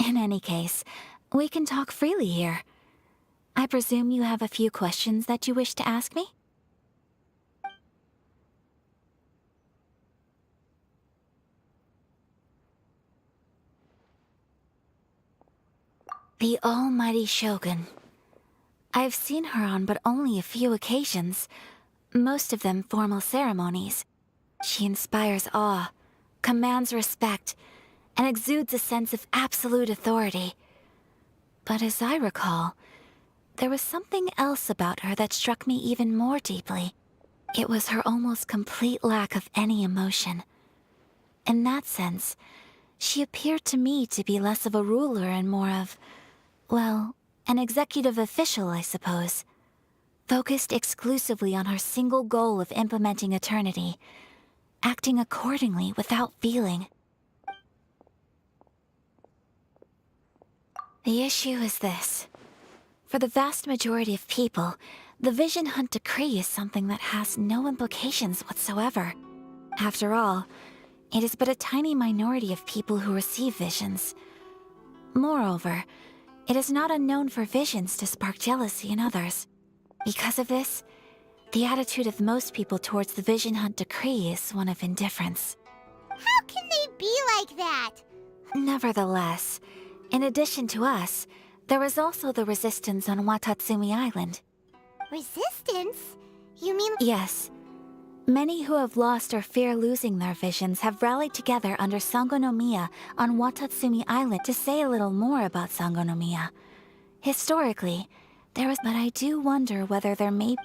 In any case, we can talk freely here. I presume you have a few questions that you wish to ask me? The almighty Shogun. I've seen her on but only a few occasions, most of them formal ceremonies. She inspires awe, commands respect, and exudes a sense of absolute authority. But as I recall, there was something else about her that struck me even more deeply. It was her almost complete lack of any emotion. In that sense, she appeared to me to be less of a ruler and more of, well, an executive official, I suppose. Focused exclusively on her single goal of implementing eternity, acting accordingly without feeling. The issue is this. For the vast majority of people, the Vision Hunt Decree is something that has no implications whatsoever. After all, it is but a tiny minority of people who receive visions. Moreover, it is not unknown for visions to spark jealousy in others. Because of this, the attitude of most people towards the Vision Hunt Decree is one of indifference. How can they be like that? Nevertheless, in addition to us, there is also the resistance on Watatsumi Island. Resistance? You mean— Yes. Many who have lost or fear losing their visions have rallied together under Sangonomiya on Watatsumi Island to say a little more about Sangonomiya. Historically, there is— but I do wonder whether there may—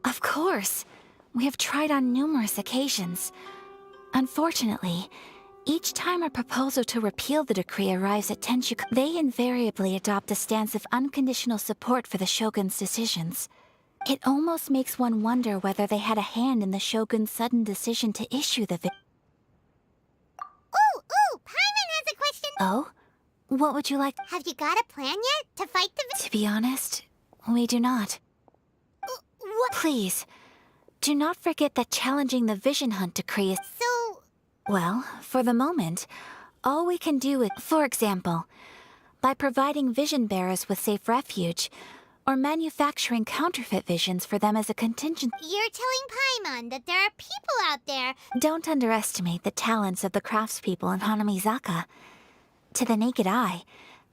Of course! We have tried on numerous occasions. Unfortunately, each time a proposal to repeal the decree arrives at Tenshuka, they invariably adopt a stance of unconditional support for the Shogun's decisions. It almost makes one wonder whether they had a hand in the Shogun's sudden decision to issue the Ooh, Paimon has a question! Oh? What would you like? Have you got a plan yet to fight the— To be honest, we do not. What? Please, do not forget that challenging the Vision Hunt Decree is— So— Well, for the moment, all we can do is— For example, by providing vision bearers with safe refuge, or manufacturing counterfeit visions for them as a contingent— You're telling Paimon that there are people out there— Don't underestimate the talents of the craftspeople in Hanamizaka. To the naked eye,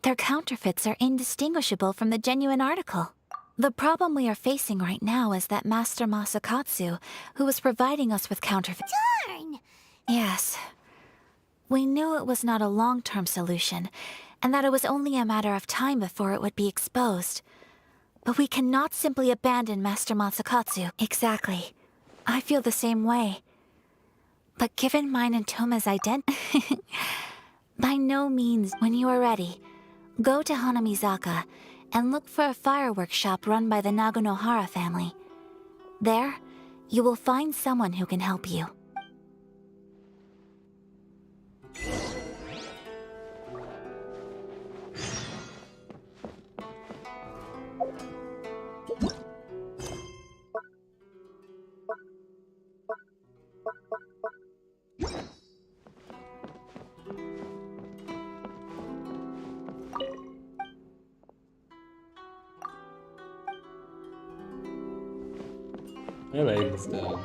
their counterfeits are indistinguishable from the genuine article. The problem we are facing right now is that Master Masakatsu, who was providing us with counterfeit— Darn! Yes. We knew it was not a long-term solution, and that it was only a matter of time before it would be exposed. But we cannot simply abandon Master Masakatsu. Exactly. I feel the same way. But given mine and Toma's identity— By no means, when you are ready, go to Hanamizaka and look for a fireworks shop run by the Naganohara family. There, you will find someone who can help you. I like this dog.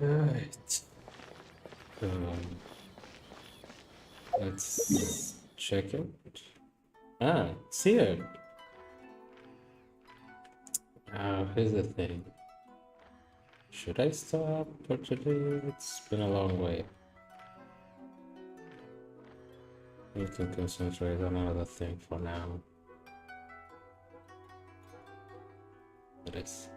Alright. Let's check it. Ah, it's here. Here's the thing. Should I stop for today? It's been a long way. You can concentrate on another thing for now. What is?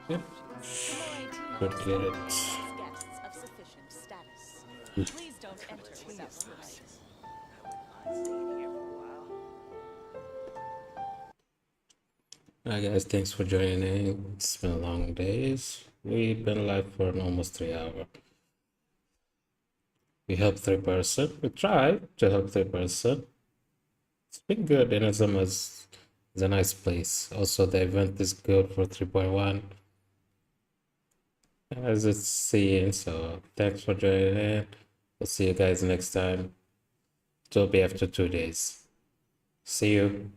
Yep. Could get it. Please don't enter without permission. Hi guys, thanks for joining in. It's been a long days. We've been live for almost 3 hours. We helped 3 person. We tried to help 3 person. It's been good. Inazuma is a nice place. Also, the event is good for 3.1. As it's seeing, so thanks for joining in. We'll see you guys next time. It will be after 2 days. See you.